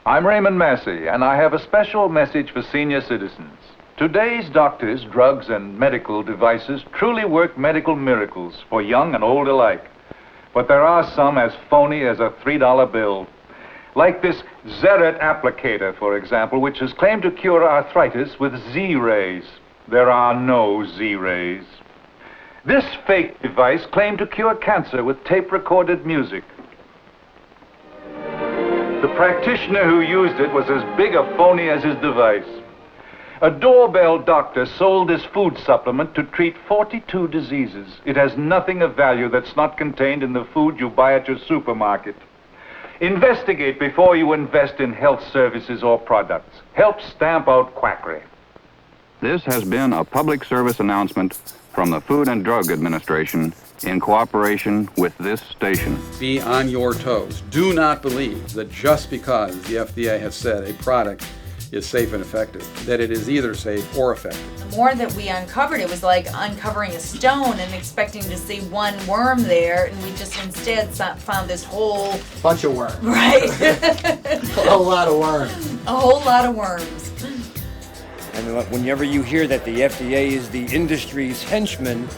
I'm Raymond Massey, and I have a special message for senior citizens. Today's doctors, drugs, and medical devices truly work medical miracles for young and old alike. But there are some as phony as a $3 bill. Like this Zeret applicator, for example, which is claimed to cure arthritis with Z-rays. There are no Z-rays. This fake device claimed to cure cancer with tape-recorded music. The practitioner who used it was as big a phony as his device. A doorbell doctor sold this food supplement to treat 42 diseases. It has nothing of value that's not contained in the food you buy at your supermarket. Investigate before you invest in health services or products. Help stamp out quackery. This has been a public service announcement from the Food and Drug Administration in cooperation with this station. Be on your toes. Do not believe that just because the FDA has said a product is safe and effective, that it is either safe or effective. The more that we uncovered, it was like uncovering a stone and expecting to see one worm there, and we just instead found this whole bunch of worms. Right. A whole lot of worms. A whole lot of worms. And whenever you hear that the FDA is the industry's henchman,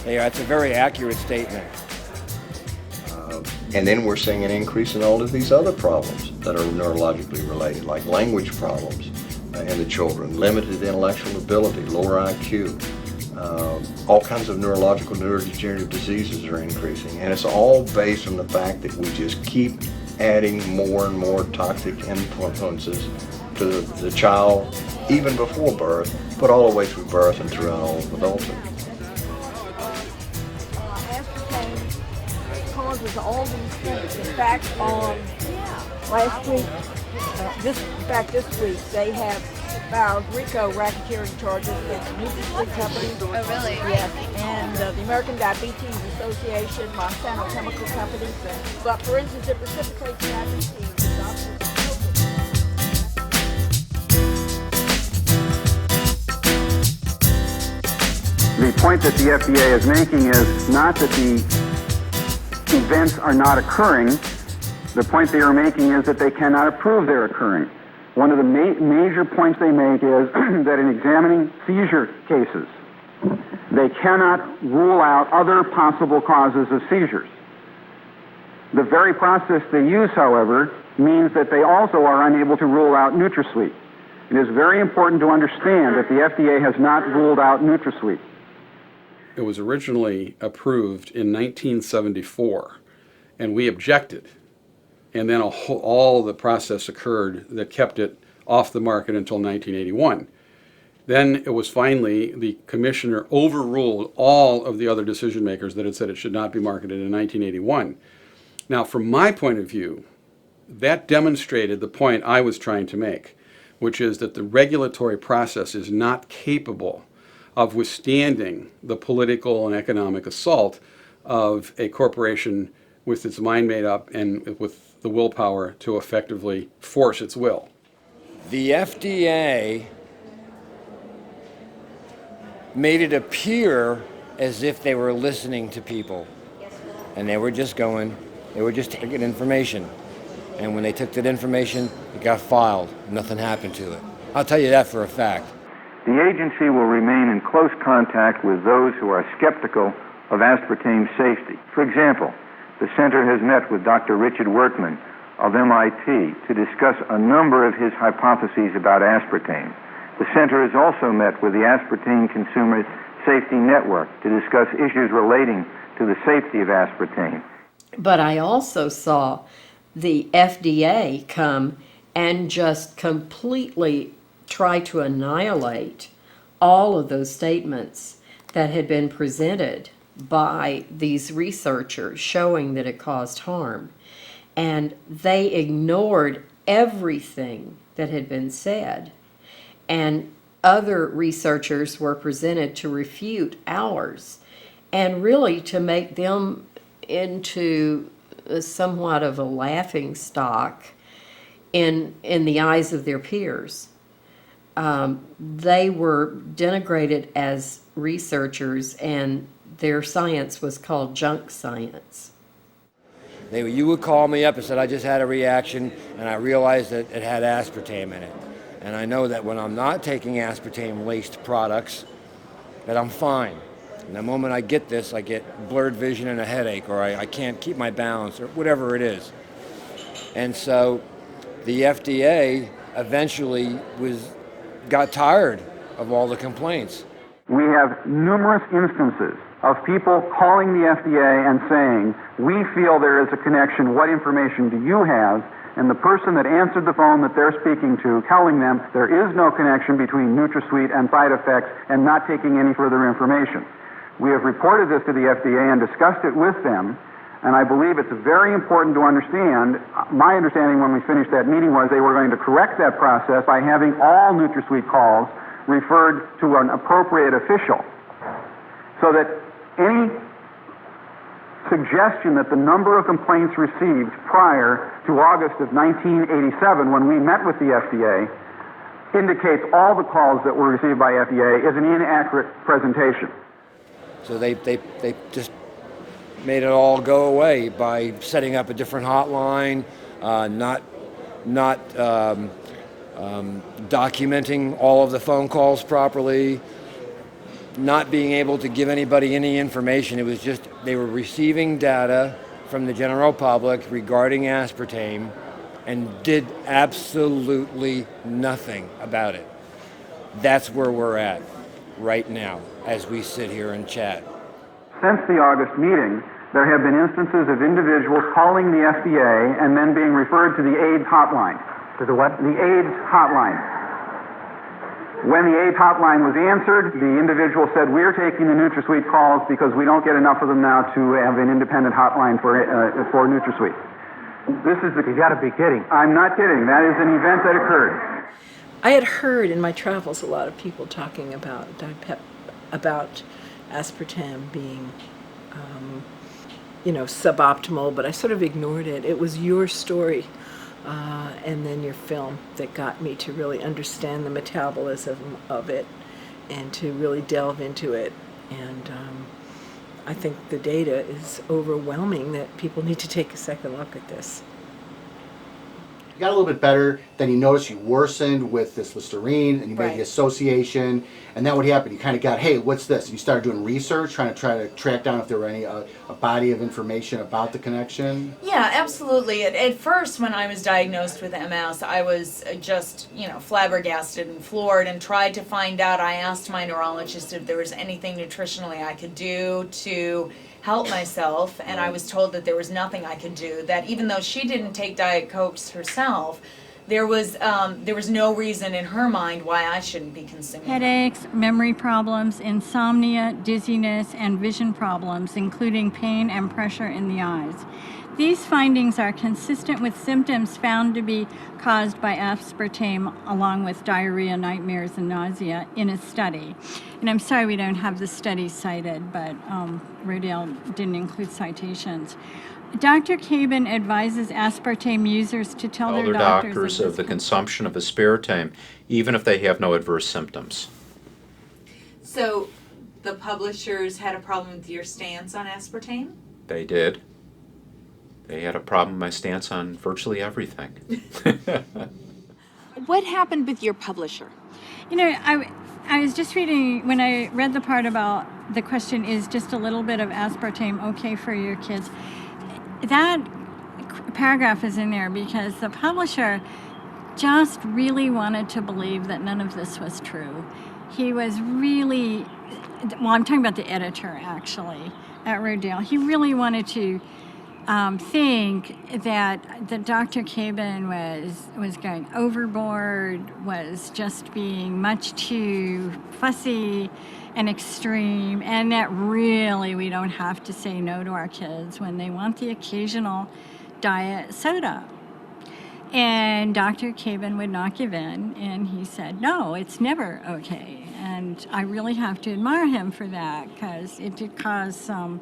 that's a very accurate statement. And then we're seeing an increase in all of these other problems that are neurologically related, like language problems in the children, limited intellectual ability, lower IQ. All kinds of neurological, neurodegenerative diseases are increasing. And it's all based on the fact that we just keep adding more and more toxic influences to the child, even before birth, but all the way through birth and throughout all of adulthood. Causes all these things. In fact, last week, this week, they have filed RICO racketeering charges against the Nutri-Sweet Company. Oh, really? Yes, and the American Diabetes Association, Monsanto Chemical Company. But for instance, it reciprocates diabetes. The point that the FDA is making is not that the events are not occurring. The point they are making is that they cannot approve they're occurring. One of the major points they make is that in examining seizure cases, they cannot rule out other possible causes of seizures. The very process they use, however, means that they also are unable to rule out NutraSweet. It is very important to understand that the FDA has not ruled out NutraSweet. It was originally approved in 1974, and we objected. And then all the process occurred that kept it off the market until 1981. Then it was finally, the commissioner overruled all of the other decision makers that had said it should not be marketed in 1981. Now, from my point of view, that demonstrated the point I was trying to make, which is that the regulatory process is not capable of withstanding the political and economic assault of a corporation with its mind made up and with the willpower to effectively force its will. The FDA made it appear as if they were listening to people, and they were just taking information. And when they took that information, it got filed. Nothing happened to it. I'll tell you that for a fact. The agency will remain in close contact with those who are skeptical of aspartame's safety. For example, the center has met with Dr. Richard Workman of MIT to discuss a number of his hypotheses about aspartame. The center has also met with the Aspartame Consumer Safety Network to discuss issues relating to the safety of aspartame. But I also saw the FDA come and just completely try to annihilate all of those statements that had been presented by these researchers showing that it caused harm. And they ignored everything that had been said. And other researchers were presented to refute ours and really to make them into somewhat of a laughing stock in the eyes of their peers. They were denigrated as researchers, and their science was called junk science. You would call me up and said, I just had a reaction, and I realized that it had aspartame in it. And I know that when I'm not taking aspartame-laced products, that I'm fine. And the moment I get this, I get blurred vision and a headache, or I can't keep my balance, or whatever it is. And so the FDA eventually got tired of all the complaints. We have numerous instances of people calling the FDA and saying, we feel there is a connection, what information do you have? And the person that answered the phone that they're speaking to telling them there is no connection between NutraSweet and side effects and not taking any further information. We have reported this to the FDA and discussed it with them, and I believe it's very important to understand. My understanding when we finished that meeting was they were going to correct that process by having all NutraSweet calls referred to an appropriate official, so that any suggestion that the number of complaints received prior to August of 1987, when we met with the FDA, indicates all the calls that were received by FDA is an inaccurate presentation. So they just made it all go away by setting up a different hotline, not documenting all of the phone calls properly, not being able to give anybody any information. It was just they were receiving data from the general public regarding aspartame and did absolutely nothing about it. That's where we're at right now as we sit here and chat. Since the August meeting, there have been instances of individuals calling the FDA and then being referred to the AIDS hotline. To the what? The AIDS hotline. When the AIDS hotline was answered, the individual said, we're taking the NutraSweet calls because we don't get enough of them now to have an independent hotline for NutraSweet. You gotta be kidding. I'm not kidding. That is an event that occurred. I had heard in my travels a lot of people talking about aspartame being, suboptimal, but I sort of ignored it. It was your story and then your film that got me to really understand the metabolism of it and to really delve into it. And I think the data is overwhelming that people need to take a second look at this. You got a little bit better, then you noticed you worsened with this Listerine, and you made the association, and then what happened? You kind of got, hey, what's this? And you started doing research, trying to track down if there were any a body of information about the connection. Yeah, absolutely. At first, when I was diagnosed with MS, I was just, flabbergasted and floored and tried to find out. I asked my neurologist if there was anything nutritionally I could do to help myself, and I was told that there was nothing I could do, that even though she didn't take Diet Cokes herself, there was no reason in her mind why I shouldn't be consuming headaches, memory problems, insomnia, dizziness, and vision problems, including pain and pressure in the eyes. These findings are consistent with symptoms found to be caused by aspartame, along with diarrhea, nightmares, and nausea in a study. And I'm sorry we don't have the study cited, but Rodale didn't include citations. Dr. Cabin advises aspartame users to tell their doctors of the consumption of aspartame, even if they have no adverse symptoms. So the publishers had a problem with your stance on aspartame? They did. They had a problem with my stance on virtually everything. What happened with your publisher? I was just reading, when I read the part about the question, is just a little bit of aspartame okay for your kids? That paragraph is in there because the publisher just really wanted to believe that none of this was true. He was really, I'm talking about the editor actually at Rodale. He really wanted to think that Dr. Cabin was going overboard, was just being much too fussy and extreme, and that really we don't have to say no to our kids when they want the occasional diet soda. And Dr. Cabin would not give in, and he said, no, it's never okay. And I really have to admire him for that, because it did cause some,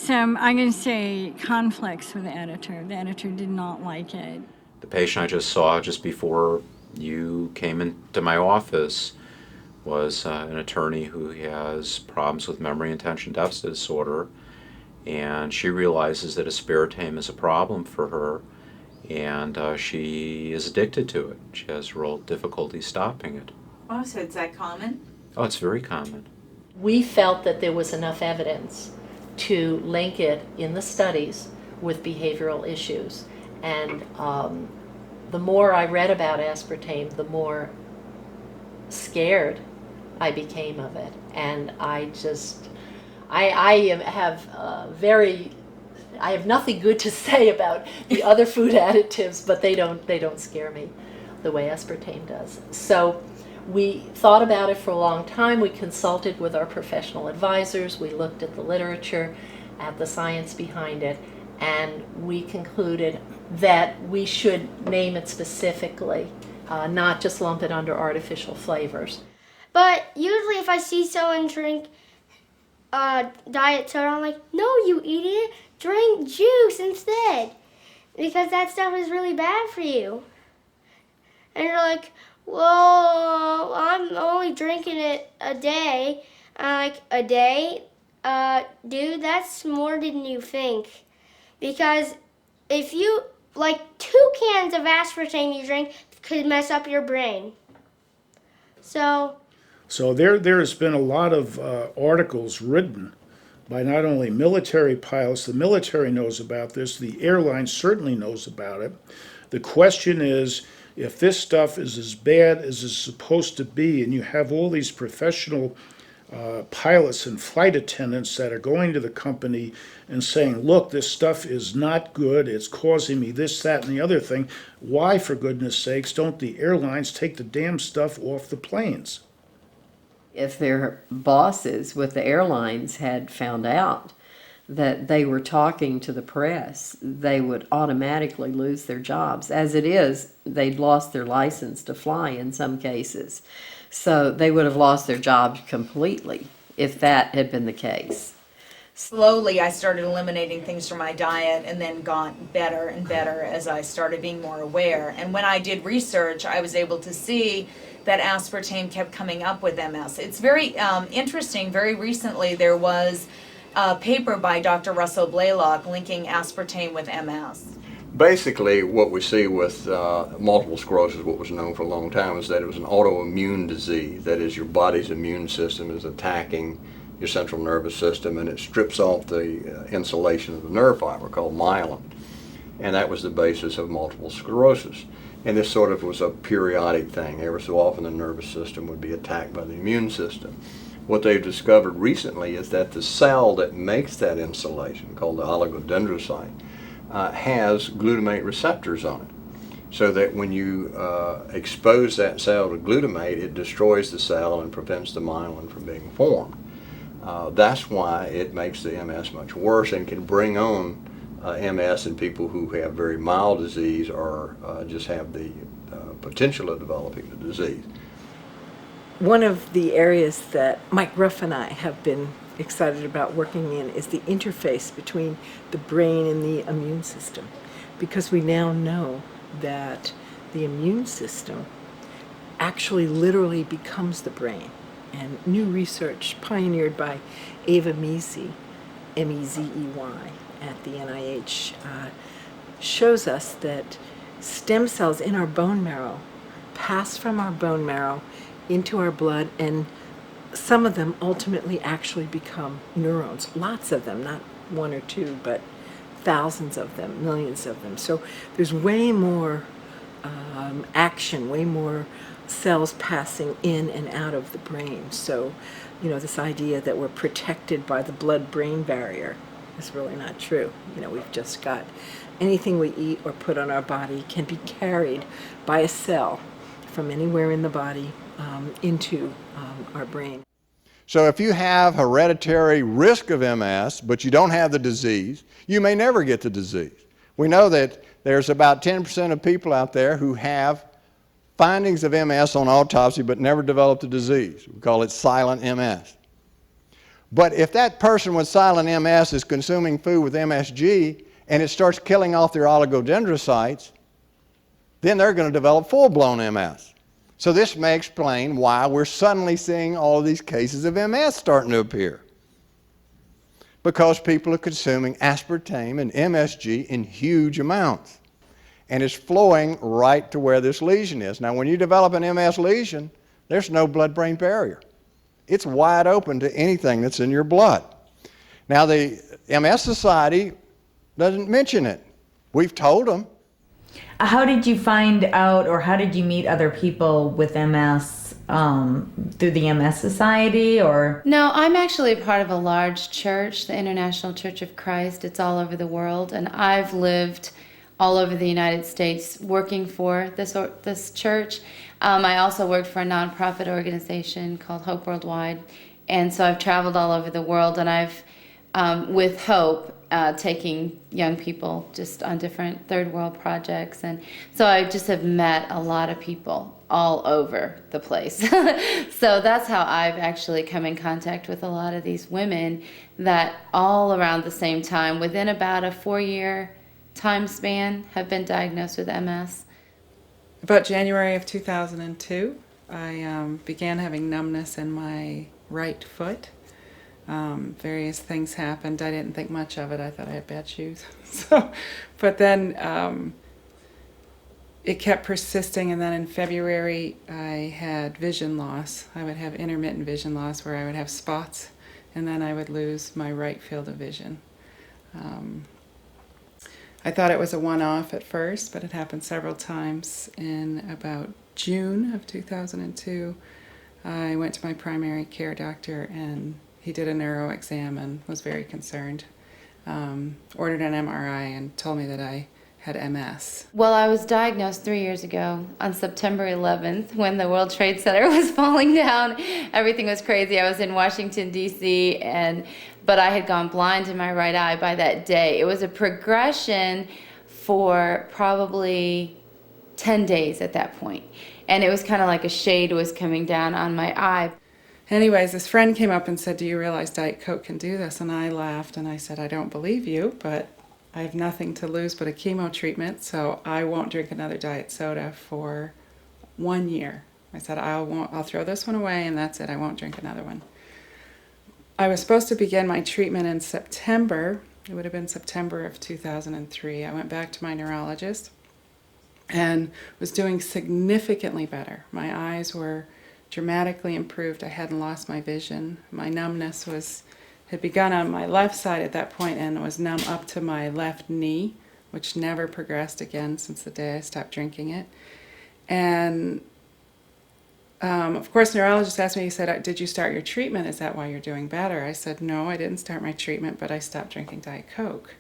I'm going to say, conflicts with the editor. The editor did not like it. The patient I just saw just before you came into my office was an attorney who has problems with memory and attention deficit disorder, And she realizes that aspartame is a problem for her, and she is addicted to it. She has real difficulty stopping it. Oh, so is that common? Oh, it's very common. We felt that there was enough evidence to link it in the studies with behavioral issues. And the more I read about aspartame, the more scared I became of it. And I have nothing good to say about the other food additives, but they don't scare me the way aspartame does. So we thought about it for a long time. We consulted with our professional advisors. We looked at the literature, at the science behind it, and we concluded that we should name it specifically, not just lump it under artificial flavors. But usually if I see someone drink diet soda, I'm like, no, you idiot, drink juice instead, because that stuff is really bad for you. And you're like, well, I'm only drinking it a day. I'm like, a day? Dude, that's more than you think. Because if you, like 2 cans of aspartame you drink could mess up your brain. So there has been a lot of articles written by not only military pilots, the military knows about this, the airline certainly knows about it. The question is, if this stuff is as bad as it's supposed to be, and you have all these professional pilots and flight attendants that are going to the company and saying, look, this stuff is not good, it's causing me this, that, and the other thing, why, for goodness sakes, don't the airlines take the damn stuff off the planes? If their bosses with the airlines had found out that they were talking to the press, they would automatically lose their jobs. As it is, they'd lost their license to fly in some cases. So they would have lost their jobs completely if that had been the case. Slowly, I started eliminating things from my diet and then got better and better as I started being more aware. And when I did research, I was able to see that aspartame kept coming up with MS. It's very interesting. Very recently, there was a paper by Dr. Russell Blaylock linking aspartame with MS. Basically, what we see with multiple sclerosis, what was known for a long time, is that it was an autoimmune disease. That is, your body's immune system is attacking your central nervous system, and it strips off the insulation of the nerve fiber called myelin. And that was the basis of multiple sclerosis. And this sort of was a periodic thing. Every so often the nervous system would be attacked by the immune system. What they've discovered recently is that the cell that makes that insulation, called the oligodendrocyte, has glutamate receptors on it. So that when you expose that cell to glutamate, it destroys the cell and prevents the myelin from being formed. That's why it makes the MS much worse and can bring on MS in people who have very mild disease or just have the potential of developing the disease. One of the areas that Mike Ruff and I have been excited about working in is the interface between the brain and the immune system, because we now know that the immune system actually literally becomes the brain. And new research pioneered by Eva Mezey, M-E-Z-E-Y, at the NIH, shows us that stem cells in our bone marrow pass from our bone marrow into our blood, and some of them ultimately actually become neurons. Lots of them, not 1 or 2, but thousands of them, millions of them. So there's way more action, way more cells passing in and out of the brain. So, this idea that we're protected by the blood-brain barrier is really not true. We've just got anything we eat or put on our body can be carried by a cell from anywhere in the body into our brain. So if you have hereditary risk of MS, but you don't have the disease, you may never get the disease. We know that there's about 10% of people out there who have findings of MS on autopsy but never developed the disease. We call it silent MS. But if that person with silent MS is consuming food with MSG and it starts killing off their oligodendrocytes, then they're going to develop full-blown MS. So this may explain why we're suddenly seeing all of these cases of MS starting to appear. because people are consuming aspartame and MSG in huge amounts. And it's flowing right to where this lesion is. Now, when you develop an MS lesion, there's no blood-brain barrier. It's wide open to anything that's in your blood. Now, the MS Society doesn't mention it. We've told them. How did you find out, or how did you meet other people with MS through the MS Society, or? No, I'm actually a part of a large church, the International Church of Christ. It's all over the world, and I've lived all over the United States working for this church. I also worked for a nonprofit organization called Hope Worldwide, and so I've traveled all over the world, and I've, with Hope, taking young people just on different third world projects, and so I just have met a lot of people all over the place. So that's how I've actually come in contact with a lot of these women that all around the same time, within about a 4-year time span, have been diagnosed with MS. About January of 2002, I began having numbness in my right foot. Various things happened. I didn't think much of it. I thought I had bad shoes. But then it kept persisting, and then in February I had vision loss. I would have intermittent vision loss where I would have spots, and then I would lose my right field of vision. I thought it was a one-off at first, but it happened several times. In about June of 2002, I went to my primary care doctor, and he did a neuro exam and was very concerned. Ordered an MRI and told me that I had MS. Well, I was diagnosed 3 years ago on September 11th when the World Trade Center was falling down. Everything was crazy. I was in Washington, D.C., but I had gone blind in my right eye by that day. It was a progression for probably 10 days at that point. And it was kind of like a shade was coming down on my eye. Anyways, this friend came up and said, "Do you realize Diet Coke can do this?" And I laughed and I said, "I don't believe you, but I have nothing to lose but a chemo treatment, so I won't drink another diet soda for 1 year." I said, I'll throw this one away and that's it. I won't drink another one. I was supposed to begin my treatment in September. It would have been September of 2003. I went back to my neurologist and was doing significantly better. My eyes were dramatically improved. I hadn't lost my vision. My numbness had begun on my left side at that point and was numb up to my left knee, which never progressed again since the day I stopped drinking it. And of course, neurologist asked me, he said, "Did you start your treatment? Is that why you're doing better?" I said, "No, I didn't start my treatment, but I stopped drinking Diet Coke."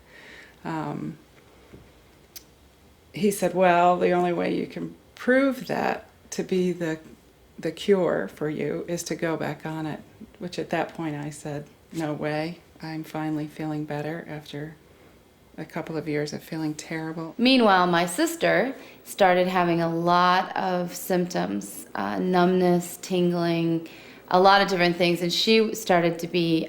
He said, "Well, the only way you can prove that to be the cure for you is to go back on it," which at that point I said, "No way. I'm finally feeling better after a couple of years of feeling terrible." Meanwhile, my sister started having a lot of symptoms, numbness, tingling, a lot of different things, and she started to be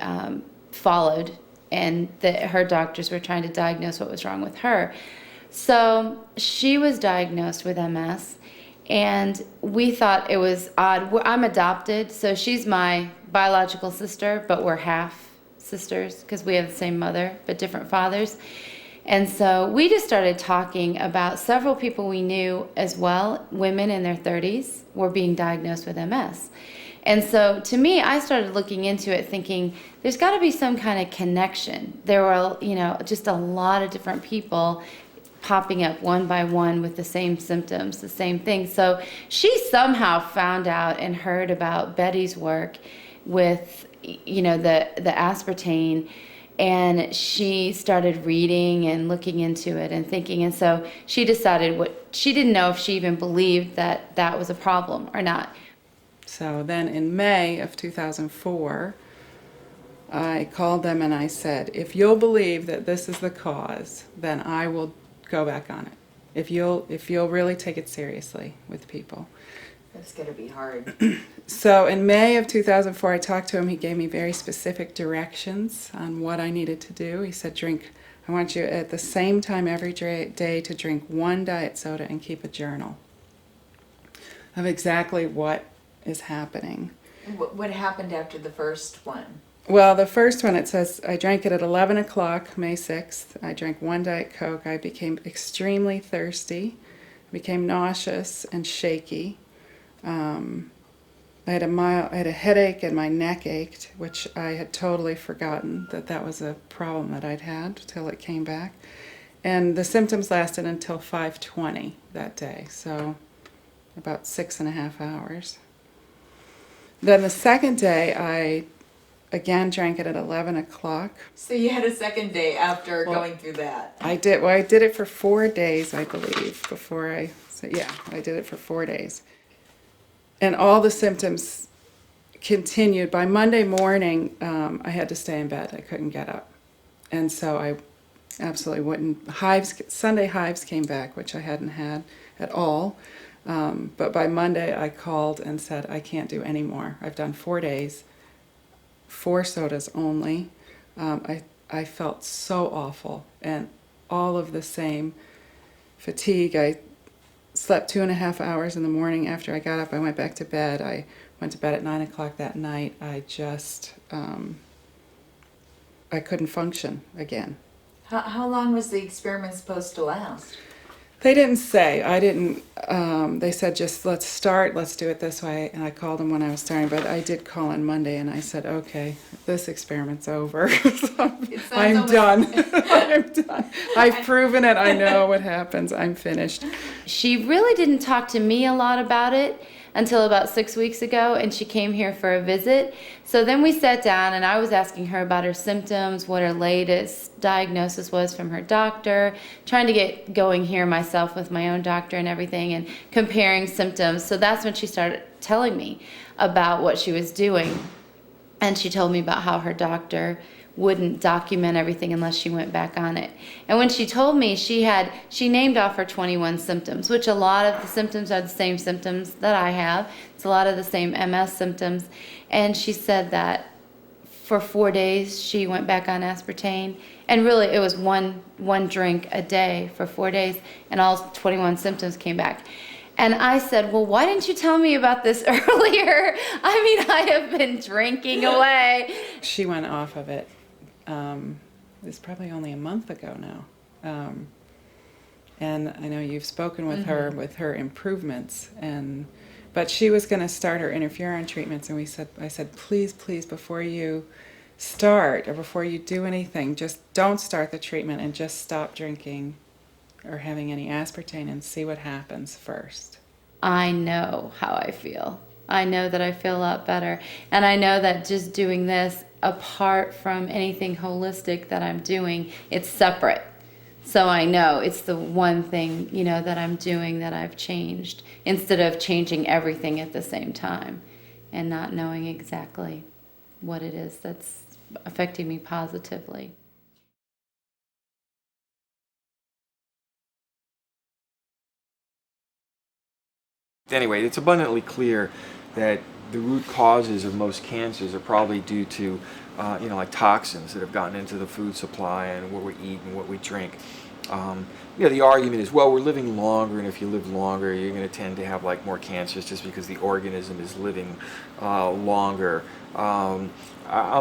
followed, and her doctors were trying to diagnose what was wrong with her. So she was diagnosed with MS, and we thought it was odd. I'm adopted, so she's my biological sister, but we're half sisters because we have the same mother but different fathers. And so we just started talking about several people we knew as well, women in their 30s, were being diagnosed with MS. And so to me, I started looking into it thinking, there's got to be some kind of connection. There were, just a lot of different people popping up one by one with the same symptoms, the same thing. So she somehow found out and heard about Betty's work with, the aspartame, and she started reading and looking into it and thinking, and so she decided she didn't know if she even believed that was a problem or not. So then in May of 2004, I called them and I said, "If you'll believe that this is the cause, then I will go back on it. If you'll really take it seriously with people." That's going to be hard. So in May of 2004, I talked to him. He gave me very specific directions on what I needed to do. He said, I want you at the same time every day to drink 1 diet soda and keep a journal of exactly what is happening. What happened after the first one? Well, the first one, it says, I drank it at 11 o'clock, May 6th. I drank 1 Diet Coke. I became extremely thirsty, became nauseous and shaky. I had a headache and my neck ached, which I had totally forgotten that was a problem that I'd had till it came back. And the symptoms lasted until 5:20 that day, so about 6.5 hours. Then the second day, I again drank it at 11 o'clock. So you had a second day after going through that. I did. Well, I did it for 4 days, I believe, before I did it for 4 days. And all the symptoms continued. By Monday morning, I had to stay in bed. I couldn't get up. And so I absolutely wouldn't. Sunday hives came back, which I hadn't had at all. But by Monday, I called and said, I can't do any more. I've done 4 days, 4 sodas only. I felt so awful, and all of the same fatigue. I slept 2.5 hours in the morning. After I got up, I went back to bed. I went to bed at 9 o'clock that night. I just, I couldn't function again. How long was the experiment supposed to last? They didn't say. I didn't, they said just let's start, let's do it this way. And I called them when I was starting, but I did call on Monday and I said, okay, this experiment's over. I'm done. I'm done. I've proven it. I know what happens. I'm finished. She really didn't talk to me a lot about it until about 6 weeks ago, and she came here for a visit. So then we sat down and I was asking her about her symptoms, what her latest diagnosis was from her doctor, trying to get going here myself with my own doctor and everything, and comparing symptoms. So that's when she started telling me about what she was doing. And she told me about how her doctor wouldn't document everything unless she went back on it. And when she told me, she named off her 21 symptoms, which a lot of the symptoms are the same symptoms that I have. It's a lot of the same MS symptoms. And she said that for 4 days she went back on aspartame, and really it was one drink a day for 4 days, and all 21 symptoms came back. And I said, well, why didn't you tell me about this earlier? I mean, I have been drinking away. She went off of it. It was probably only a month ago now. And I know you've spoken with her with her improvements, but she was going to start her interferon treatments, and I said, please, before you start or before you do anything, just don't start the treatment and just stop drinking or having any aspartame and see what happens first. I know how I feel. I know that I feel a lot better. And I know that just doing this, apart from anything holistic that I'm doing, it's separate. So I know it's the one thing, that I'm doing that I've changed, instead of changing everything at the same time and not knowing exactly what it is that's affecting me positively. Anyway, it's abundantly clear that the root causes of most cancers are probably due to, like toxins that have gotten into the food supply and what we eat and what we drink. The argument is, well, we're living longer, and if you live longer, you're going to tend to have more cancers just because the organism is living longer. I'm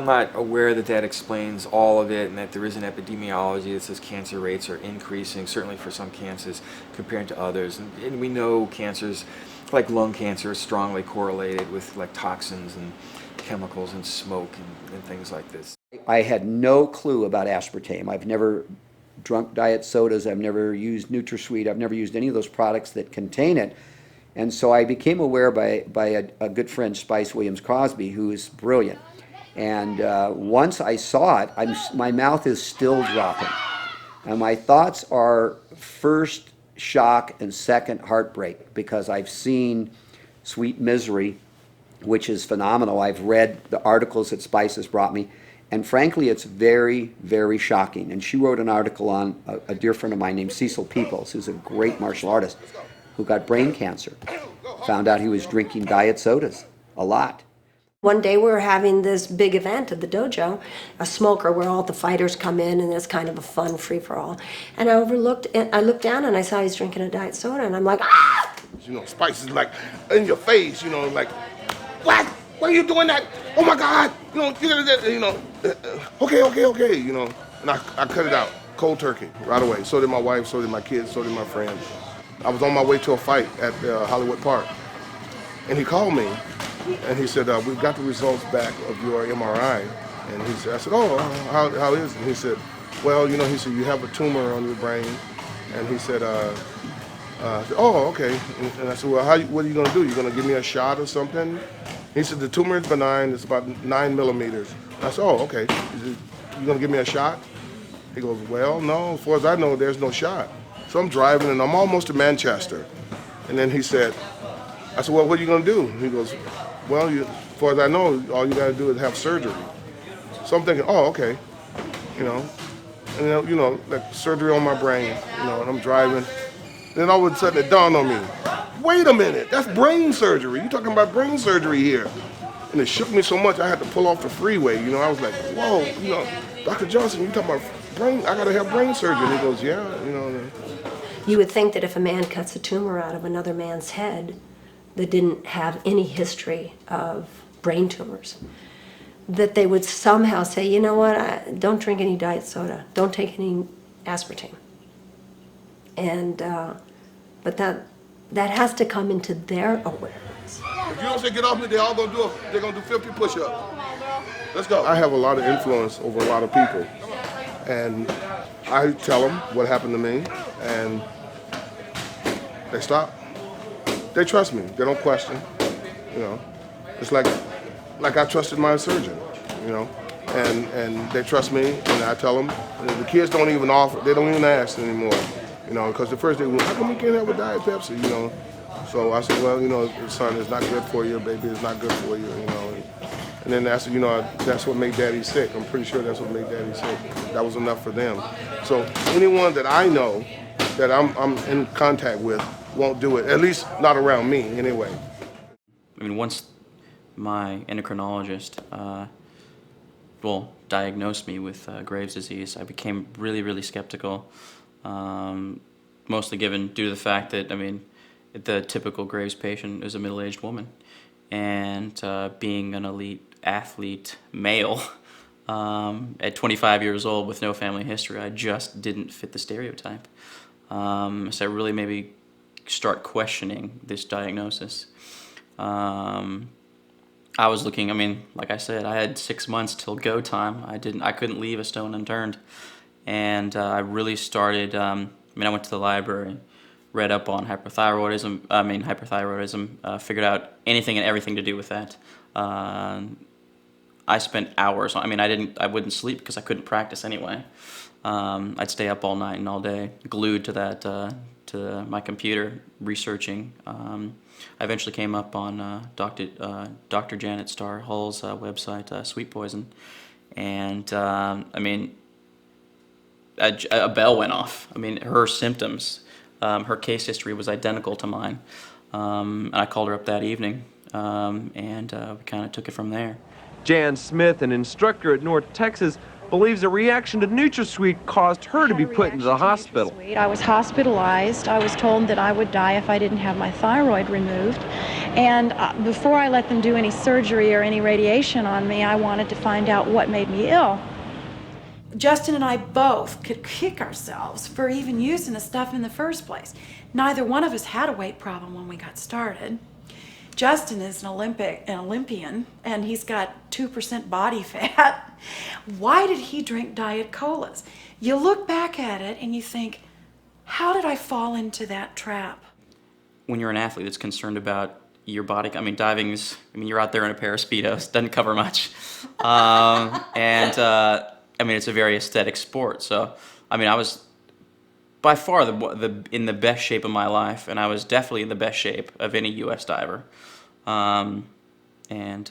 not aware that explains all of it, and that there is an epidemiology that says cancer rates are increasing, certainly for some cancers compared to others. And we know cancers like lung cancer is strongly correlated with toxins and chemicals and smoke and things like this. I had no clue about aspartame. I've never drunk diet sodas. I've never used NutraSweet. I've never used any of those products that contain it. And so I became aware by a good friend, Spice Williams Crosby, who is brilliant. And once I saw it, my mouth is still dropping. And my thoughts are first shock and second heartbreak, because I've seen Sweet Misery, which is phenomenal. I've read the articles that Spice has brought me, and frankly, it's very, very shocking. And she wrote an article on a dear friend of mine named Cecil Peoples, who's a great martial artist, who got brain cancer. Found out he was drinking diet sodas a lot. One day we were having this big event at the dojo, a smoker where all the fighters come in, and it's kind of a fun free-for-all. And I looked down and I saw he's drinking a diet soda, and I'm like, ah! Spice is in your face, what? why are you doing that? Oh my God, okay, and I cut it out, cold turkey, right away. So did my wife, so did my kids, so did my friends. I was on my way to a fight at Hollywood Park, and he called me, and he said, we've got the results back of your MRI. And he said, I said, oh, how is it? And he said, well, he said, you have a tumor on your brain. And he said, oh, okay. And I said, well, what are you going to do? You going to give me a shot or something? He said, the tumor is benign. It's about 9 millimeters. I said, oh, okay. He said, you going to give me a shot? He goes, well, no. As far as I know, there's no shot. So I'm driving, and I'm almost to Manchester. And then he said, I said, well, what are you going to do? He goes, well, as far as I know, all you got to do is have surgery. So I'm thinking, oh, okay, and then, like surgery on my brain, and I'm driving. Then all of a sudden it dawned on me, wait a minute, that's brain surgery. You're talking about brain surgery here. And it shook me so much I had to pull off the freeway. I was like, whoa, Dr. Johnson, you talking about brain, I gotta have brain surgery. And he goes, yeah, You would think that if a man cuts a tumor out of another man's head that didn't have any history of brain tumors, that they would somehow say, you know what, don't drink any diet soda, don't take any aspartame. And, but that has to come into their awareness. If you don't say get off me, they're gonna do 50 push-ups. Let's go. I have a lot of influence over a lot of people. And I tell them what happened to me, and they stop. They trust me, they don't question, It's like I trusted my surgeon, and they trust me, and I tell them. And the kids don't even offer, they don't even ask anymore, because the first day, how come we can't have a Diet Pepsi, So I said, well, son, it's not good for you, baby, it's not good for you, And then that's what made Daddy sick. I'm pretty sure that's what made Daddy sick. That was enough for them. So anyone that I know that I'm in contact with won't do it, at least not around me anyway. Once my endocrinologist, diagnosed me with Graves' disease, I became really, really skeptical, mostly due to the fact that, the typical Graves patient is a middle-aged woman, and being an elite athlete male at 25 years old with no family history, I just didn't fit the stereotype. So I really maybe start questioning this diagnosis. I was looking, like I said, I had 6 months till go time. I couldn't leave a stone unturned. And I really started, I went to the library, read up on hyperthyroidism, figured out anything and everything to do with that. I spent hours, I wouldn't sleep because I couldn't practice anyway. I'd stay up all night and all day, glued to that, to my computer, researching. I eventually came up on Dr. Janet Starr Hull's website, Sweet Poison, and a bell went off. Her symptoms, her case history was identical to mine, and I called her up that evening, and we kind of took it from there. Jan Smith, an instructor at North Texas, believes a reaction to NutraSweet caused her to be put into the hospital. I was hospitalized. I was told that I would die if I didn't have my thyroid removed. And before I let them do any surgery or any radiation on me, I wanted to find out what made me ill. Justin and I both could kick ourselves for even using the stuff in the first place. Neither one of us had a weight problem when we got started. Justin is an Olympian, and he's got 2% body fat. Why did he drink Diet Colas? You look back at it and you think, how did I fall into that trap? When you're an athlete that's concerned about your body, diving is, you're out there in a pair of Speedos, doesn't cover much. It's a very aesthetic sport. So, I was by far in the best shape of my life, and I was definitely in the best shape of any U.S. diver. Anybody will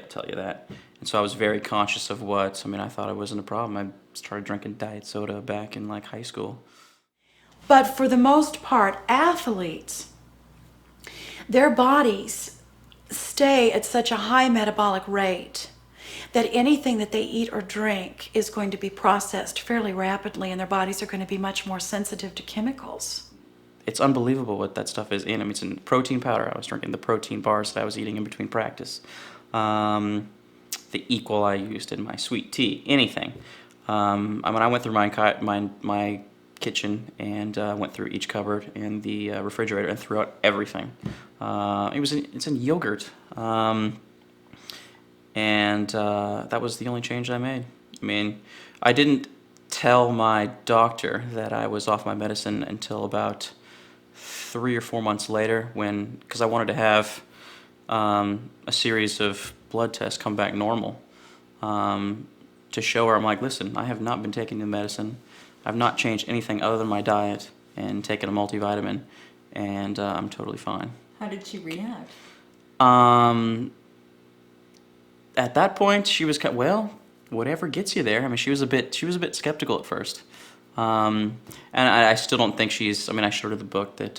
tell you that. And so I was very conscious of I thought it wasn't a problem. I started drinking diet soda back in high school. But for the most part, athletes, their bodies stay at such a high metabolic rate that anything that they eat or drink is going to be processed fairly rapidly, and their bodies are going to be much more sensitive to chemicals. It's unbelievable what that stuff is in. It's in protein powder. I was drinking the protein bars that I was eating in between practice. the equal I used in my sweet tea, anything. I mean, I went through my kitchen and went through each cupboard and the refrigerator and threw out everything. It's in yogurt, and that was the only change I made. I mean, I didn't tell my doctor that I was off my medicine until about 3 or 4 months later, because I wanted to have a series of blood tests come back normal, to show her, I'm like, listen, I have not been taking the medicine. I've not changed anything other than my diet and taken a multivitamin, and I'm totally fine. How did she react? At that point, she was well, whatever gets you there. I mean, she was a bit skeptical at first, and I still don't think she's. I mean, I showed her the book that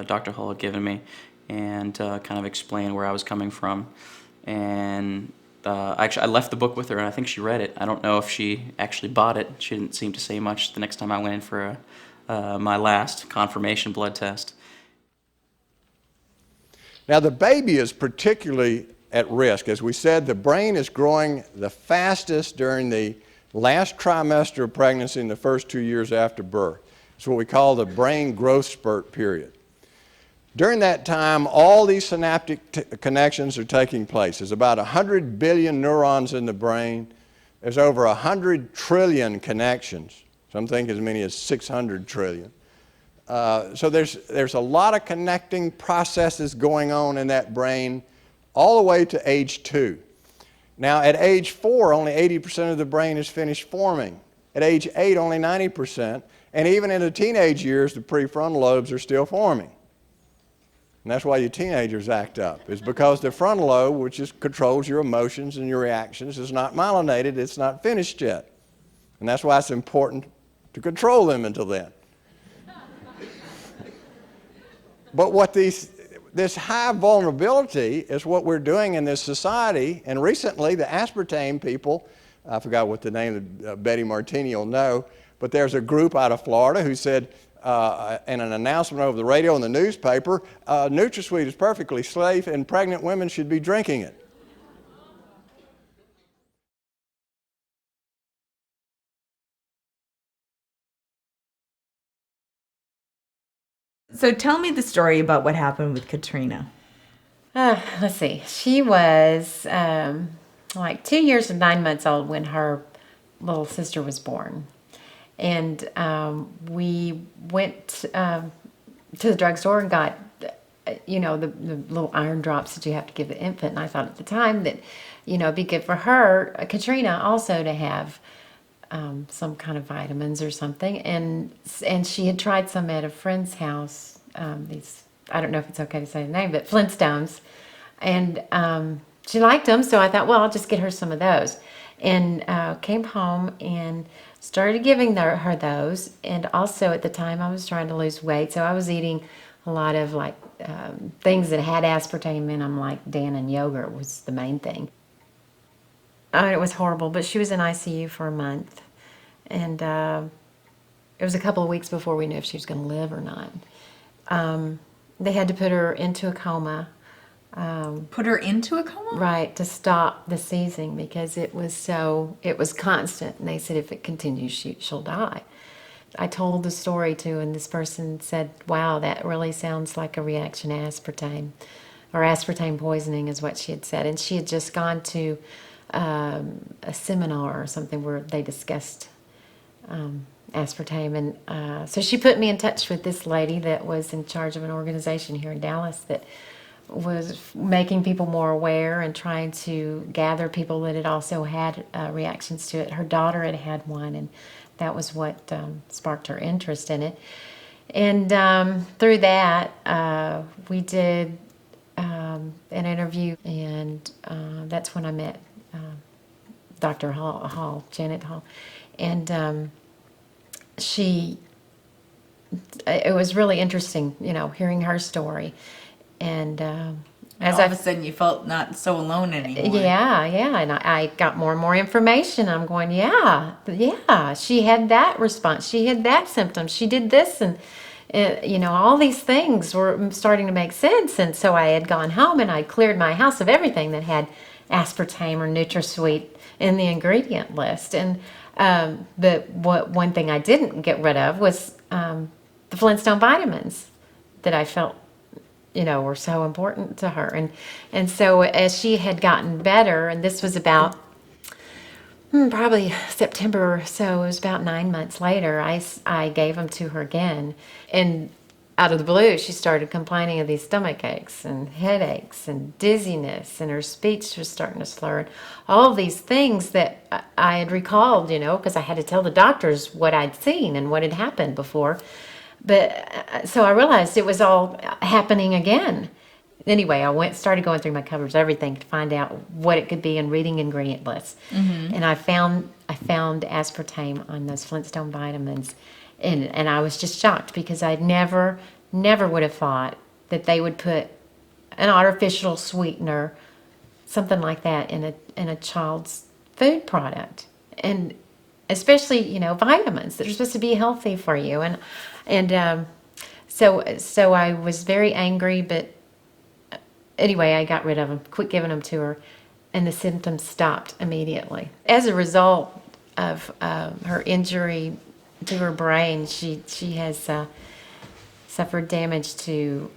Dr. Hull had given me, and kind of explained where I was coming from, and actually I left the book with her, and I think she read it. I don't know if she actually bought it. She didn't seem to say much the next time I went in for my last confirmation blood test. Now, the baby is particularly at risk. As we said, the brain is growing the fastest during the last trimester of pregnancy and the first 2 years after birth. It's what we call the brain growth spurt period. During that time, all these synaptic connections are taking place. There's about 100 billion neurons in the brain. There's over 100 trillion connections. Some think as many as 600 trillion. So there's a lot of connecting processes going on in that brain all the way to age 2. Now, at age 4, only 80% of the brain is finished forming. At age 8, only 90%. And even in the teenage years, the prefrontal lobes are still forming. And that's why you teenagers act up. It's because the frontal lobe, which controls your emotions and your reactions, is not myelinated. It's not finished yet. And that's why it's important to control them until then. But what this high vulnerability is what we're doing in this society. And recently, the aspartame people, I forgot what the name of Betty Martini will know, but there's a group out of Florida who said in an announcement over the radio and the newspaper, NutraSweet is perfectly safe and pregnant women should be drinking it. So tell me the story about what happened with Katrina. Let's see. She was like 2 years and 9 months old when her little sister was born. And we went to the drugstore and got, the little iron drops that you have to give the infant. And I thought at the time that, it'd be good for her, Katrina, also to have some kind of vitamins or something. And she had tried some at a friend's house, these, I don't know if it's okay to say the name, but Flintstones. And she liked them, so I thought, well, I'll just get her some of those. And came home and started giving her those. And also at the time I was trying to lose weight, so I was eating a lot of things that had aspartame in them, like Dannon yogurt was the main thing. It was horrible, but she was in ICU for a month. And it was a couple of weeks before we knew if she was going to live or not. They had to put her into a coma. Put her into a coma? Right, to stop the seizing because it was constant. And they said if it continues, she'll die. I told the story to, and this person said, wow, that really sounds like a reaction to aspartame, or aspartame poisoning is what she had said. And she had just gone to a seminar or something where they discussed aspartame. And so she put me in touch with this lady that was in charge of an organization here in Dallas that was making people more aware and trying to gather people that had also had reactions to it. Her daughter had had one, and that was what sparked her interest in it. And through that, we did an interview, and that's when I met Dr. Hall, Janet Hall. And it was really interesting, hearing her story. And as all of a sudden you felt not so alone anymore. Yeah, and I got more and more information. I'm going, yeah, she had that response. She had that symptom. She did this, All these things were starting to make sense. And so I had gone home and I cleared my house of everything that had aspartame or NutraSweet in the ingredient list. And but one thing I didn't get rid of was the Flintstone vitamins that I felt were so important to her. And so as she had gotten better, and this was about probably September or so, it was about 9 months later, I gave them to her again. And out of the blue, she started complaining of these stomach aches and headaches and dizziness, and her speech was starting to slur. And all of these things that I had recalled, because I had to tell the doctors what I'd seen and what had happened before. But so I realized it was all happening again. Anyway, I started going through my cupboards, everything, to find out what it could be and reading ingredient lists. Mm-hmm. And I found aspartame on those Flintstone vitamins, and I was just shocked because I never would have thought that they would put an artificial sweetener, something like that, in a child's food product, and especially vitamins that are supposed to be healthy for you. And so I was very angry, but anyway, I got rid of them, quit giving them to her, and the symptoms stopped immediately. As a result of her injury to her brain, she has suffered damage to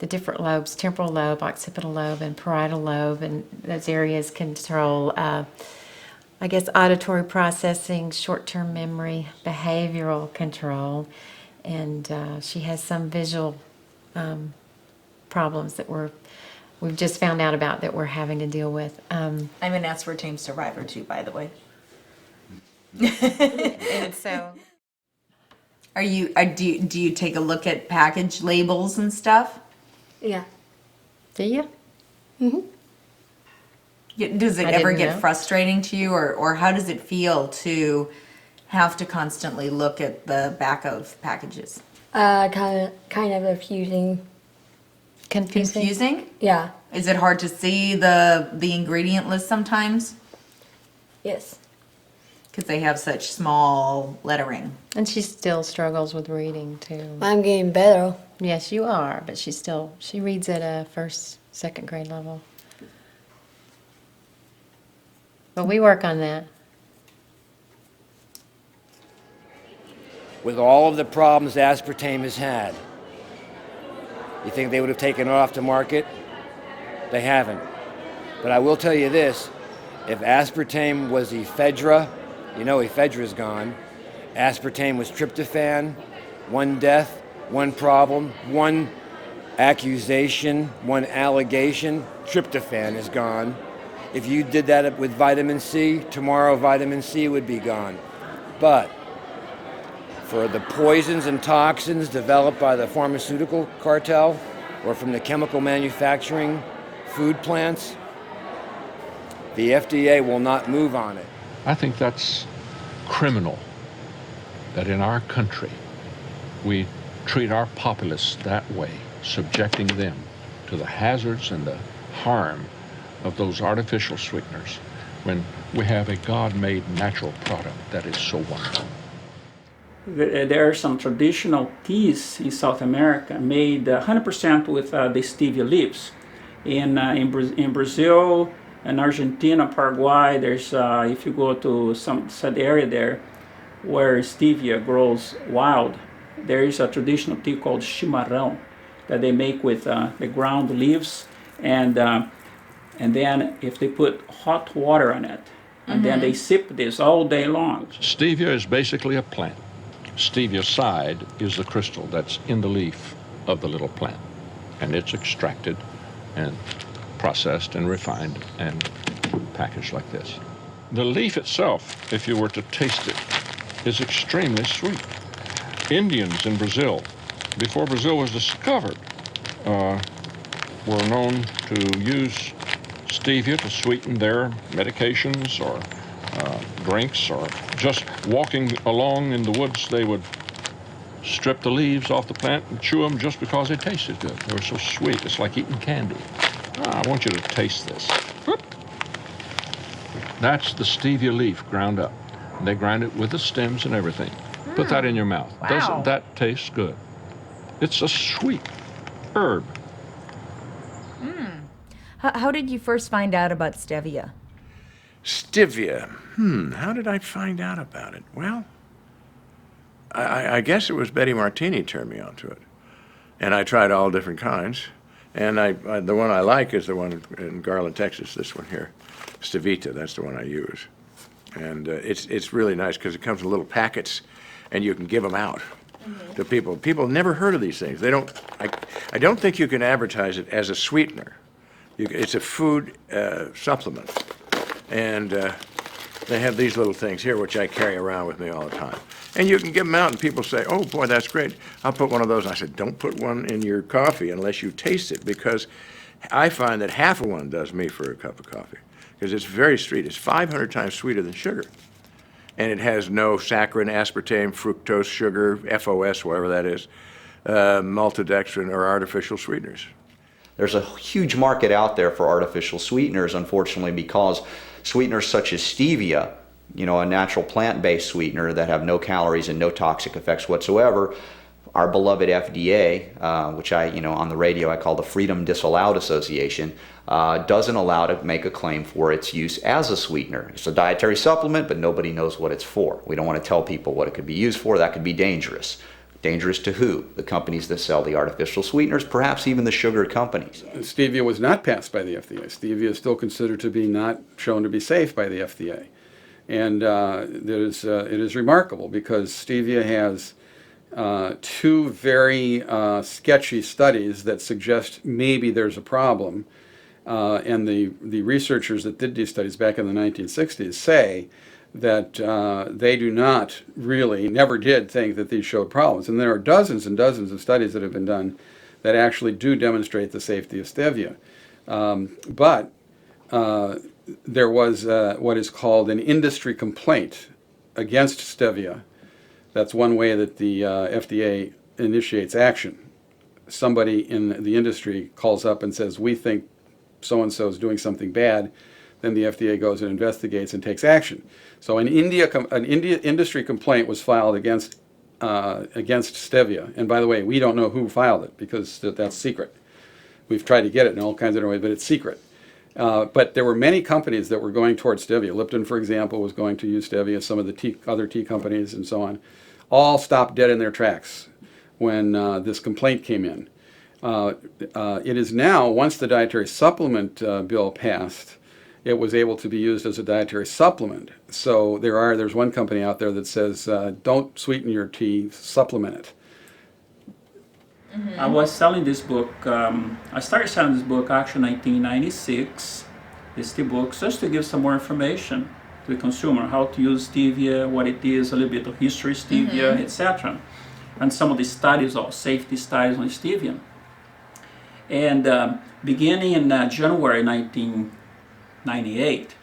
the different lobes: temporal lobe, occipital lobe, and parietal lobe, and those areas control, auditory processing, short-term memory, behavioral control, and she has some visual problems that we've just found out about that we're having to deal with. I'm an aspartame survivor too, by the way. And so, do you take a look at package labels and stuff? Yeah. Do you? Mm-hmm. Does it I ever didn't get know. frustrating to you, or how does it feel to have to constantly look at the back of packages? Kind of confusing. Confusing? Yeah. Is it hard to see the ingredient list sometimes? Yes. Because they have such small lettering. And she still struggles with reading too. I'm getting better. Yes, you are, but she reads at a first, second grade level. But we work on that. With all of the problems aspartame has had, you think they would have taken it off the market? They haven't. But I will tell you this, if aspartame was ephedra, ephedra's gone. Aspartame was tryptophan, one death, one problem, one accusation, one allegation, tryptophan is gone. If you did that with vitamin C, tomorrow vitamin C would be gone. But for the poisons and toxins developed by the pharmaceutical cartel or from the chemical manufacturing food plants, the FDA will not move on it. I think that's criminal, that in our country we treat our populace that way, subjecting them to the hazards and the harm of those artificial sweeteners when we have a God-made natural product that is so wonderful. There are some traditional teas in South America made 100% with the stevia leaves. In Brazil and Argentina, Paraguay, there's if you go to some said area there where stevia grows wild, there is a traditional tea called chimarrão that they make with the ground leaves, and then if they put hot water on it, and then they sip this all day long. Stevia is basically a plant. Stevia side is the crystal that's in the leaf of the little plant, and it's extracted and processed and refined and packaged like this. The leaf itself, if you were to taste it, is extremely sweet. Indians in Brazil, before Brazil was discovered, were known to use stevia to sweeten their medications or drinks, or just walking along in the woods, they would strip the leaves off the plant and chew them just because they tasted good. They were so sweet. It's like eating candy. I want you to taste this. Whoop. That's the stevia leaf ground up. And they grind it with the stems and everything. Put that in your mouth. Wow. Doesn't that taste good? It's a sweet herb. How did you first find out about stevia? Stevia. How did I find out about it? Well, I guess it was Betty Martini turned me onto it. And I tried all different kinds. And the one I like is the one in Garland, Texas, this one here. Stevita, that's the one I use. And it's really nice because it comes in little packets and you can give them out to people. People have never heard of these things. They don't, I don't think you can advertise it as a sweetener. It's a food supplement. And they have these little things here, which I carry around with me all the time. And you can give them out, and people say, oh, boy, that's great. I'll put one of those. I said, don't put one in your coffee unless you taste it, because I find that half of one does me for a cup of coffee, because it's very sweet. It's 500 times sweeter than sugar. And it has no saccharin, aspartame, fructose, sugar, FOS, whatever that is, maltodextrin, or artificial sweeteners. There's a huge market out there for artificial sweeteners, unfortunately, because sweeteners such as stevia, you know, a natural plant-based sweetener that have no calories and no toxic effects whatsoever, our beloved FDA, which on the radio I call the Freedom Disallowed Association, doesn't allow to make a claim for its use as a sweetener. It's a dietary supplement, but nobody knows what it's for. We don't want to tell people what it could be used for. That could be dangerous. Dangerous to who? The companies that sell the artificial sweeteners, perhaps even the sugar companies. Stevia was not passed by the FDA. Stevia is still considered to be not shown to be safe by the FDA. And it is remarkable because stevia has two very sketchy studies that suggest maybe there's a problem. And the researchers that did these studies back in the 1960s say that they do not really, never did think that these showed problems. And there are dozens and dozens of studies that have been done that actually do demonstrate the safety of stevia. But there was what is called an industry complaint against stevia. That's one way that the FDA initiates action. Somebody in the industry calls up and says, we think so-and-so is doing something bad. Then the FDA goes and investigates and takes action. So an industry complaint was filed against stevia. And by the way, we don't know who filed it because that's secret. We've tried to get it in all kinds of different ways, but it's secret. But there were many companies that were going towards stevia. Lipton, for example, was going to use stevia. Some of the other tea companies and so on all stopped dead in their tracks when this complaint came in. It is now, once the dietary supplement bill passed, it was able to be used as a dietary supplement. So there's one company out there that says, don't sweeten your tea, supplement it. I was selling this book, I started selling this book actually in 1996, these tea books, just to give some more information to the consumer, how to use stevia, what it is, a little bit of history of stevia, etc. And some of the studies, or safety studies on stevia. And beginning in January 1998,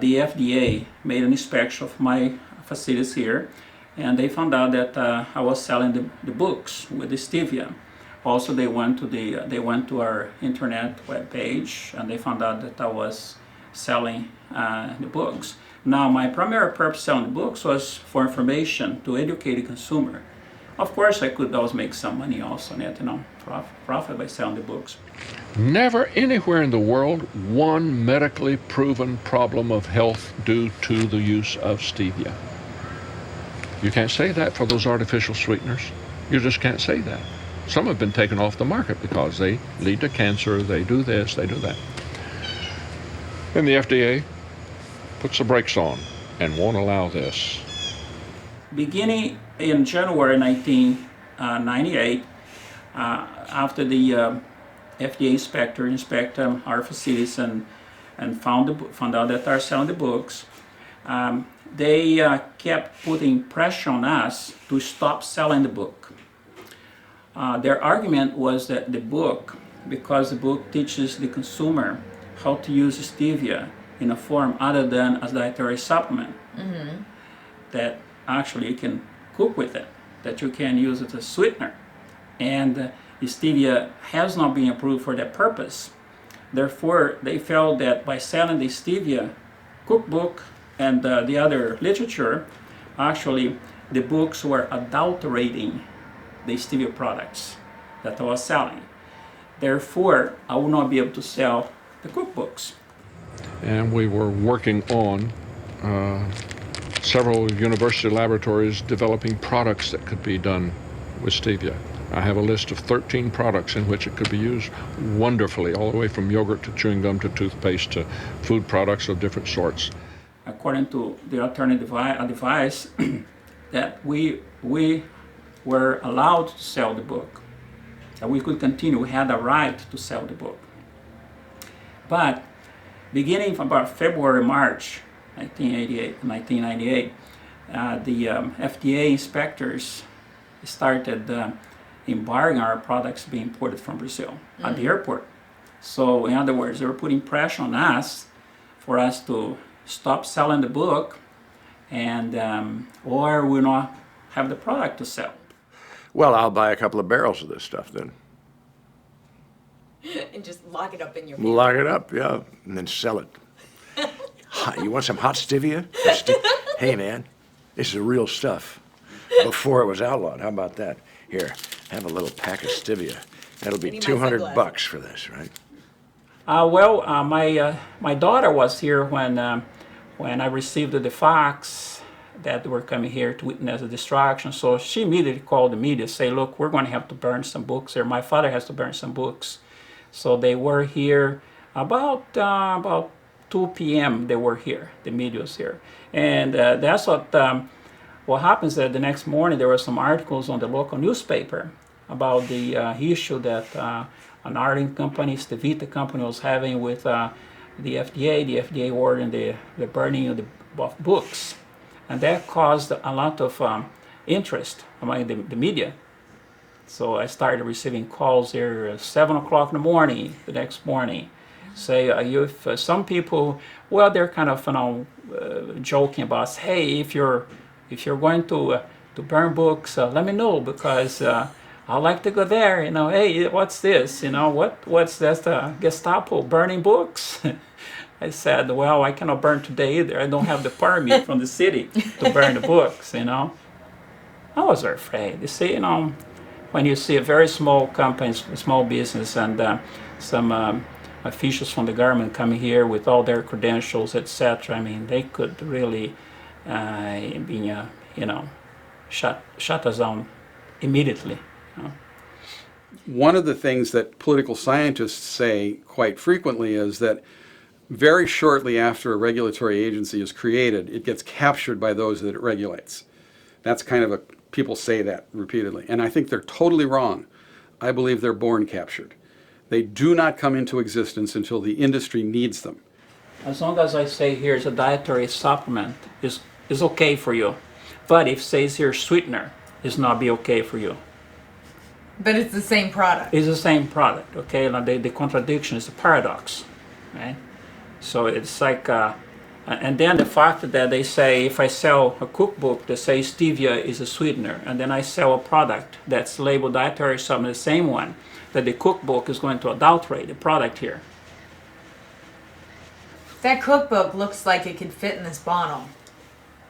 the FDA made an inspection of my facilities here, and they found out that I was selling the books with the stevia. Also, they went to our internet webpage, and they found out that I was selling the books. Now, my primary purpose selling the books was for information, to educate the consumer. Of course, I could always make some money also on it, profit by selling the books. Never anywhere in the world one medically proven problem of health due to the use of stevia. You can't say that for those artificial sweeteners. You just can't say that. Some have been taken off the market because they lead to cancer, they do this, they do that. And the FDA puts the brakes on and won't allow this. Beginning in January 1998, after the FDA inspector inspected our facilities and found out that are selling the books, they kept putting pressure on us to stop selling the book. Their argument was that the book, because the book teaches the consumer how to use stevia in a form other than as dietary supplement, that actually you can cook with it, that you can use it as sweetener. And stevia has not been approved for that purpose. Therefore, they felt that by selling the stevia cookbook and the other literature, actually the books were adulterating the stevia products that I was selling. Therefore, I would not be able to sell the cookbooks. And we were working on several university laboratories developing products that could be done with stevia. I have a list of 13 products in which it could be used wonderfully, all the way from yogurt to chewing gum to toothpaste to food products of different sorts. According to the alternative advice, that we were allowed to sell the book, that we could continue, we had a right to sell the book. But beginning from about February, March 1998, the FDA inspectors started embargoing our products being imported from Brazil at the airport. So in other words, they were putting pressure on us for us to stop selling the book and or we'll not have the product to sell. Well, I'll buy a couple of barrels of this stuff then. And just lock it up in your Lock it up, yeah, and then sell it. You want some hot stevia? Hey, man, this is real stuff. Before it was outlawed, how about that? Here, have a little pack of stevia. That'll be $200 for this, right? My daughter was here when I received the fax that were coming here to witness the destruction. So she immediately called the media, say, look, we're going to have to burn some books here. My father has to burn some books. So they were here about 2 p.m. They were here. The media was here, and that's what happens. That the next morning there were some articles on the local newspaper about the issue that an arding company, Stevita company, was having with the FDA. The FDA ordering the burning of the books, and that caused a lot of interest among the media. So I started receiving calls here at 7 o'clock in the morning, the next morning. Say, if some people, well, they're kind of, joking about, hey, if you're going to burn books, let me know, because I like to go there. Hey, what's this? What's that? Gestapo burning books? I said, well, I cannot burn today either. I don't have the permit from the city to burn the books. I was very afraid. You see, when you see a very small company, small business, and some officials from the government coming here with all their credentials, etc. I mean, they could really shut us down immediately. One of the things that political scientists say quite frequently is that very shortly after a regulatory agency is created, it gets captured by those that it regulates. That's kind of people say that repeatedly, and I think they're totally wrong. I believe they're born captured. They do not come into existence until the industry needs them. As long as I say here's a dietary supplement, is okay for you. But if says here sweetener, it's not be okay for you. But it's the same product. It's the same product, okay? Now the contradiction is a paradox, right? So it's like, and then the fact that they say if I sell a cookbook that says stevia is a sweetener, and then I sell a product that's labeled dietary supplement, the same one, that the cookbook is going to adulterate the product here. That cookbook looks like it could fit in this bottle.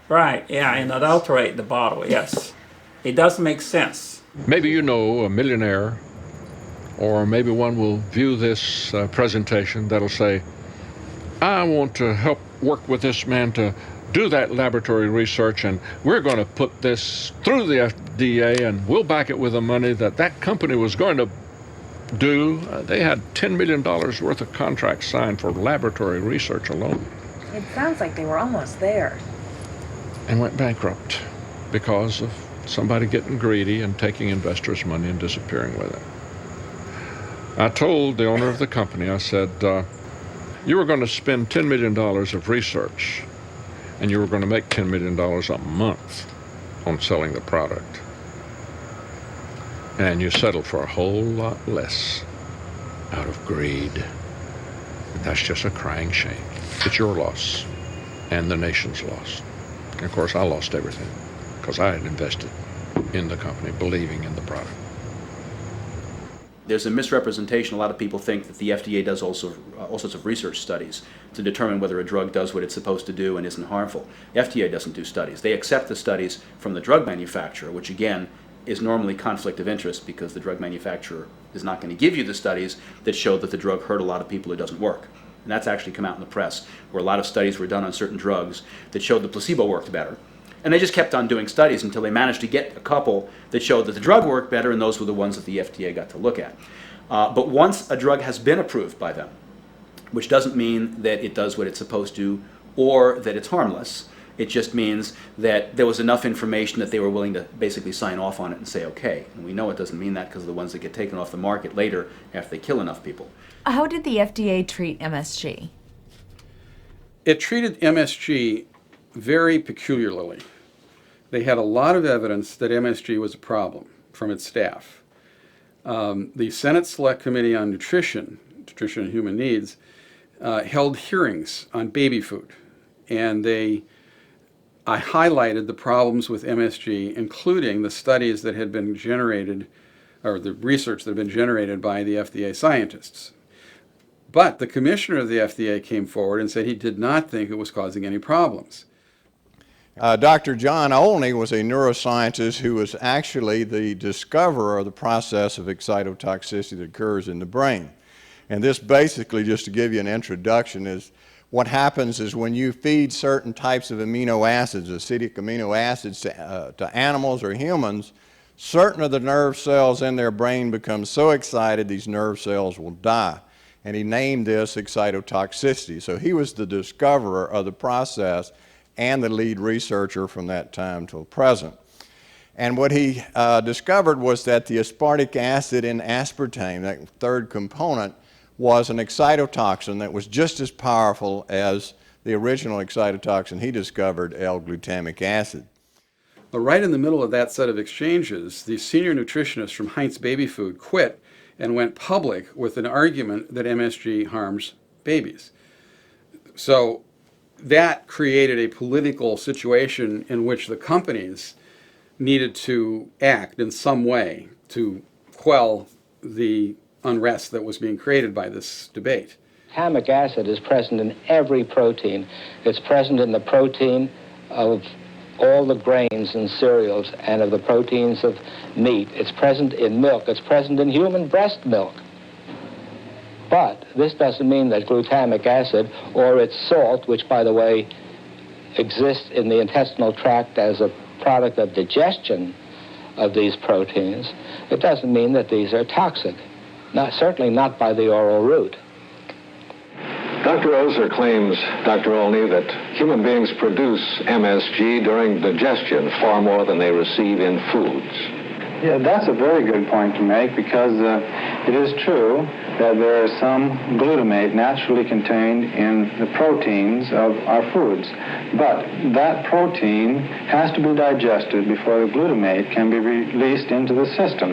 Right, yeah, and adulterate the bottle, yes. It doesn't make sense. Maybe you know a millionaire, or maybe one will view this presentation that'll say, I want to help work with this man to do that laboratory research, and we're going to put this through the FDA, and we'll back it with the money that company was going to do. They had $10 million worth of contracts signed for laboratory research alone. It sounds like they were almost there. And went bankrupt because of somebody getting greedy and taking investors' money and disappearing with it. I told the owner of the company, I said, you were going to spend $10 million of research, and you were going to make $10 million a month on selling the product. And you settled for a whole lot less out of greed. That's just a crying shame. It's your loss and the nation's loss. And of course, I lost everything because I had invested in the company, believing in the product. There's a misrepresentation. A lot of people think that the FDA does all sorts of research studies to determine whether a drug does what it's supposed to do and isn't harmful. The FDA doesn't do studies. They accept the studies from the drug manufacturer, which again is normally conflict of interest because the drug manufacturer is not going to give you the studies that show that the drug hurt a lot of people or doesn't work. And that's actually come out in the press, where a lot of studies were done on certain drugs that showed the placebo worked better. And they just kept on doing studies until they managed to get a couple that showed that the drug worked better, and those were the ones that the FDA got to look at. But once a drug has been approved by them, which doesn't mean that it does what it's supposed to or that it's harmless, it just means that there was enough information that they were willing to basically sign off on it and say, okay. And we know it doesn't mean that because of the ones that get taken off the market later after they kill enough people. How did the FDA treat MSG? It treated MSG very peculiarly. They had a lot of evidence that MSG was a problem from its staff. The Senate Select Committee on Nutrition and Human Needs, held hearings on baby food, and I highlighted the problems with MSG, including the studies that had been generated, or the research that had been generated by the FDA scientists. But the commissioner of the FDA came forward and said he did not think it was causing any problems. Dr. John Olney was a neuroscientist who was actually the discoverer of the process of excitotoxicity that occurs in the brain. And this basically, just to give you an introduction, is what happens is when you feed certain types of amino acids, acidic amino acids, to animals or humans, certain of the nerve cells in their brain become so excited these nerve cells will die. And he named this excitotoxicity. So he was the discoverer of the process and the lead researcher from that time till present. And what he discovered was that the aspartic acid in aspartame, that third component, was an excitotoxin that was just as powerful as the original excitotoxin he discovered, L-glutamic acid. But right in the middle of that set of exchanges, the senior nutritionist from Heinz Baby Food quit and went public with an argument that MSG harms babies. So that created a political situation in which the companies needed to act in some way to quell the unrest that was being created by this debate. Glutamic acid is present in every protein. It's present in the protein of all the grains and cereals and of the proteins of meat. It's present in milk. It's present in human breast milk. But this doesn't mean that glutamic acid or its salt, which, by the way, exists in the intestinal tract as a product of digestion of these proteins, it doesn't mean that these are toxic. Certainly not by the oral route. Dr. Ozer claims, Dr. Olney, that human beings produce MSG during digestion far more than they receive in foods. Yeah, that's a very good point to make, because it is true that there is some glutamate naturally contained in the proteins of our foods. But that protein has to be digested before the glutamate can be released into the system.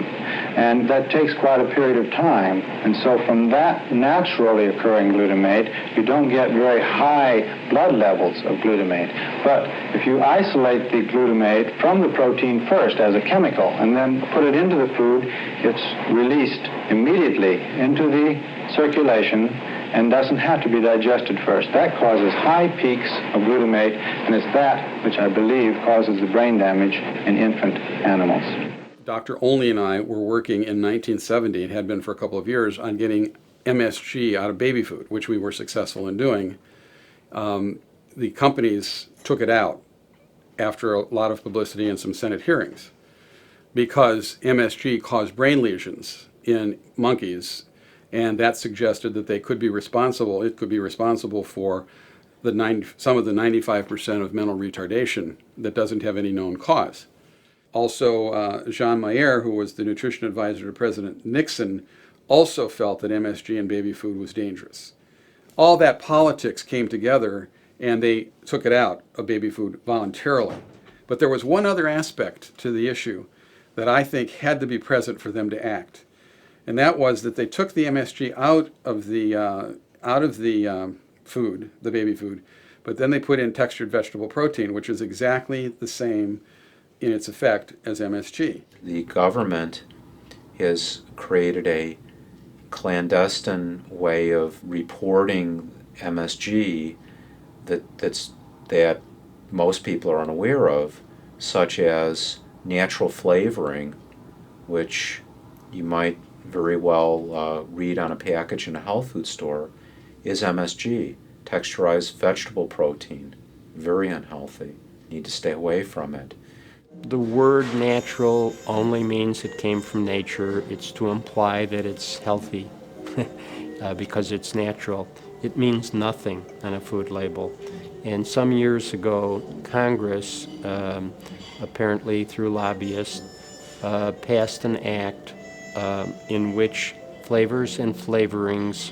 And that takes quite a period of time. And so from that naturally occurring glutamate, you don't get very high blood levels of glutamate. But if you isolate the glutamate from the protein first as a chemical and then put it into the food, it's released immediately into the circulation and doesn't have to be digested first. That causes high peaks of glutamate, and it's that which I believe causes the brain damage in infant animals. Dr. Olney and I were working in 1970, and had been for a couple of years, on getting MSG out of baby food, which we were successful in doing. The companies took it out after a lot of publicity and some Senate hearings, because MSG caused brain lesions in monkeys, and that suggested that they could be responsible, it could be responsible for some of the 95% of mental retardation that doesn't have any known cause. Also, Jean Mayer, who was the nutrition advisor to President Nixon, also felt that MSG in baby food was dangerous. All that politics came together, and they took it out of baby food voluntarily. But there was one other aspect to the issue that I think had to be present for them to act, and that was that they took the MSG out of the food, the baby food, but then they put in textured vegetable protein, which is exactly the same in its effect as MSG. The government has created a clandestine way of reporting MSG that most people are unaware of, such as natural flavoring, which you might very well read on a package in a health food store, is MSG, texturized vegetable protein. Very unhealthy. Need to stay away from it. The word natural only means it came from nature. It's to imply that it's healthy because it's natural. It means nothing on a food label. And some years ago, Congress, apparently through lobbyists, passed an act in which flavors and flavorings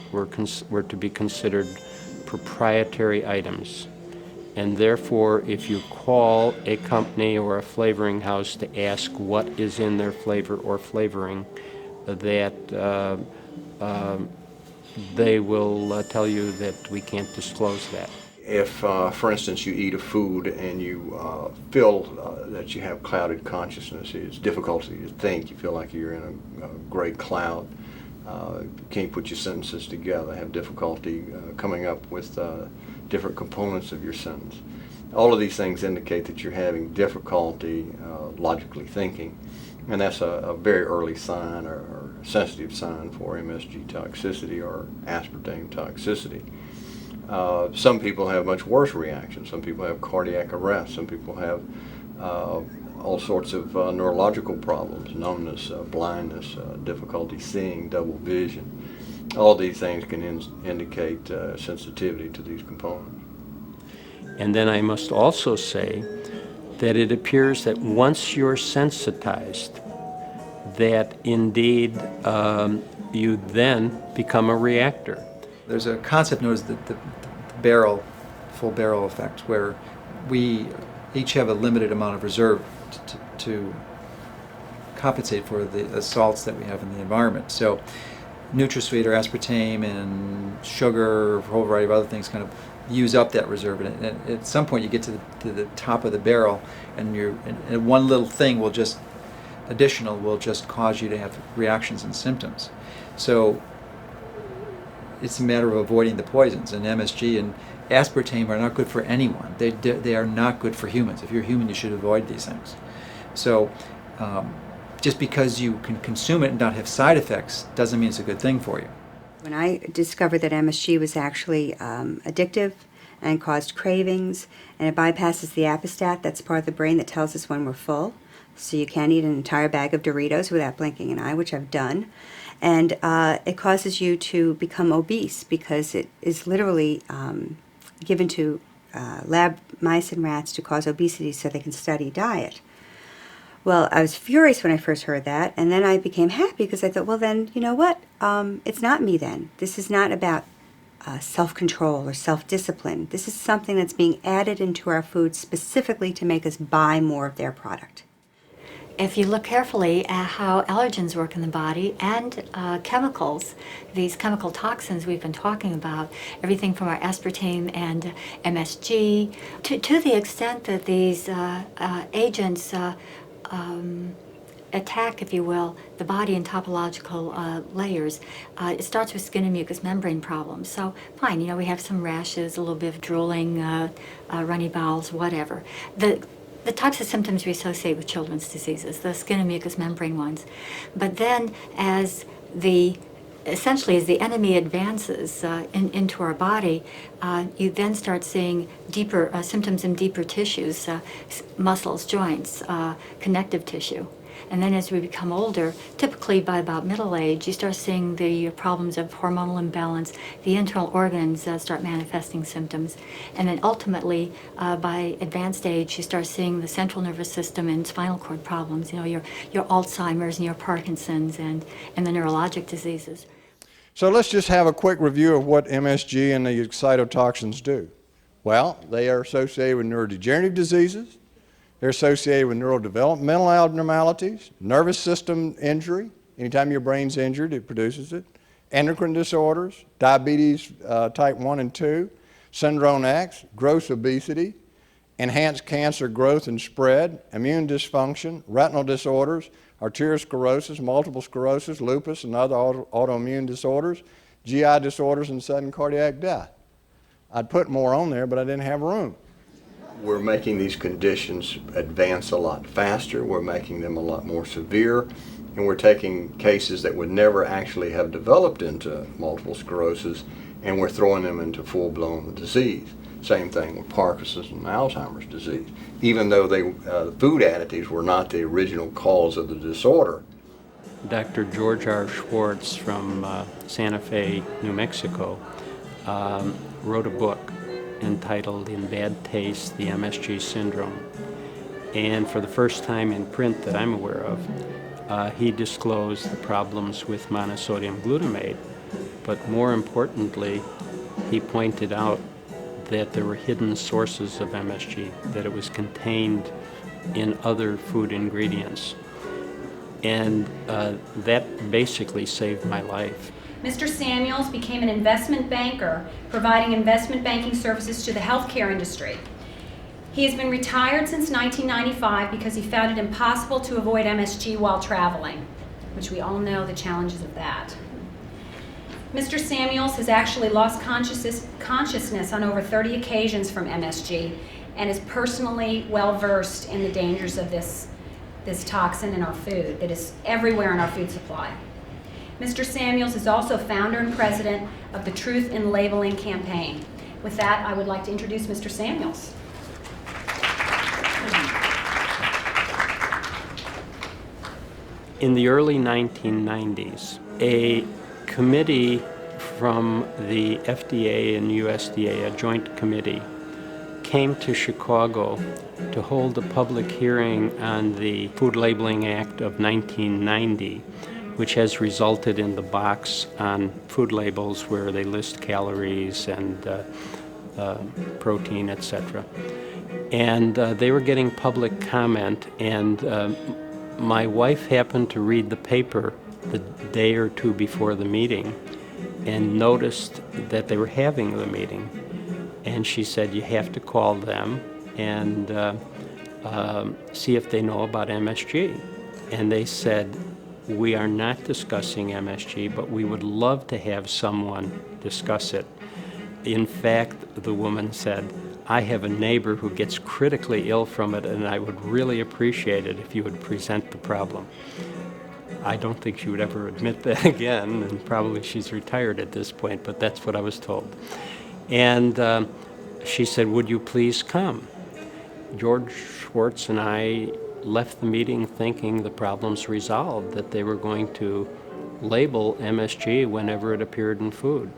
were to be considered proprietary items. And therefore, if you call a company or a flavoring house to ask what is in their flavor or flavoring, that they will tell you that we can't disclose that. If, for instance, you eat a food and you feel that you have clouded consciousness, it's difficulty to think, you feel like you're in a gray cloud, you can't put your sentences together, have difficulty coming up with different components of your sentence. All of these things indicate that you're having difficulty logically thinking, and that's a very early sign or sensitive sign for MSG toxicity or aspartame toxicity. Some people have much worse reactions. Some people have cardiac arrest. Some people have all sorts of neurological problems, numbness, blindness, difficulty seeing, double vision. All these things can indicate sensitivity to these components. And then I must also say that it appears that once you're sensitized, that indeed you then become a reactor. There's a concept known as the full barrel effect, where we each have a limited amount of reserve to compensate for the assaults that we have in the environment. So NutraSweet or aspartame and sugar, a whole variety of other things kind of use up that reserve. And at some point you get to the top of the barrel, and one little thing will just cause you to have reactions and symptoms. So it's a matter of avoiding the poisons, and MSG and aspartame are not good for anyone. They are not good for humans. If you're human, you should avoid these things. So just because you can consume it and not have side effects doesn't mean it's a good thing for you. When I discovered that MSG was actually addictive and caused cravings, and it bypasses the apostat, that's part of the brain that tells us when we're full. So you can't eat an entire bag of Doritos without blinking an eye, which I've done. And it causes you to become obese because it is literally given to lab mice and rats to cause obesity so they can study diet. Well, I was furious when I first heard that, and then I became happy because I thought, well then, you know what? It's not me then. This is not about self-control or self-discipline. This is something that's being added into our food specifically to make us buy more of their product. If you look carefully at how allergens work in the body and chemicals, these chemical toxins we've been talking about, everything from our aspartame and MSG, to the extent that these agents attack, if you will, the body in topological layers. It starts with skin and mucous membrane problems. So fine, we have some rashes, a little bit of drooling, runny bowels, whatever. The types of symptoms we associate with children's diseases, the skin and mucous membrane ones. But then essentially as the enemy advances into our body, you then start seeing deeper symptoms in deeper tissues, muscles, joints, connective tissue. And then as we become older, typically by about middle age, you start seeing the problems of hormonal imbalance. The internal organs start manifesting symptoms. And then ultimately, by advanced age, you start seeing the central nervous system and spinal cord problems, your Alzheimer's and your Parkinson's and the neurologic diseases. So let's just have a quick review of what MSG and the excitotoxins do. Well, they are associated with neurodegenerative diseases. They're associated with neurodevelopmental abnormalities, nervous system injury. Anytime your brain's injured, it produces it. Endocrine disorders, diabetes type 1 and 2, syndrome X, gross obesity, enhance cancer growth and spread, immune dysfunction, retinal disorders, arteriosclerosis, multiple sclerosis, lupus, and other autoimmune disorders, GI disorders, and sudden cardiac death. I'd put more on there, but I didn't have room. We're making these conditions advance a lot faster. We're making them a lot more severe. And we're taking cases that would never actually have developed into multiple sclerosis, and we're throwing them into full-blown disease. Same thing with Parkinson's and Alzheimer's disease. Even though food additives were not the original cause of the disorder. Dr. George R. Schwartz from Santa Fe, New Mexico, wrote a book entitled In Bad Taste, the MSG Syndrome. And for the first time in print that I'm aware of, he disclosed the problems with monosodium glutamate, but more importantly, he pointed out that there were hidden sources of MSG, that it was contained in other food ingredients. And that basically saved my life. Mr. Samuels became an investment banker, providing investment banking services to the healthcare industry. He has been retired since 1995 because he found it impossible to avoid MSG while traveling, which we all know the challenges of that. Mr. Samuels has actually lost consciousness on over 30 occasions from MSG and is personally well versed in the dangers of this toxin in our food that is everywhere in our food supply. Mr. Samuels is also founder and president of the Truth in Labeling campaign. With that, I would like to introduce Mr. Samuels. In the early 1990s, a committee from the FDA and USDA, a joint committee, came to Chicago to hold a public hearing on the Food Labeling Act of 1990, which has resulted in the box on food labels where they list calories and protein, etc. And they were getting public comment, and my wife happened to read the paper the day or two before the meeting and noticed that they were having the meeting. And she said, you have to call them and see if they know about MSG. And they said, we are not discussing MSG, but we would love to have someone discuss it. In fact, the woman said, I have a neighbor who gets critically ill from it, and I would really appreciate it if you would present the problem. I don't think she would ever admit that again, and probably she's retired at this point, but that's what I was told. And she said, would you please come? George Schwartz and I left the meeting thinking the problem's resolved, that they were going to label MSG whenever it appeared in food.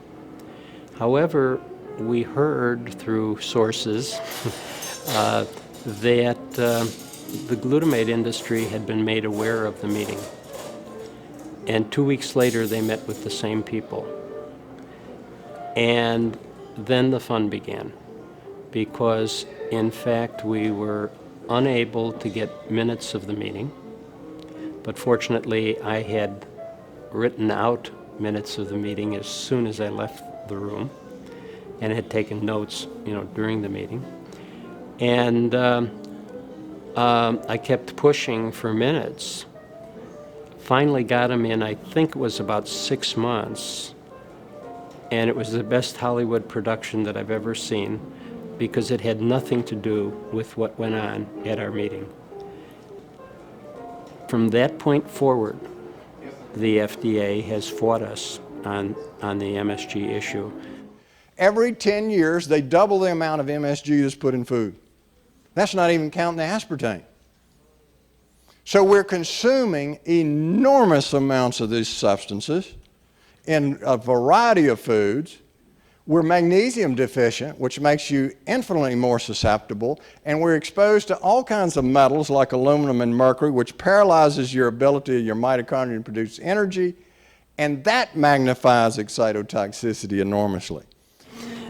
However, we heard through sources that the glutamate industry had been made aware of the meeting. And 2 weeks later, they met with the same people. And then the fun began, because in fact we were unable to get minutes of the meeting, but fortunately I had written out minutes of the meeting as soon as I left the room and had taken notes, during the meeting. And I kept pushing for minutes. Finally got them in, I think it was about 6 months, and it was the best Hollywood production that I've ever seen, because it had nothing to do with what went on at our meeting. From that point forward, the FDA has fought us on the MSG issue. Every 10 years, they double the amount of MSG that's put in food. That's not even counting the aspartame. So we're consuming enormous amounts of these substances in a variety of foods. We're magnesium deficient, which makes you infinitely more susceptible, and we're exposed to all kinds of metals like aluminum and mercury, which paralyzes your ability of your mitochondria to produce energy, and that magnifies excitotoxicity enormously.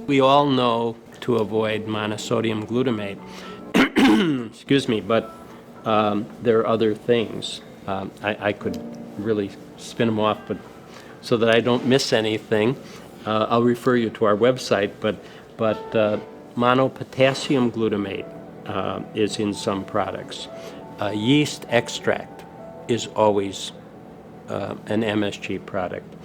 We all know to avoid monosodium glutamate, excuse me, but there are other things. I could really spin them off, but so that I don't miss anything, I'll refer you to our website, but monopotassium glutamate is in some products. Yeast extract is always an MSG product.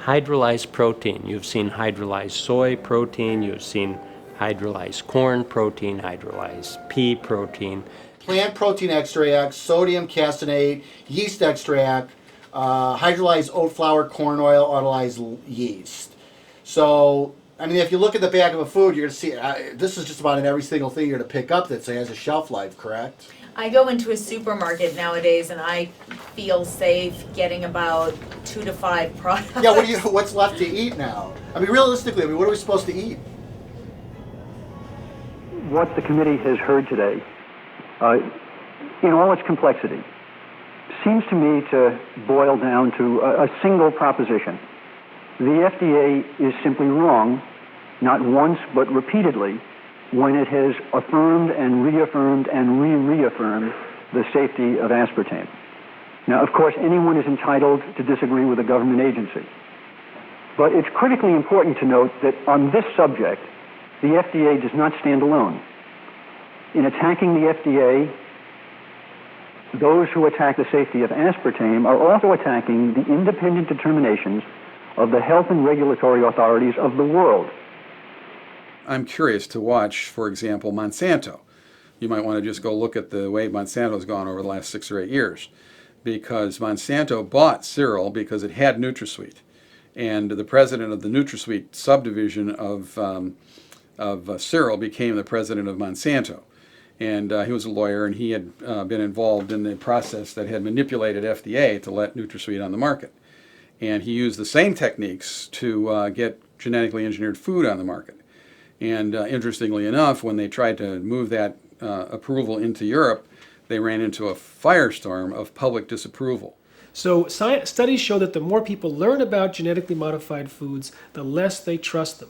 Hydrolyzed protein, you've seen hydrolyzed soy protein, you've seen hydrolyzed corn protein, hydrolyzed pea protein. Plant protein extract, sodium caseinate, yeast extract, hydrolyzed oat flour, corn oil, autolyzed yeast. So, I mean, if you look at the back of a food, you're going to see, this is just about in every single thing you're going to pick up that has a shelf life, correct? I go into a supermarket nowadays and I feel safe getting about 2 to 5 products. Yeah, what's left to eat now? I mean, realistically, what are we supposed to eat? What the committee has heard today, in all its complexity, seems to me to boil down to a single proposition. The FDA is simply wrong, not once but repeatedly, when it has affirmed and reaffirmed and reaffirmed the safety of aspartame. Now, of course, anyone is entitled to disagree with a government agency. But it's critically important to note that on this subject, the FDA does not stand alone. In attacking the FDA, those who attack the safety of aspartame are also attacking the independent determinations of the health and regulatory authorities of the world. I'm curious to watch, for example, Monsanto. You might want to just go look at the way Monsanto's gone over the last 6 or 8 years, because Monsanto bought cereal because it had NutraSweet. And the president of the NutraSweet subdivision of cereal became the president of Monsanto. And he was a lawyer, and he had been involved in the process that had manipulated FDA to let NutraSweet on the market. And he used the same techniques to get genetically engineered food on the market. And interestingly enough, when they tried to move that approval into Europe, they ran into a firestorm of public disapproval. So studies show that the more people learn about genetically modified foods, the less they trust them.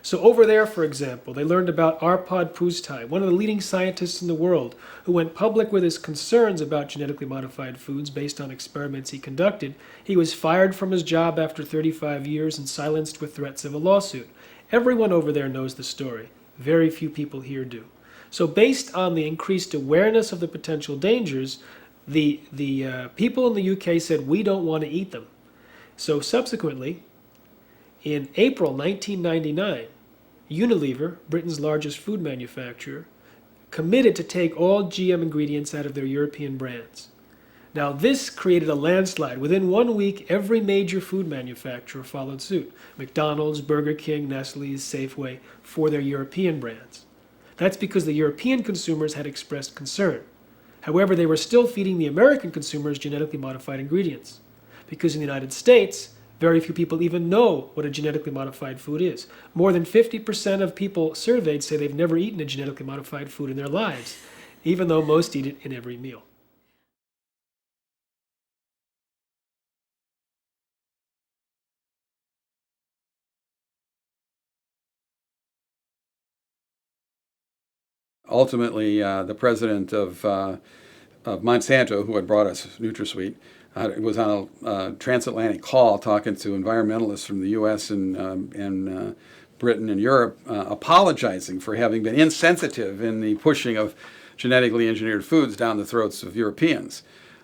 So over there, for example, they learned about Arpad Pusztai, one of the leading scientists in the world, who went public with his concerns about genetically modified foods based on experiments he conducted. He was fired from his job after 35 years and silenced with threats of a lawsuit. Everyone over there knows the story. Very few people here do. So based on the increased awareness of the potential dangers, the people in the UK said, we don't want to eat them. So subsequently, in April 1999, Unilever, Britain's largest food manufacturer, committed to take all GM ingredients out of their European brands. Now this created a landslide. Within 1 week, every major food manufacturer followed suit. McDonald's, Burger King, Nestle's, Safeway, for their European brands. That's because the European consumers had expressed concern. However, they were still feeding the American consumers genetically modified ingredients. Because in the United States, very few people even know what a genetically modified food is. More than 50% of people surveyed say they've never eaten a genetically modified food in their lives, even though most eat it in every meal. Ultimately, the president of Monsanto, who had brought us NutraSweet, was on a transatlantic call talking to environmentalists from the U.S. and Britain and Europe, apologizing for having been insensitive in the pushing of genetically engineered foods down the throats of Europeans.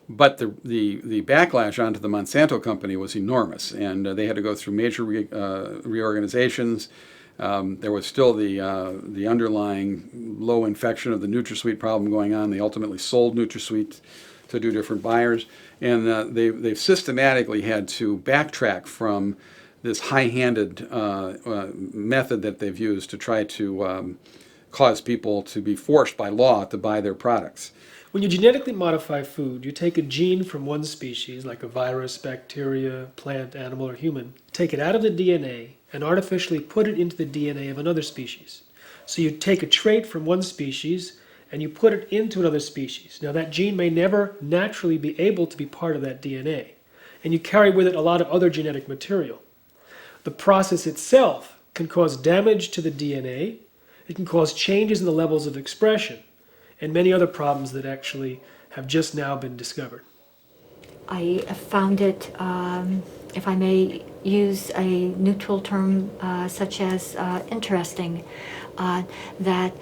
But the backlash onto the Monsanto company was enormous, and they had to go through major reorganizations. There was still the underlying low infection of the NutraSweet problem going on. They ultimately sold NutraSweet to do different buyers, and they've systematically had to backtrack from this high-handed method that they've used to try to cause people to be forced by law to buy their products. When you genetically modify food, you take a gene from one species, like a virus, bacteria, plant, animal, or human, take it out of the DNA, and artificially put it into the DNA of another species. So you take a trait from one species and you put it into another species. Now that gene may never naturally be able to be part of that DNA, and you carry with it a lot of other genetic material. The process itself can cause damage to the DNA, it can cause changes in the levels of expression, and many other problems that actually have just now been discovered. I found it, if I may use a neutral term such as interesting, that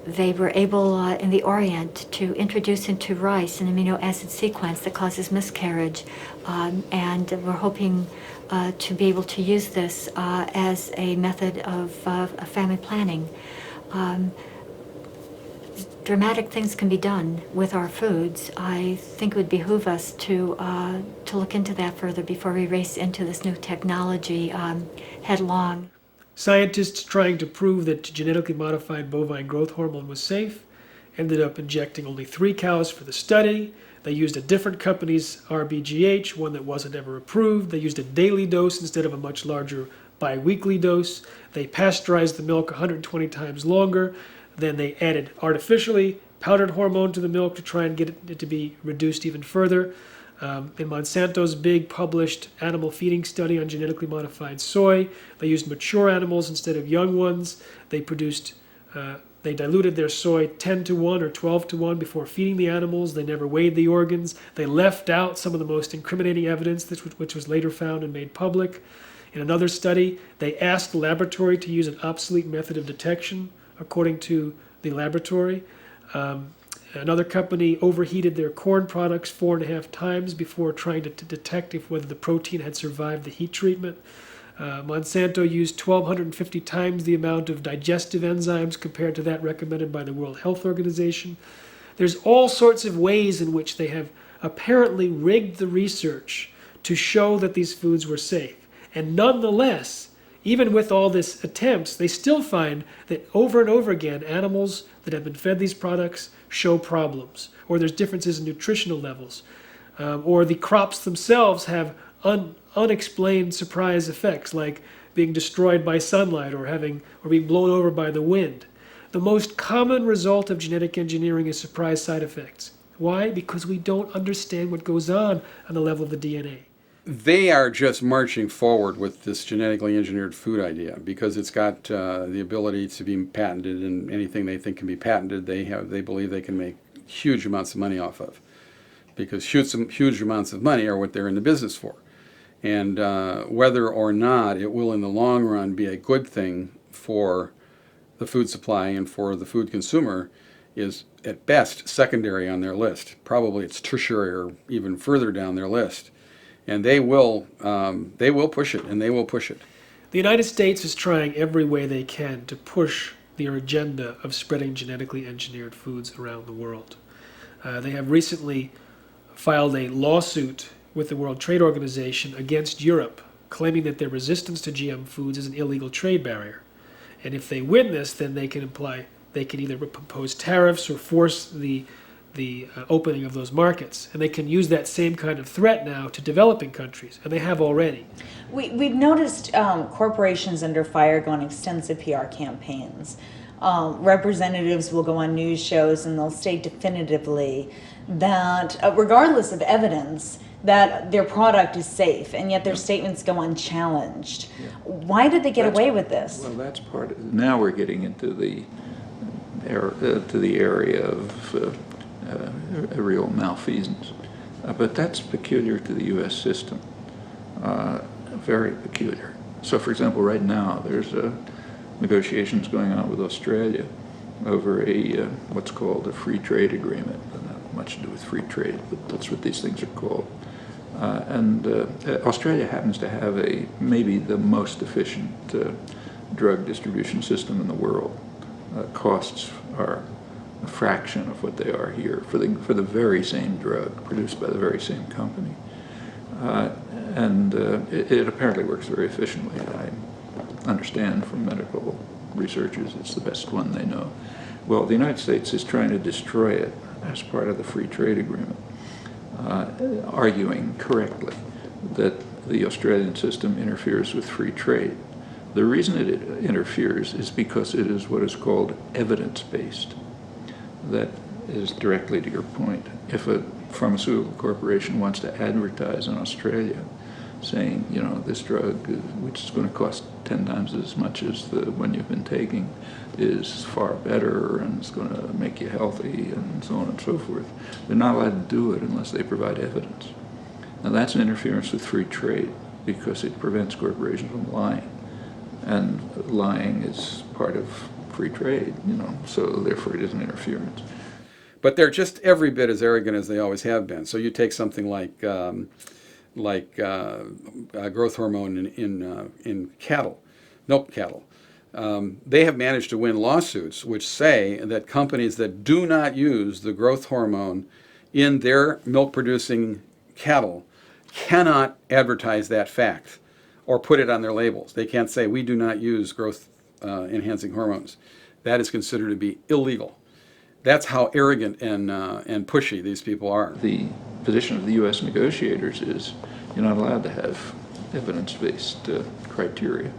they were able in the Orient to introduce into rice an amino acid sequence that causes miscarriage, and we're hoping to be able to use this as a method of family planning. Dramatic things can be done with our foods. I think it would behoove us to look into that further before we race into this new technology headlong. Scientists trying to prove that genetically modified bovine growth hormone was safe ended up injecting only 3 cows for the study. They used a different company's RBGH, one that wasn't ever approved. They used a daily dose instead of a much larger biweekly dose. They pasteurized the milk 120 times longer. Then they added artificially powdered hormone to the milk to try and get it to be reduced even further. In Monsanto's big published animal feeding study on genetically modified soy, they used mature animals instead of young ones. They diluted their soy 10 to 1 or 12 to 1 before feeding the animals. They never weighed the organs. They left out some of the most incriminating evidence, which was later found and made public. In another study, they asked the laboratory to use an obsolete method of detection, according to the laboratory. Another company overheated their corn products 4.5 times before trying to detect whether the protein had survived the heat treatment. Monsanto used 1,250 times the amount of digestive enzymes compared to that recommended by the World Health Organization. There's all sorts of ways in which they have apparently rigged the research to show that these foods were safe. And nonetheless, even with all these attempts, they still find that over and over again, animals that have been fed these products show problems, or there's differences in nutritional levels, or the crops themselves have unexplained surprise effects, like being destroyed by sunlight or being blown over by the wind. The most common result of genetic engineering is surprise side effects. Why? Because we don't understand what goes on the level of the DNA. They are just marching forward with this genetically engineered food idea because it's got the ability to be patented, and anything they think can be patented, they believe they can make huge amounts of money off of, because huge amounts of money are what they're in the business for. And whether or not it will in the long run be a good thing for the food supply and for the food consumer is at best secondary on their list. Probably it's tertiary or even further down their list. And they will push it, and they will push it. The United States is trying every way they can to push their agenda of spreading genetically engineered foods around the world. They have recently filed a lawsuit with the World Trade Organization against Europe, claiming that their resistance to GM foods is an illegal trade barrier. And if they win this, then they can either impose tariffs or force the opening of those markets. And they can use that same kind of threat now to developing countries, and they have already. We've noticed corporations under fire go on extensive PR campaigns. Representatives will go on news shows and they'll state definitively that, regardless of evidence, that their product is safe, and yet their statements go unchallenged. Yeah. Why did they get away with this? Well, that's part of it. Now we're getting into the area of a real malfeasance. But that's peculiar to the U.S. system, very peculiar. So, for example, right now there's negotiations going on with Australia over what's called a free trade agreement. Not much to do with free trade, but that's what these things are called. Australia happens to have maybe the most efficient drug distribution system in the world. Costs are a fraction of what they are here for the very same drug produced by the very same company. It apparently works very efficiently. I understand from medical researchers it's the best one they know. Well, the United States is trying to destroy it as part of the free trade agreement, arguing correctly that the Australian system interferes with free trade. The reason it interferes is because it is what is called evidence-based. That is directly to your point. If a pharmaceutical corporation wants to advertise in Australia saying, this drug, which is going to cost 10 times as much as the one you've been taking, is far better and it's going to make you healthy and so on and so forth, they're not allowed to do it unless they provide evidence. Now that's an interference with free trade because it prevents corporations from lying. And lying is part of free trade, so therefore it isn't interference. But they're just every bit as arrogant as they always have been. So you take something like growth hormone in cattle, milk cattle. They have managed to win lawsuits which say that companies that do not use the growth hormone in their milk-producing cattle cannot advertise that fact or put it on their labels. They can't say, we do not use growth-enhancing hormones. That is considered to be illegal. That's how arrogant and pushy these people are. The position of the U.S. negotiators is you're not allowed to have evidence-based criteria.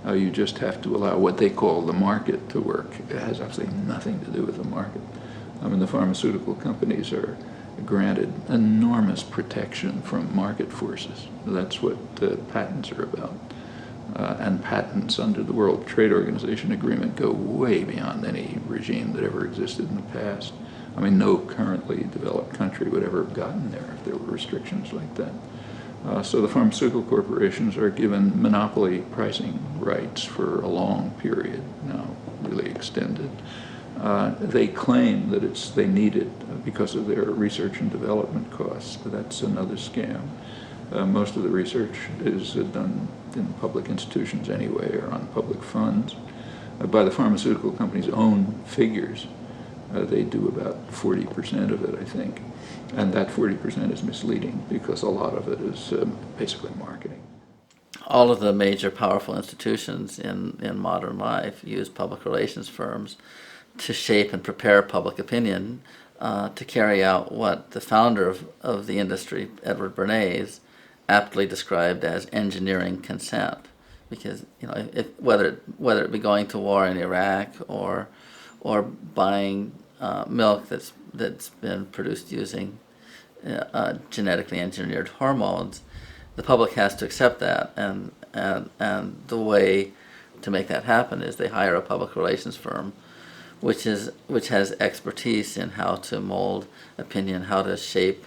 You just have to allow what they call the market to work. It has absolutely nothing to do with the market. The pharmaceutical companies are granted enormous protection from market forces. That's what patents are about. And patents under the World Trade Organization agreement go way beyond any regime that ever existed in the past. No currently developed country would ever have gotten there if there were restrictions like that. So the pharmaceutical corporations are given monopoly pricing rights for a long period, now really extended. They claim that they need it because of their research and development costs, but that's another scam. Most of the research is done in public institutions anyway, or on public funds. By the pharmaceutical companies' own figures, they do about 40% of it, I think. And that 40% is misleading because a lot of it is basically marketing. All of the major powerful institutions in modern life use public relations firms to shape and prepare public opinion to carry out what the founder of the industry, Edward Bernays, aptly described as engineering consent. Because whether it be going to war in Iraq or buying milk that's been produced using genetically engineered hormones, the public has to accept that, and the way to make that happen is they hire a public relations firm, which has expertise in how to mold opinion, how to shape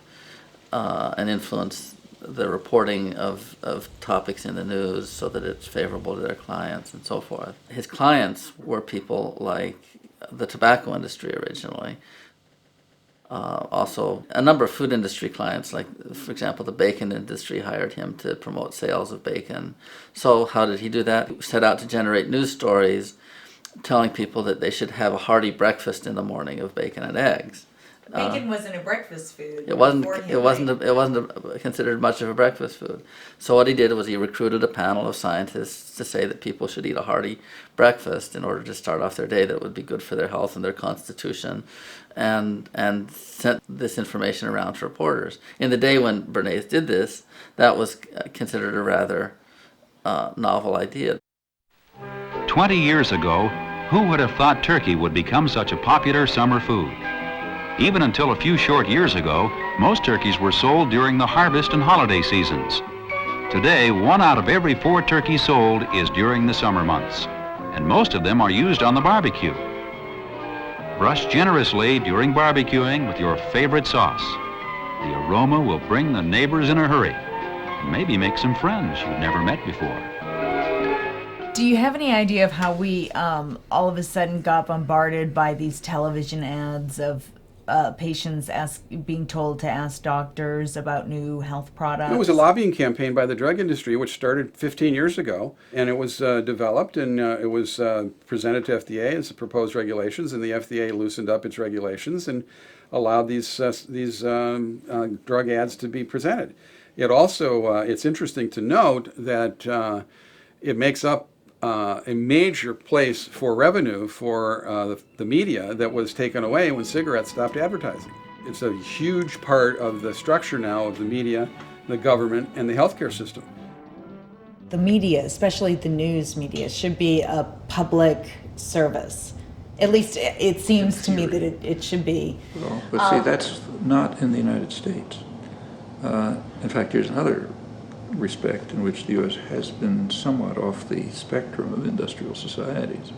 and influence the reporting of topics in the news so that it's favorable to their clients and so forth. His clients were people like the tobacco industry originally. Also, a number of food industry clients, like, for example, the bacon industry hired him to promote sales of bacon. So how did he do that? He set out to generate news stories telling people that they should have a hearty breakfast in the morning of bacon and eggs. Bacon wasn't a breakfast food. It wasn't considered much of a breakfast food. So what he did was he recruited a panel of scientists to say that people should eat a hearty breakfast in order to start off their day that would be good for their health and their constitution, and sent this information around to reporters. In the day when Bernays did this, that was considered a rather novel idea. 20 years ago, who would have thought turkey would become such a popular summer food? Even until a few short years ago, most turkeys were sold during the harvest and holiday seasons. Today, 1 out of every 4 turkeys sold is during the summer months, and most of them are used on the barbecue. Brush generously during barbecuing with your favorite sauce. The aroma will bring the neighbors in a hurry, and maybe make some friends you've never met before. Do you have any idea of how we all of a sudden got bombarded by these television ads of patients being told to ask doctors about new health products? It was a lobbying campaign by the drug industry, which started 15 years ago, and it was developed and it was presented to FDA as proposed regulations, and the FDA loosened up its regulations and allowed these drug ads to be presented. It also, it's interesting to note that it makes up a major place for revenue for the media that was taken away when cigarettes stopped advertising. It's a huge part of the structure now of the media, the government, and the healthcare system. The media, especially the news media, should be a public service. At least it seems to me that it should be. Well, but see, that's not in the United States. In fact, here's another respect in which the U.S. has been somewhat off the spectrum of industrial societies.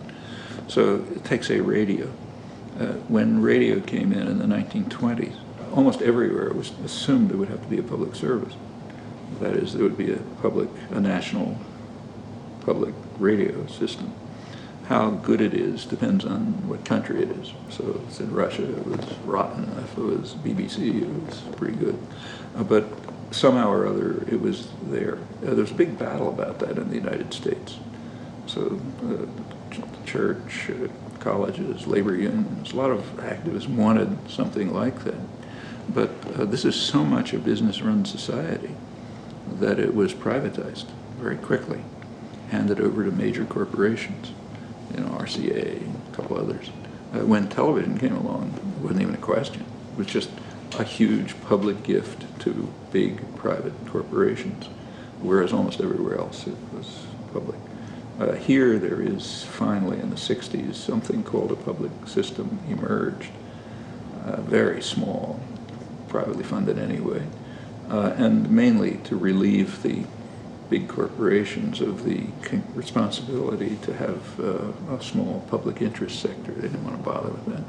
So take, say, radio. When radio came in the 1920s, almost everywhere it was assumed it would have to be a public service. That is, there would be a national public radio system. how good it is depends on what country it is. So if it's in Russia, it was rotten. If it was BBC, it was pretty good. But somehow or other, it was there. There's a big battle about that in the United States. So church, colleges, labor unions, a lot of activists wanted something like that. But this is so much a business-run society that it was privatized very quickly, handed over to major corporations, RCA, a couple others. When television came along, it wasn't even a question. It was just a huge public gift to big private corporations, whereas almost everywhere else it was public. Here there is finally in the 60s something called a public system emerged, very small, privately funded anyway, and mainly to relieve the big corporations of the responsibility to have a small public interest sector. They didn't want to bother with that,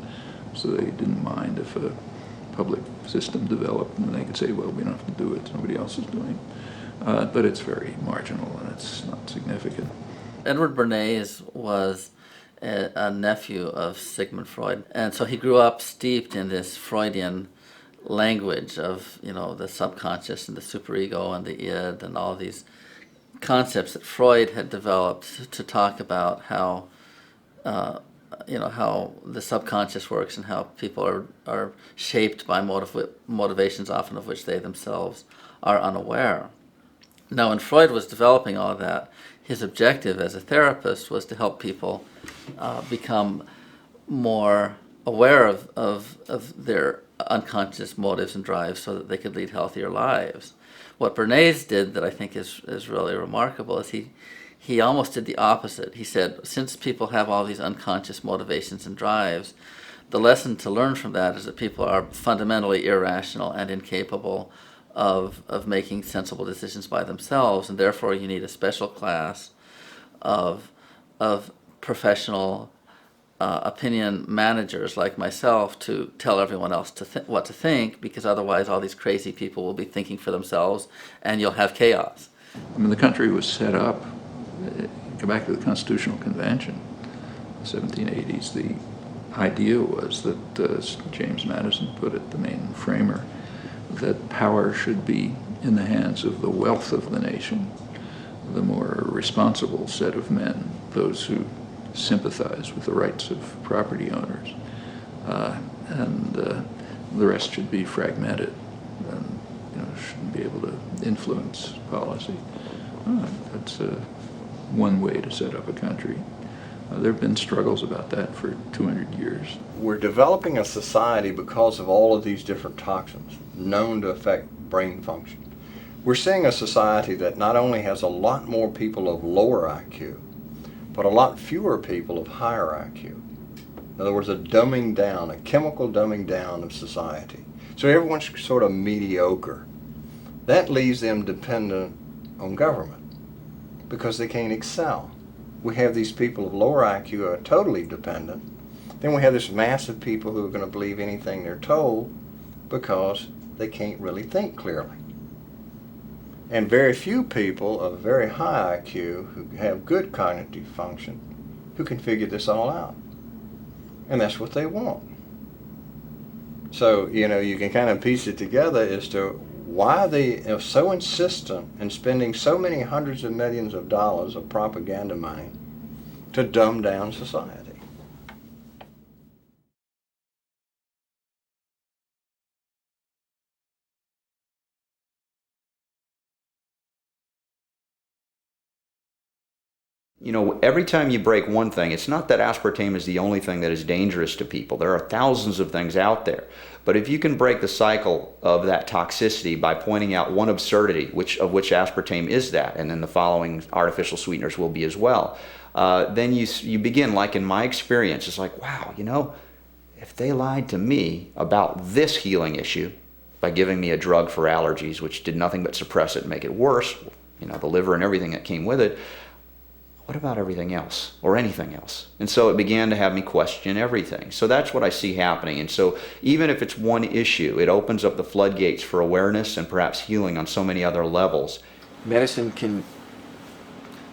so they didn't mind if a public system developed and they could say, well, we don't have to do it, somebody else is doing it. But it's very marginal and it's not significant. Edward Bernays was a nephew of Sigmund Freud, and so he grew up steeped in this Freudian language of, the subconscious and the superego and the id and all these concepts that Freud had developed to talk about how, how the subconscious works and how people are shaped by motivations often of which they themselves are unaware. Now, when Freud was developing all of that, his objective as a therapist was to help people become more aware of their unconscious motives and drives so that they could lead healthier lives. What Bernays did that I think is really remarkable is he almost did the opposite. He said, since people have all these unconscious motivations and drives, the lesson to learn from that is that people are fundamentally irrational and incapable of making sensible decisions by themselves, and therefore you need a special class of professional opinion managers like myself to tell everyone else what to think, because otherwise all these crazy people will be thinking for themselves and you'll have chaos. I mean, the country was set up, go back to the Constitutional Convention, the 1780s, the idea was that, James Madison put it, the main framer, that power should be in the hands of the wealth of the nation, the more responsible set of men, those who sympathize with the rights of property owners, and the rest should be fragmented and shouldn't be able to influence policy. That's one way to set up a country. There have been struggles about that for 200 years. We're developing a society because of all of these different toxins known to affect brain function. We're seeing a society that not only has a lot more people of lower IQ, but a lot fewer people of higher IQ. In other words, a dumbing down, a chemical dumbing down of society. So everyone's sort of mediocre. That leaves them dependent on government because they can't excel. We have these people of lower IQ who are totally dependent. Then we have this mass of people who are going to believe anything they're told because they can't really think clearly. And very few people of very high IQ who have good cognitive function who can figure this all out. And that's what they want. So, you can kind of piece it together as to why they are so insistent in spending so many hundreds of millions of dollars of propaganda money to dumb down society. Every time you break one thing, it's not that aspartame is the only thing that is dangerous to people. There are thousands of things out there. But if you can break the cycle of that toxicity by pointing out one absurdity, of which aspartame is that, and then the following artificial sweeteners will be as well, then you begin, like in my experience, it's like, wow, if they lied to me about this healing issue by giving me a drug for allergies, which did nothing but suppress it and make it worse, the liver and everything that came with it, what about everything else or anything else? And so it began to have me question everything. So that's what I see happening. And so even if it's one issue, it opens up the floodgates for awareness and perhaps healing on so many other levels. Medicine can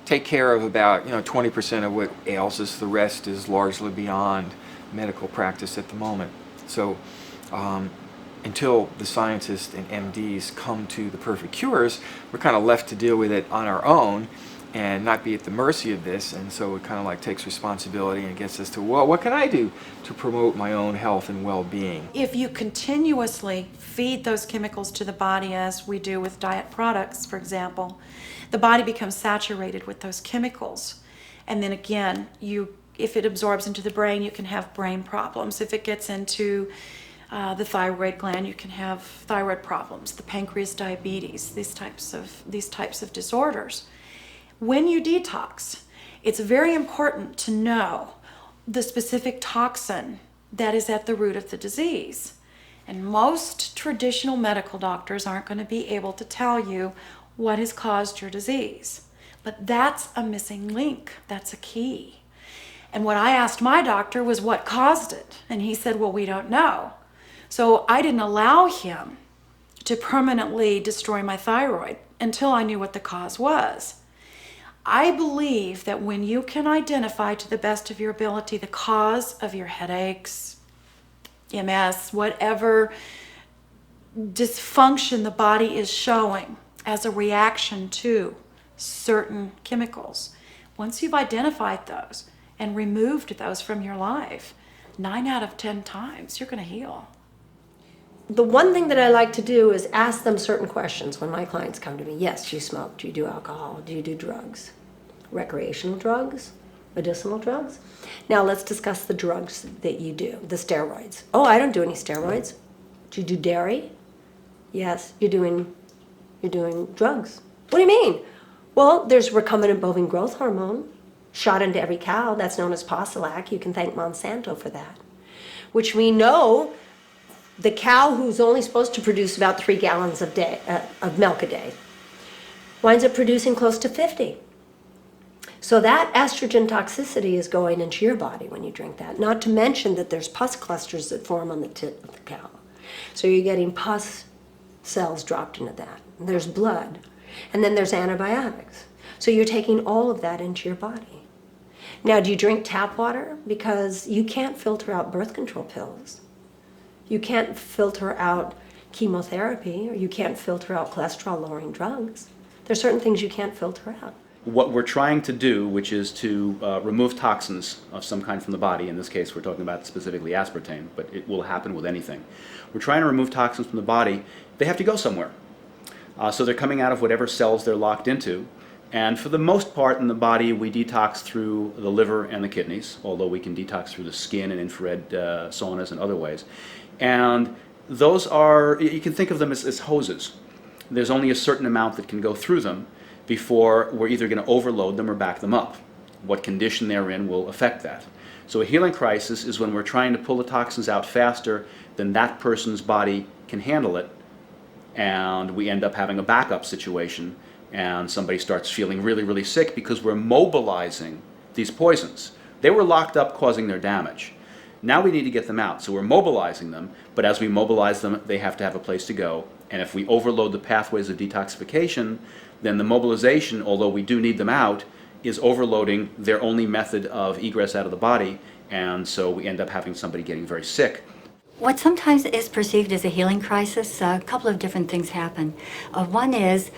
take care of about 20% of what ails us. The rest is largely beyond medical practice at the moment. So until the scientists and MDs come to the perfect cures, we're kind of left to deal with it on our own and not be at the mercy of this. And so it kind of like takes responsibility and gets us to, well, what can I do to promote my own health and well-being? If you continuously feed those chemicals to the body, as we do with diet products, for example, the body becomes saturated with those chemicals. And then again, if it absorbs into the brain, you can have brain problems. If it gets into the thyroid gland, you can have thyroid problems, the pancreas, diabetes, these types of disorders. When you detox, it's very important to know the specific toxin that is at the root of the disease. And most traditional medical doctors aren't going to be able to tell you what has caused your disease. But that's a missing link. That's a key. And what I asked my doctor was what caused it. And he said, well, we don't know. So I didn't allow him to permanently destroy my thyroid until I knew what the cause was. I believe that when you can identify to the best of your ability the cause of your headaches, MS, whatever dysfunction the body is showing as a reaction to certain chemicals, once you've identified those and removed those from your life, 9 out of 10 times you're going to heal. The one thing that I like to do is ask them certain questions when my clients come to me. Yes, do you smoke? Do you do alcohol? Do you do drugs? Recreational drugs? Medicinal drugs? Now let's discuss the drugs that you do, the steroids. Oh, I don't do any steroids. Do you do dairy? Yes, you're doing drugs. What do you mean? Well, there's recombinant bovine growth hormone shot into every cow. That's known as Posilac. You can thank Monsanto for that. Which we know the cow who's only supposed to produce about 3 gallons of milk a day winds up producing close to 50. So that estrogen toxicity is going into your body when you drink that. Not to mention that there's pus clusters that form on the tip of the cow. So you're getting pus cells dropped into that. And there's blood. And then there's antibiotics. So you're taking all of that into your body. Now, do you drink tap water? Because you can't filter out birth control pills. You can't filter out chemotherapy, or you can't filter out cholesterol-lowering drugs. There's certain things you can't filter out. What we're trying to do, which is to remove toxins of some kind from the body, in this case we're talking about specifically aspartame, but it will happen with anything. We're trying to remove toxins from the body. They have to go somewhere. So they're coming out of whatever cells they're locked into. And for the most part in the body, we detox through the liver and the kidneys, although we can detox through the skin and infrared saunas and other ways. And those are, you can think of them as hoses. There's only a certain amount that can go through them before we're either going to overload them or back them up. What condition they're in will affect that. So a healing crisis is when we're trying to pull the toxins out faster than that person's body can handle it, and we end up having a backup situation, and somebody starts feeling really, really sick because we're mobilizing these poisons. They were locked up causing their damage. Now we need to get them out, so we're mobilizing them, but as we mobilize them, they have to have a place to go. And if we overload the pathways of detoxification, then the mobilization, although we do need them out, is overloading their only method of egress out of the body, and so we end up having somebody getting very sick. What sometimes is perceived as a healing crisis, a couple of different things happen. One is,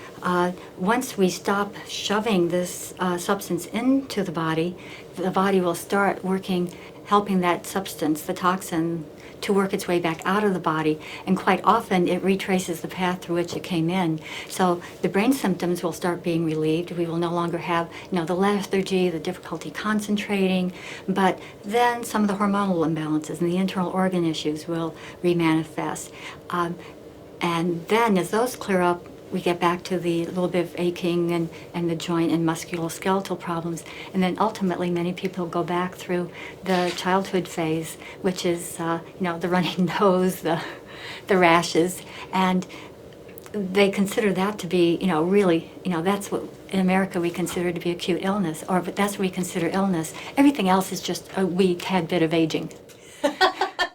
once we stop shoving this substance into the body will start working, helping that substance, the toxin, to work its way back out of the body, and quite often it retraces the path through which it came in. So the brain symptoms will start being relieved. We will no longer have, the lethargy, the difficulty concentrating, but then some of the hormonal imbalances and the internal organ issues will remanifest. And then as those clear up, we get back to the little bit of aching and the joint and musculoskeletal problems. And then ultimately many people go back through the childhood phase, which is, the running nose, the rashes. And they consider that to be, really, that's what in America we consider to be acute illness, but that's what we consider illness. Everything else is just a wee tad bit of aging.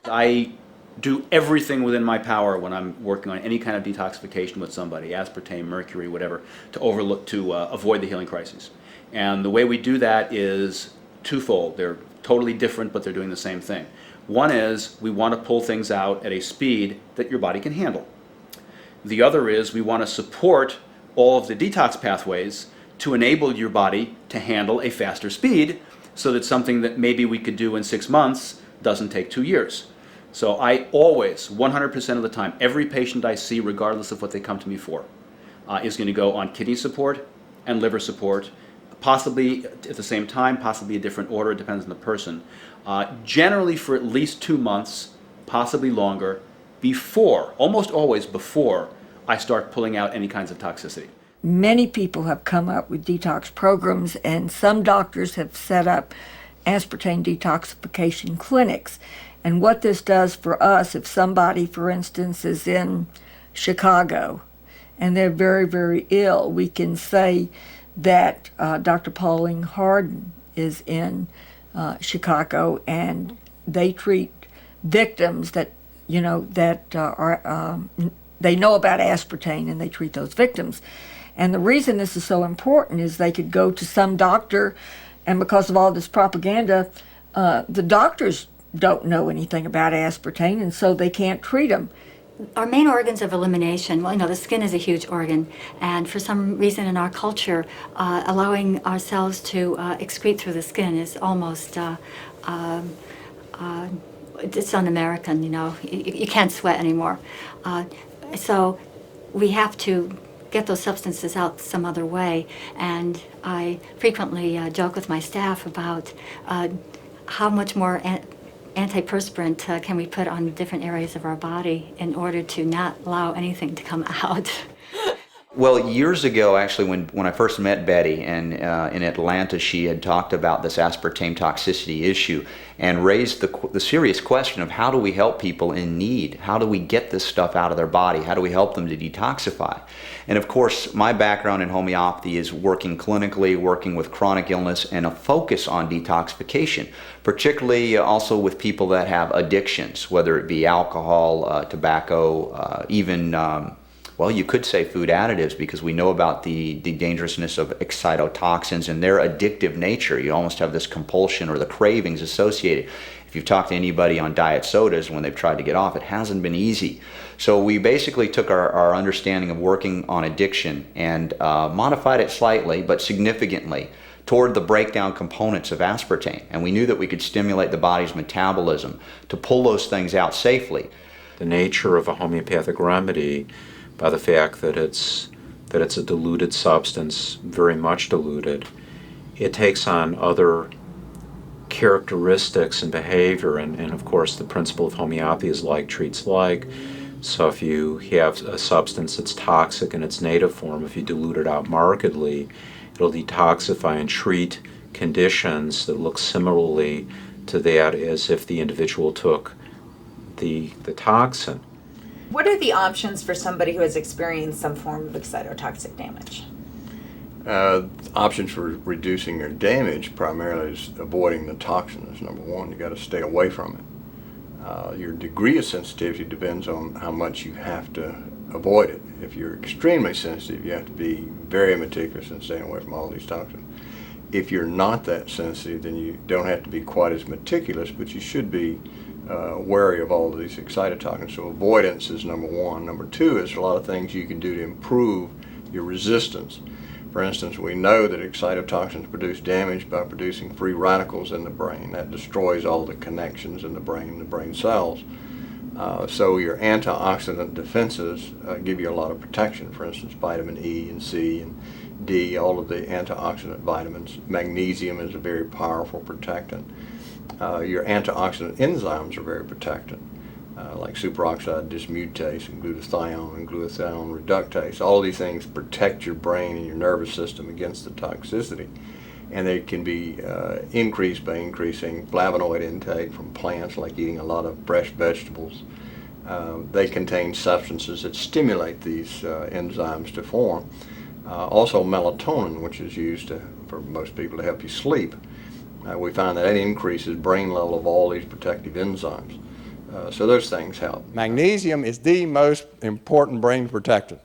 I do everything within my power when I'm working on any kind of detoxification with somebody, aspartame, mercury, whatever, to avoid the healing crises. And the way we do that is twofold. They're totally different, but they're doing the same thing. One is we want to pull things out at a speed that your body can handle. The other is we want to support all of the detox pathways to enable your body to handle a faster speed, so that something that maybe we could do in 6 months doesn't take 2 years. So I always, 100% of the time, every patient I see, regardless of what they come to me for, is going to go on kidney support and liver support, possibly at the same time, possibly a different order, it depends on the person. Generally for at least 2 months, possibly longer, before, almost always before, I start pulling out any kinds of toxicity. Many people have come up with detox programs, and some doctors have set up aspartame detoxification clinics. And what this does for us, if somebody, for instance, is in Chicago and they're very, very ill, we can say that Dr. Pauline Harden is in Chicago, and they treat victims that, you know, that they know about aspartame, and they treat those victims. And the reason this is so important is they could go to some doctor, and because of all this propaganda, the doctors don't know anything about aspartame, and so they can't treat them. Our main organs of elimination, well, you know, the skin is a huge organ, and for some reason in our culture, allowing ourselves to excrete through the skin is almost, it's un-American, you know. You can't sweat anymore. So we have to get those substances out some other way, and I frequently joke with my staff about how much more antiperspirant can we put on different areas of our body in order to not allow anything to come out. Well, years ago, actually, when I first met Betty, and in Atlanta, she had talked about this aspartame toxicity issue and raised the serious question of how do we help people in need? How do we get this stuff out of their body? How do we help them to detoxify? And of course, my background in homeopathy is working clinically, working with chronic illness, and a focus on detoxification, particularly also with people that have addictions, whether it be alcohol, tobacco, even well, you could say food additives, because we know about the dangerousness of excitotoxins and their addictive nature. You almost have this compulsion or the cravings associated. If you've talked to anybody on diet sodas when they've tried to get off, it hasn't been easy. So we basically took our understanding of working on addiction and modified it slightly, but significantly, toward the breakdown components of aspartame. And we knew that we could stimulate the body's metabolism to pull those things out safely. The nature of a homeopathic remedy, by the fact that it's a diluted substance, very much diluted, it takes on other characteristics and behavior, and of course the principle of homeopathy is like treats like. So if you have a substance that's toxic in its native form, if you dilute it out markedly, it'll detoxify and treat conditions that look similarly to that as if the individual took the toxin. What are the options for somebody who has experienced some form of excitotoxic damage? Options for reducing your damage primarily is avoiding the toxin. That's number one. You got to stay away from it. Your degree of sensitivity depends on how much you have to avoid it. If you're extremely sensitive, you have to be very meticulous in staying away from all these toxins. If you're not that sensitive, then you don't have to be quite as meticulous, but you should be wary of all of these excitotoxins. So avoidance is number one. Number two is a lot of things you can do to improve your resistance. For instance, we know that excitotoxins produce damage by producing free radicals in the brain. That destroys all the connections in the brain cells. So your antioxidant defenses give you a lot of protection. For instance, vitamin E and C and D, all of the antioxidant vitamins. Magnesium is a very powerful protectant. Your antioxidant enzymes are very protectant, like superoxide dismutase and glutathione and glutathione reductase. All of these things protect your brain and your nervous system against the toxicity. And they can be increased by increasing flavonoid intake from plants, like eating a lot of fresh vegetables. They contain substances that stimulate these enzymes to form. Also melatonin, which is used for most people to help you sleep. We find that increases brain level of all these protective enzymes. So those things help. Magnesium is the most important brain protectant.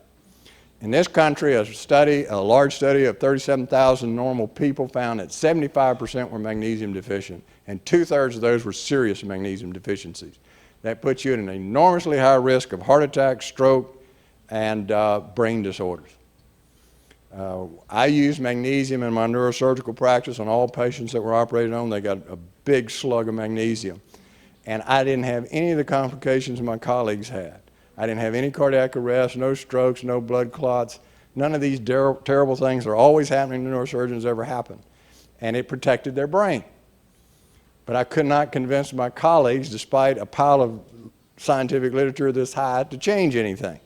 In this country, a large study of 37,000 normal people found that 75% were magnesium deficient, and 2/3 of those were serious magnesium deficiencies. That puts you at an enormously high risk of heart attack, stroke, and brain disorders. I use magnesium in my neurosurgical practice on all patients that were operated on. They got a big slug of magnesium. And I didn't have any of the complications my colleagues had. I didn't have any cardiac arrest, no strokes, no blood clots. None of these terrible things that are always happening to neurosurgeons ever happened. And it protected their brain. But I could not convince my colleagues, despite a pile of scientific literature this high, to change anything.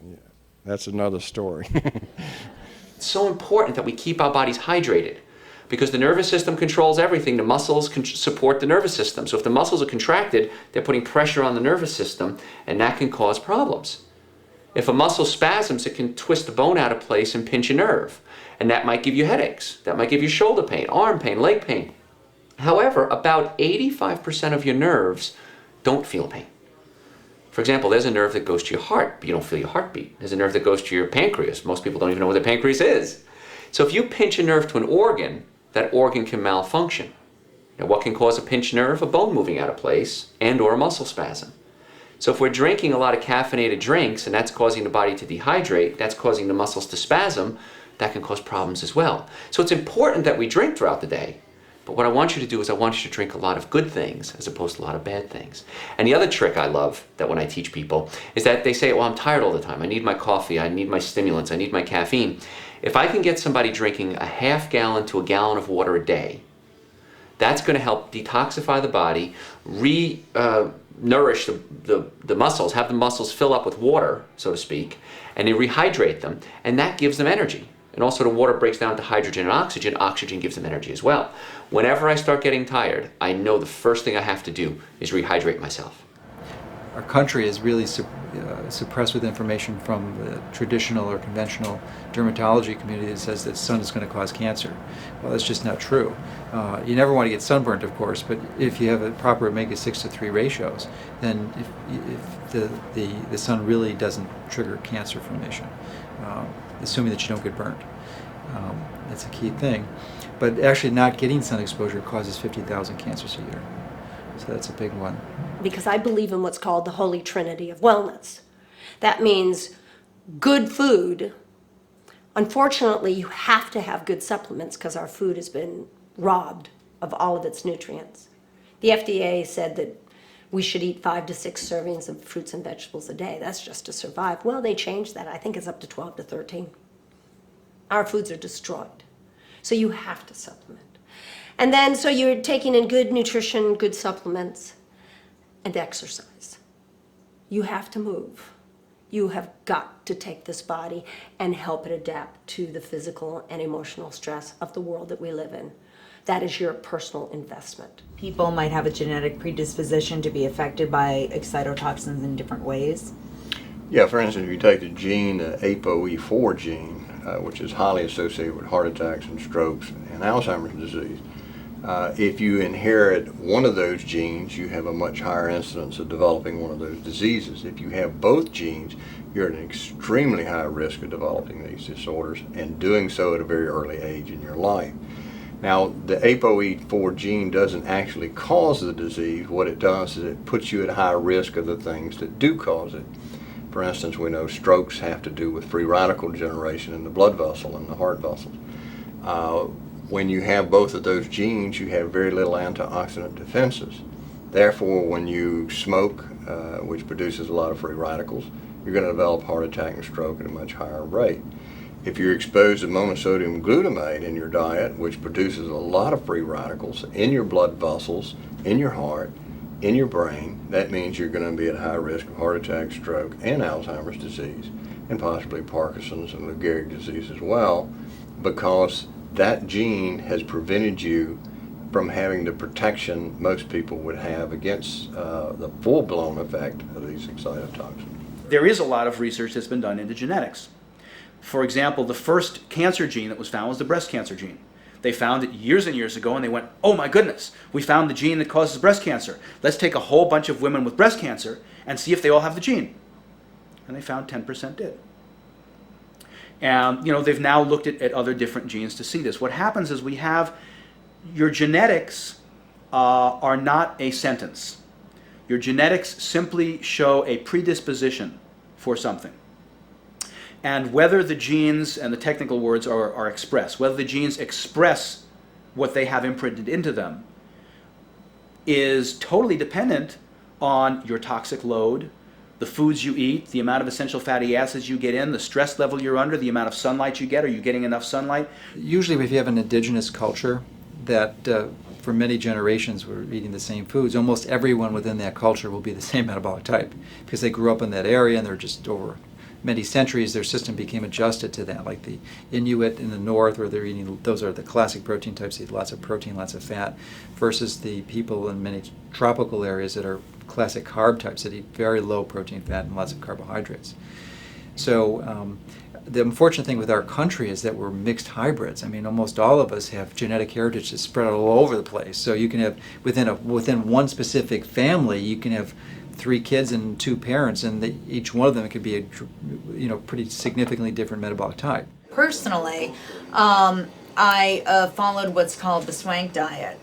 Yeah, that's another story. It's so important that we keep our bodies hydrated, because the nervous system controls everything. The muscles support the nervous system. So if the muscles are contracted, they're putting pressure on the nervous system, and that can cause problems. If a muscle spasms, it can twist the bone out of place and pinch a nerve. And that might give you headaches. That might give you shoulder pain, arm pain, leg pain. However, about 85% of your nerves don't feel pain. For example, there's a nerve that goes to your heart, but you don't feel your heartbeat. There's a nerve that goes to your pancreas. Most people don't even know what their pancreas is. So if you pinch a nerve to an organ, that organ can malfunction. Now, what can cause a pinched nerve? A bone moving out of place and or a muscle spasm. So if we're drinking a lot of caffeinated drinks and that's causing the body to dehydrate, that's causing the muscles to spasm, that can cause problems as well. So it's important that we drink throughout the day. But what I want you to do is I want you to drink a lot of good things as opposed to a lot of bad things. And the other trick I love that when I teach people is that they say, well, I'm tired all the time. I need my coffee. I need my stimulants. I need my caffeine. If I can get somebody drinking a half gallon to a gallon of water a day, that's going to help detoxify the body, nourish the muscles, have the muscles fill up with water, so to speak, and they rehydrate them, and that gives them energy. And also the water breaks down to hydrogen and oxygen. Oxygen gives them energy as well. Whenever I start getting tired, I know the first thing I have to do is rehydrate myself. Our country is really suppressed with information from the traditional or conventional dermatology community that says that sun is going to cause cancer. Well, that's just not true. You never want to get sunburnt, of course, but if you have a proper omega-6 to 3 ratios, then if the sun really doesn't trigger cancer formation, assuming that you don't get burned. That's a key thing. But actually not getting sun exposure causes 50,000 cancers a year. So that's a big one. Because I believe in what's called the holy trinity of wellness. That means good food. Unfortunately, you have to have good supplements because our food has been robbed of all of its nutrients. The FDA said that we should eat 5 to 6 servings of fruits and vegetables a day. That's just to survive. Well, they changed that. I think it's up to 12 to 13. Our foods are destroyed. So you have to supplement. And then, so you're taking in good nutrition, good supplements, and exercise. You have to move. You have got to take this body and help it adapt to the physical and emotional stress of the world that we live in. That is your personal investment. People might have a genetic predisposition to be affected by excitotoxins in different ways. Yeah, for instance, if you take the gene, the ApoE4 gene, which is highly associated with heart attacks and strokes and Alzheimer's disease, if you inherit one of those genes, you have a much higher incidence of developing one of those diseases. If you have both genes, you're at an extremely high risk of developing these disorders, and doing so at a very early age in your life. Now, the ApoE4 gene doesn't actually cause the disease. What it does is it puts you at high risk of the things that do cause it. For instance, we know strokes have to do with free radical generation in the blood vessel and the heart vessels. When you have both of those genes, you have very little antioxidant defenses. Therefore, when you smoke, which produces a lot of free radicals, you're going to develop heart attack and stroke at a much higher rate. If you're exposed to monosodium glutamate in your diet, which produces a lot of free radicals in your blood vessels, in your heart, in your brain, that means you're going to be at high risk of heart attack, stroke, and Alzheimer's disease, and possibly Parkinson's and Lou Gehrig's disease as well, because that gene has prevented you from having the protection most people would have against the full-blown effect of these excitotoxins. There is a lot of research that's been done into genetics. For example, the first cancer gene that was found was the breast cancer gene. They found it years and years ago, and they went, oh my goodness, we found the gene that causes breast cancer. Let's take a whole bunch of women with breast cancer and see if they all have the gene. and they found 10% did. And they've now looked at other different genes to see this. What happens is we have your genetics are not a sentence. Your genetics simply show a predisposition for something. And whether the genes, and the technical words are expressed, whether the genes express what they have imprinted into them is totally dependent on your toxic load, the foods you eat, the amount of essential fatty acids you get in, the stress level you're under, the amount of sunlight you get. Are you getting enough sunlight? Usually if you have an indigenous culture that for many generations were eating the same foods, almost everyone within that culture will be the same metabolic type because they grew up in that area and they're just over many centuries their system became adjusted to that, like the Inuit in the north where they're eating, those are the classic protein types, eat lots of protein, lots of fat, versus the people in many tropical areas that are classic carb types that eat very low protein, fat, and lots of carbohydrates. So the unfortunate thing with our country is that we're mixed hybrids. I mean, almost all of us have genetic heritage that's spread all over the place. So you can have, within one specific family, you can have 3 kids and 2 parents, and each one of them could be a pretty significantly different metabolic type. Personally, I followed what's called the Swank diet.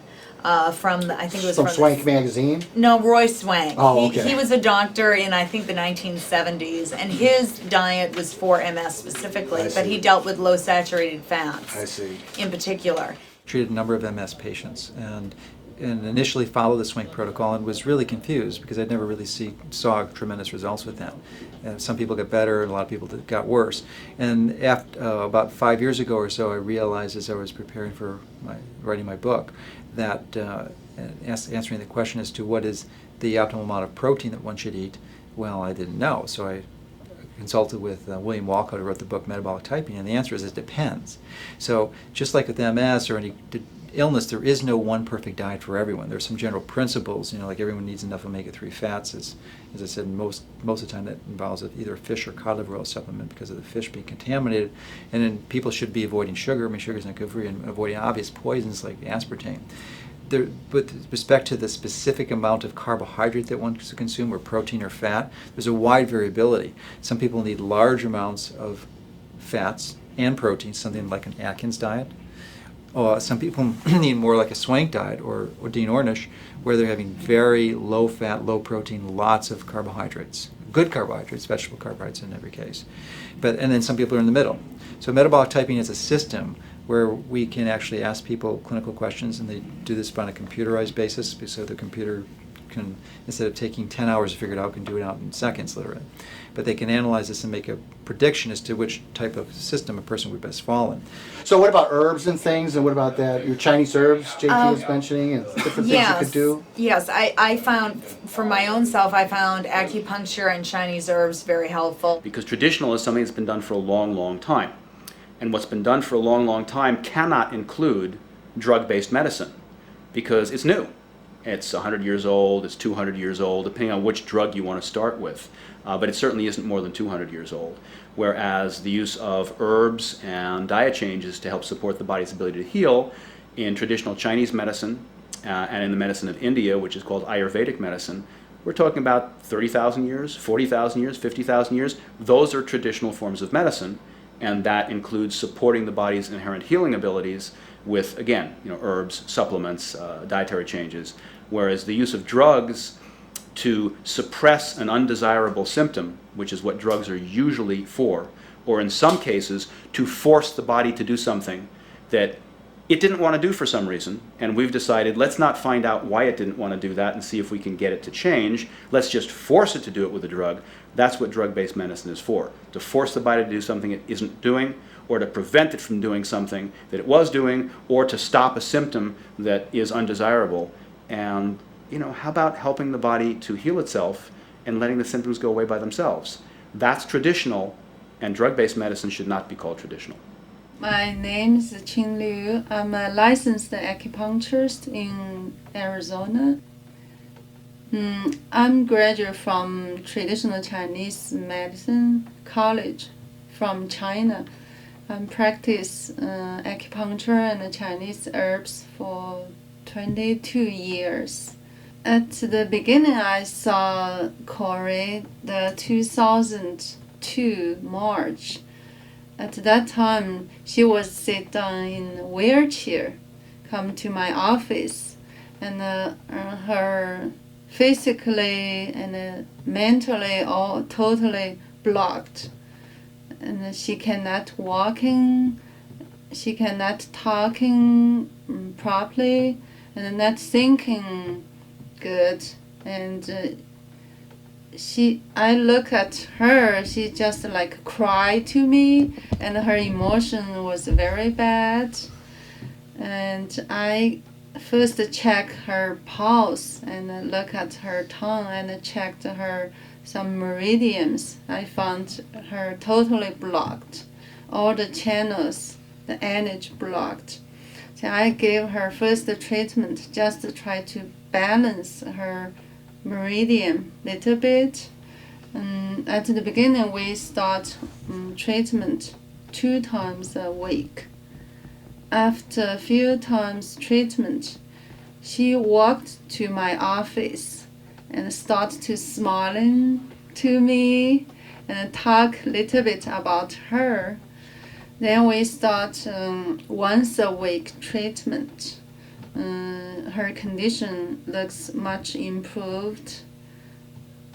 From I think it was from Swank magazine. No, Roy Swank. Oh, okay. He was a doctor in I think the 1970s, and his diet was for MS specifically, but he dealt with low saturated fats. I see. In particular. Treated a number of MS patients and initially followed the Swank protocol and was really confused because I'd never really saw tremendous results with that. Some people got better and a lot of people got worse. And after, about 5 years ago or so, I realized as I was preparing for writing my book that answering the question as to what is the optimal amount of protein that one should eat, well, I didn't know. So I consulted with William Walcott, who wrote the book Metabolic Typing, and the answer is it depends. So just like with MS or any illness, there is no one perfect diet for everyone. There's some general principles, like everyone needs enough omega-3 fats. As I said, most of the time that involves either fish or cod liver oil supplement because of the fish being contaminated. And then people should be avoiding sugar. I mean, sugar is not good for you, and avoiding obvious poisons like aspartame. With respect to the specific amount of carbohydrate that one should consume, or protein or fat, there's a wide variability. Some people need large amounts of fats and protein, something like an Atkins diet. Some people need more like a Swank diet or Dean Ornish, where they're having very low fat, low protein, lots of carbohydrates. Good carbohydrates, vegetable carbohydrates in every case. And then some people are in the middle. So metabolic typing is a system where we can actually ask people clinical questions, and they do this on a computerized basis, so the computer can, instead of taking 10 hours to figure it out, can do it out in seconds, literally. But they can analyze this and make a prediction as to which type of system a person would best fall in. So what about herbs and things, and what about that, your Chinese herbs JT was mentioning, and different things you could do? Yes, I found, for my own self, I found acupuncture and Chinese herbs very helpful. Because traditional is something that's been done for a long, long time. And what's been done for a long, long time cannot include drug-based medicine because it's new. It's 100 years old, it's 200 years old, depending on which drug you want to start with. But it certainly isn't more than 200 years old. Whereas the use of herbs and diet changes to help support the body's ability to heal in traditional Chinese medicine and in the medicine of India, which is called Ayurvedic medicine, we're talking about 30,000 years, 40,000 years, 50,000 years. Those are traditional forms of medicine, and that includes supporting the body's inherent healing abilities with, again, herbs, supplements, dietary changes. Whereas the use of drugs to suppress an undesirable symptom, which is what drugs are usually for, or in some cases to force the body to do something that it didn't want to do for some reason, and we've decided let's not find out why it didn't want to do that and see if we can get it to change. Let's just force it to do it with a drug. That's what drug-based medicine is for, to force the body to do something it isn't doing, or to prevent it from doing something that it was doing, or to stop a symptom that is undesirable. And how about helping the body to heal itself and letting the symptoms go away by themselves? That's traditional, and drug-based medicine should not be called traditional. My name is Qing Liu. I'm a licensed acupuncturist in Arizona. I'm graduate from traditional Chinese medicine college from China. I practice acupuncture and Chinese herbs for 22 years. At the beginning, I saw Corey the 2002 March. At that time, she was sit down in a wheelchair, come to my office, and her physically and mentally all totally blocked, and she cannot walking, she cannot talking properly, and not thinking good, and I look at her, she just like cry to me, and her emotion was very bad. And I first check her pulse and look at her tongue and checked her some meridians. I found her totally blocked. All the channels, the energy blocked. So I gave her first treatment just to try to balance her meridian little bit. At the beginning, we start treatment 2 times a week. After a few times treatment, she walked to my office and started to smiling to me and talk a little bit about her. Then we start once a week treatment. Her condition looks much improved,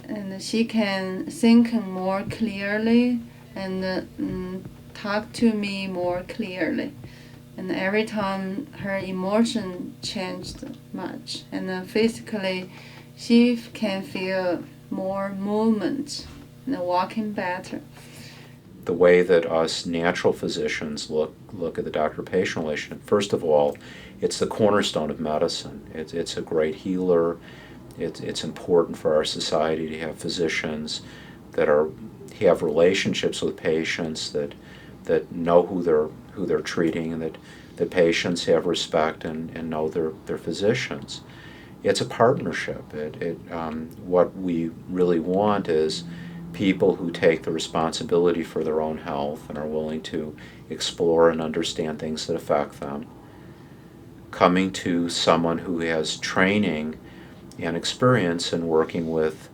and she can think more clearly and talk to me more clearly. And every time her emotion changed much, and physically she can feel more movement and walking better. The way that us natural physicians look at the doctor-patient relationship, first of all, it's the cornerstone of medicine. It's a great healer. It's important for our society to have physicians that have relationships with patients, that know who they're treating, and that the patients have respect and know their physicians. It's a partnership. What we really want is people who take the responsibility for their own health and are willing to explore and understand things that affect them, coming to someone who has training and experience in working with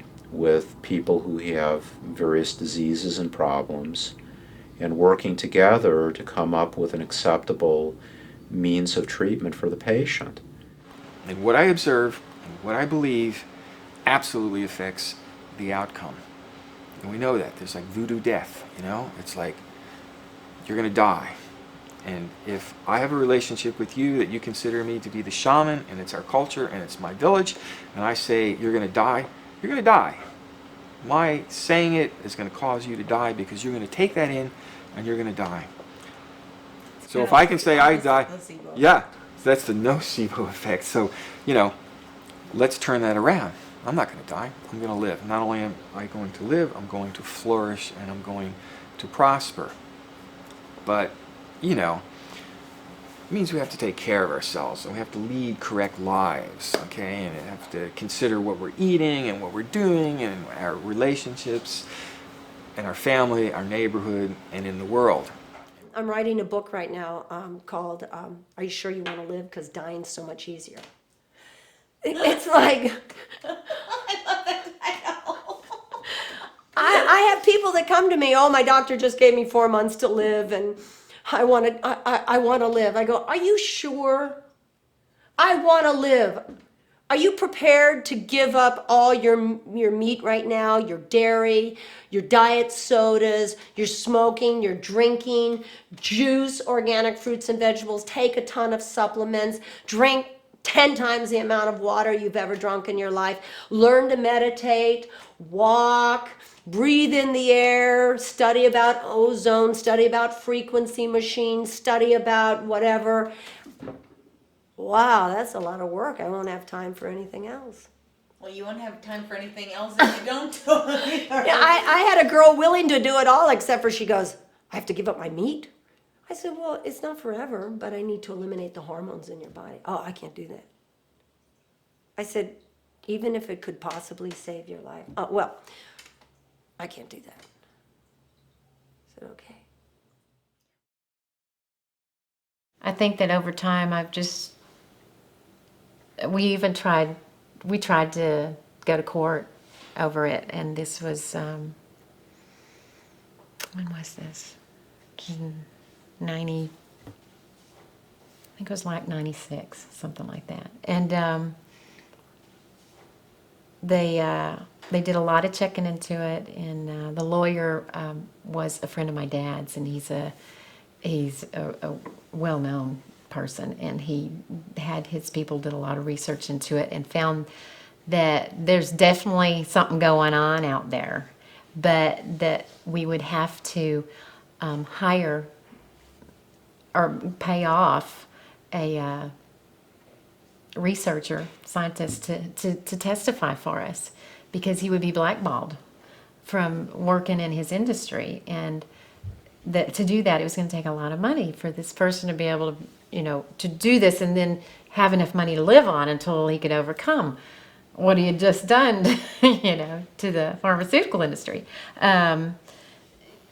people who have various diseases and problems, and working together to come up with an acceptable means of treatment for the patient. And what I observe, and what I believe, absolutely affects the outcome. And we know that. There's like voodoo death, you know? It's like, you're going to die. And if I have a relationship with you that you consider me to be the shaman, and it's our culture, and it's my village, and I say, you're going to die, you're going to die. My saying it is going to cause you to die because you're going to take that in, and you're going to die. So if I can say I die, yeah, that's the nocebo effect. So, you know, let's turn that around. I'm not going to die. I'm going to live. Not only am I going to live, I'm going to flourish and I'm going to prosper. But, you know, it means we have to take care of ourselves and we have to lead correct lives, okay? And we have to consider what we're eating and what we're doing and our relationships and our family, our neighborhood, and in the world. I'm writing a book right now called Are You Sure You Want to Live? Because dying's so much easier. It's like, I have people that come to me, oh, my doctor just gave me 4 months to live, and I want to live. I go, are you sure? I want to live. Are you prepared to give up all your meat right now, your dairy, your diet sodas, your smoking, your drinking, juice, organic fruits and vegetables, take a ton of supplements, drink 10 times the amount of water you've ever drunk in your life, learn to meditate, walk, breathe in the air, study about ozone, study about frequency machines, study about whatever. Wow, that's a lot of work. I won't have time for anything else. Well, you won't have time for anything else if you don't do it. Yeah, I had a girl willing to do it all, except for she goes, I have to give up my meat? I said, well, it's not forever, but I need to eliminate the hormones in your body. Oh, I can't do that. I said, even if it could possibly save your life. Oh, well, I can't do that. I said, okay. I think that over time we even tried we tried to go to court over it, and this was, when was this? 90, I think it was like 96, something like that. And they did a lot of checking into it, and the lawyer was a friend of my dad's, and he's a well-known person, and he had his people did a lot of research into it and found that there's definitely something going on out there, but that we would have to hire or pay off a researcher, scientist to testify for us, because he would be blackballed from working in his industry. And that to do that, it was going to take a lot of money for this person to be able to, to do this and then have enough money to live on until he could overcome what he had just done, to the pharmaceutical industry. And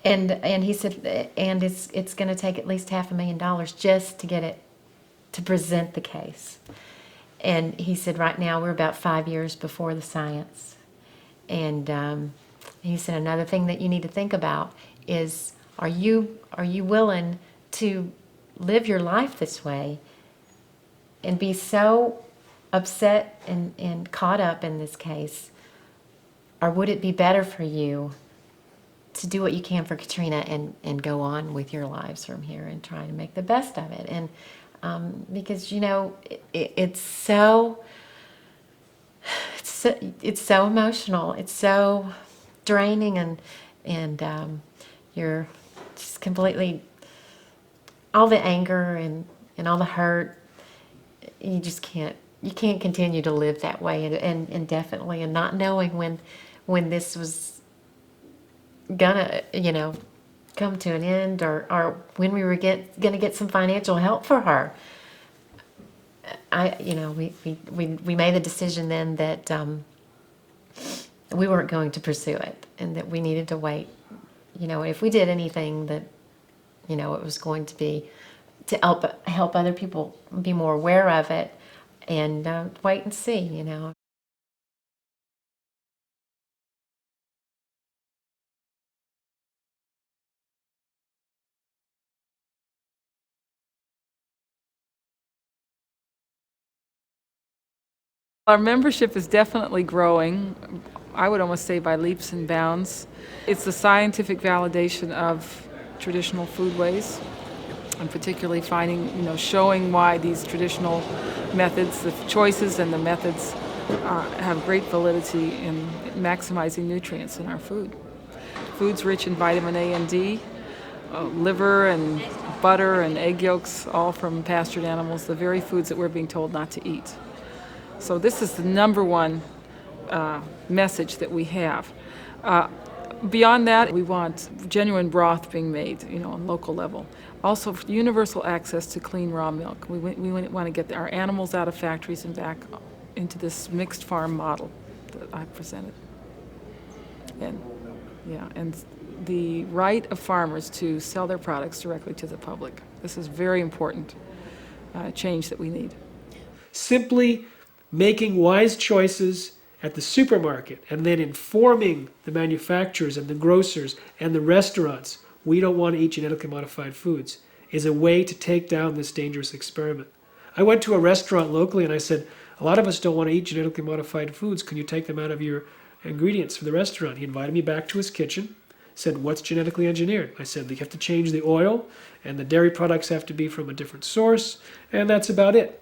he said, and it's going to take at least $500,000 just to get it to present the case. And he said, right now we're about 5 years before the science. And he said, another thing that you need to think about is, are you willing to live your life this way and be so upset and caught up in this case? Or would it be better for you to do what you can for Katrina and go on with your lives from here and try to make the best of it? And because it's so emotional, it's so draining, and you're just completely, all the anger and all the hurt, you just can't continue to live that way and indefinitely, and not knowing when this was gonna come to an end, or when we were gonna get some financial help for her. We made the decision then that we weren't going to pursue it, and that we needed to wait. If we did anything, that it was going to be to help other people be more aware of it, and wait and see. Our membership is definitely growing, I would almost say by leaps and bounds. It's the scientific validation of traditional foodways, and particularly showing why these traditional methods, the choices and the methods have great validity in maximizing nutrients in our food. Food's rich in vitamin A and D, liver and butter and egg yolks, all from pastured animals, the very foods that we're being told not to eat. So this is the number one message that we have. Beyond that, we want genuine broth being made, on local level. Also, universal access to clean raw milk. We want to get our animals out of factories and back into this mixed farm model that I presented. And the right of farmers to sell their products directly to the public. This is very important change that we need. Simply making wise choices at the supermarket and then informing the manufacturers and the grocers and the restaurants, we don't want to eat genetically modified foods, is a way to take down this dangerous experiment. I went to a restaurant locally and I said, a lot of us don't want to eat genetically modified foods. Can you take them out of your ingredients for the restaurant? He invited me back to his kitchen, said, what's genetically engineered? I said, you have to change the oil and the dairy products have to be from a different source, and that's about it.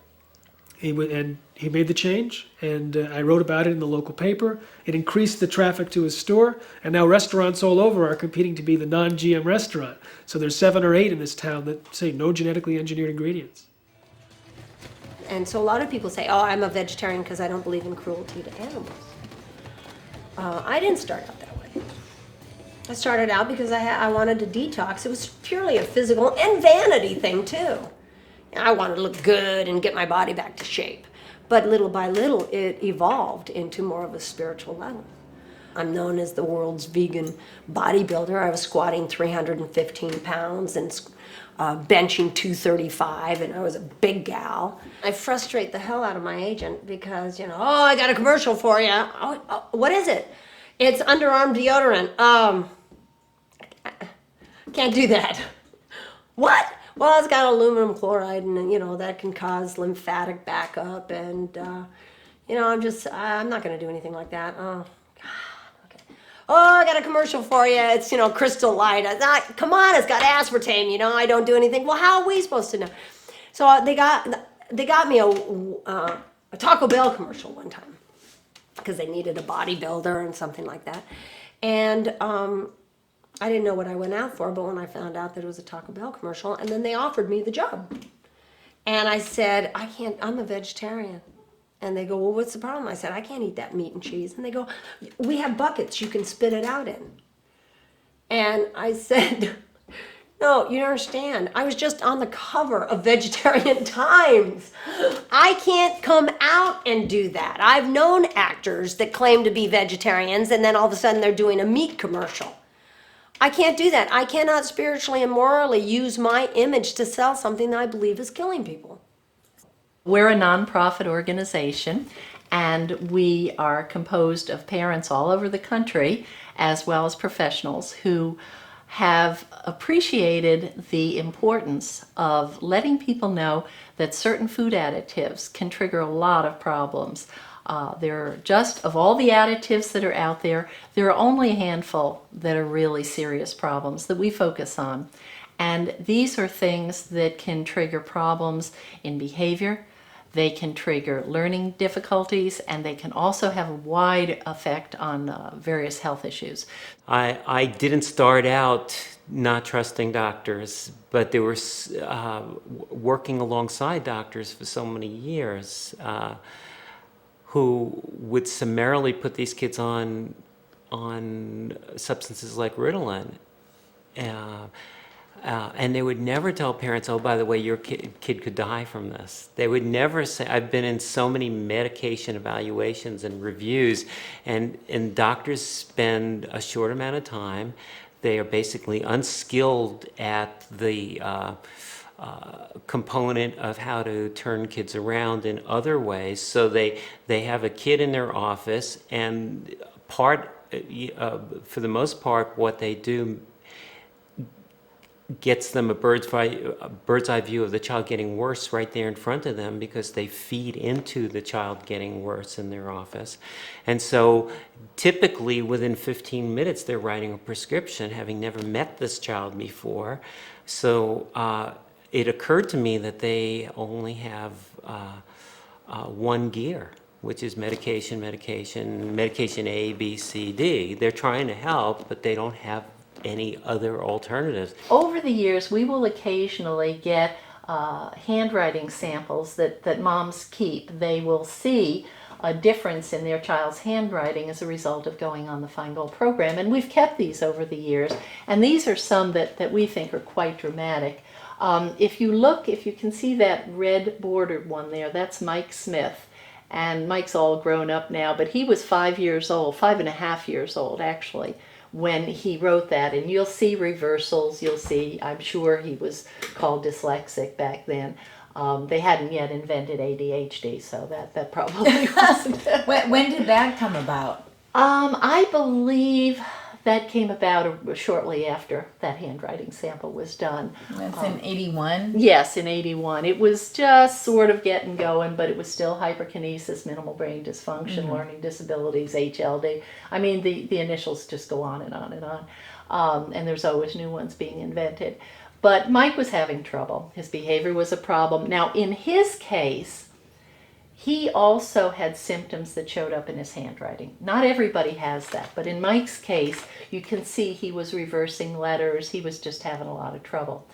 He made the change, and I wrote about it in the local paper. It increased the traffic to his store, and now restaurants all over are competing to be the non-GM restaurant. So there's 7 or 8 in this town that say no genetically engineered ingredients. And so a lot of people say, oh, I'm a vegetarian because I don't believe in cruelty to animals. I didn't start out that way. I started out because I wanted to detox. It was purely a physical and vanity thing, too. I wanted to look good and get my body back to shape. But little by little, it evolved into more of a spiritual level. I'm known as the world's vegan bodybuilder. I was squatting 315 pounds and benching 235, and I was a big gal. I frustrate the hell out of my agent because, oh, I got a commercial for you. Oh, what is it? It's underarm deodorant. Can't do that. What? Well, it's got aluminum chloride, and that can cause lymphatic backup, and I'm not going to do anything like that. Oh, I got a commercial for you. It's, Crystal Light. Come on, it's got aspartame, I don't do anything. Well, how are we supposed to know? So they got me a Taco Bell commercial one time because they needed a bodybuilder and something like that. And I didn't know what I went out for, but when I found out that it was a Taco Bell commercial, and then they offered me the job. And I said, I'm a vegetarian. And they go, well, what's the problem? I said, I can't eat that meat and cheese. And they go, we have buckets you can spit it out in. And I said, no, you don't understand. I was just on the cover of Vegetarian Times. I can't come out and do that. I've known actors that claim to be vegetarians, and then all of a sudden they're doing a meat commercial. I can't do that. I cannot spiritually and morally use my image to sell something that I believe is killing people. We're a nonprofit organization, and we are composed of parents all over the country, as well as professionals who have appreciated the importance of letting people know that certain food additives can trigger a lot of problems. Of all the additives that are out there, there are only a handful that are really serious problems that we focus on. And these are things that can trigger problems in behavior, they can trigger learning difficulties, and they can also have a wide effect on various health issues. I didn't start out not trusting doctors, but they were working alongside doctors for so many years who would summarily put these kids on substances like Ritalin. And they would never tell parents, oh, by the way, your kid could die from this. They would never say, I've been in so many medication evaluations and reviews, and doctors spend a short amount of time. They are basically unskilled at the component of how to turn kids around in other ways. So they have a kid in their office, and for the most part, what they do gets them a bird's eye view of the child getting worse right there in front of them, because they feed into the child getting worse in their office. And so typically within 15 minutes they're writing a prescription, having never met this child before. So it occurred to me that they only have one gear, which is medication A, B, C, D. They're trying to help, but they don't have any other alternatives. Over the years, we will occasionally get handwriting samples that moms keep. They will see a difference in their child's handwriting as a result of going on the Feingold program. And we've kept these over the years. And these are some that we think are quite dramatic. If you can see that red bordered one there, that's Mike Smith. And Mike's all grown up now, but he was 5 years old, 5.5 years old actually, when he wrote that. And you'll see reversals, I'm sure he was called dyslexic back then. They hadn't yet invented ADHD, so that probably wasn't. When did that come about? I believe that came about shortly after that handwriting sample was done. That's in 81? Yes, in 81. It was just sort of getting going, but it was still hyperkinesis, minimal brain dysfunction, learning disabilities, HLD. I mean, the initials just go on and on and on. And there's always new ones being invented. But Mike was having trouble. His behavior was a problem. Now, in his case, he also had symptoms that showed up in his handwriting. Not everybody has that, but in Mike's case, you can see he was reversing letters. He was just having a lot of trouble.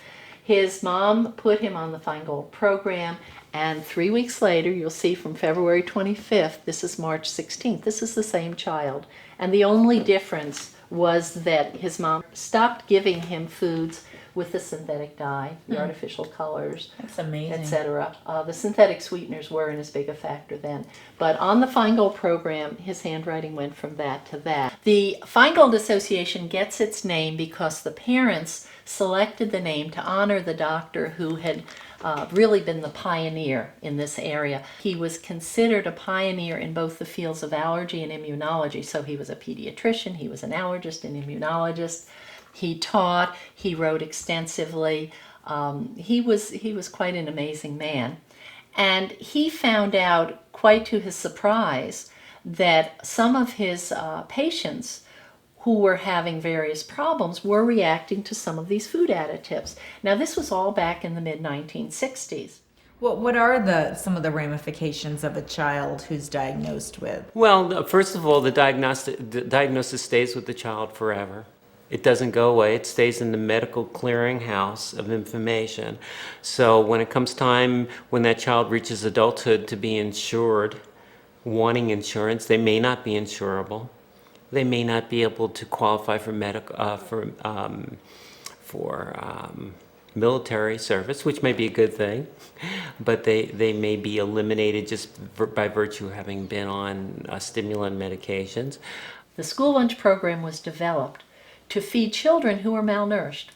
His mom put him on the Feingold program, and 3 weeks later, you'll see from February 25th, this is March 16th, this is the same child. And the only difference was that his mom stopped giving him foods with the synthetic dye, the artificial colors, That's amazing. etc. The synthetic sweeteners weren't as big a factor then. But on the Feingold program, his handwriting went from that to that. The Feingold Association gets its name because the parents selected the name to honor the doctor who had really been the pioneer in this area. He was considered a pioneer in both the fields of allergy and immunology. So he was a pediatrician, he was an allergist and immunologist. He taught, he wrote extensively. He was quite an amazing man. And he found out, quite to his surprise, that some of his patients who were having various problems were reacting to some of these food additives. Now, this was all back in the mid-1960s. What are some of the ramifications of a child who's diagnosed with? Well, first of all, the diagnosis stays with the child forever. It doesn't go away. It stays in the medical clearinghouse of information. So when it comes time when that child reaches adulthood to be insured, wanting insurance, they may not be insurable. They may not be able to qualify for military service, which may be a good thing, but they may be eliminated just by virtue of having been on stimulant medications. The school lunch program was developed to feed children who were malnourished,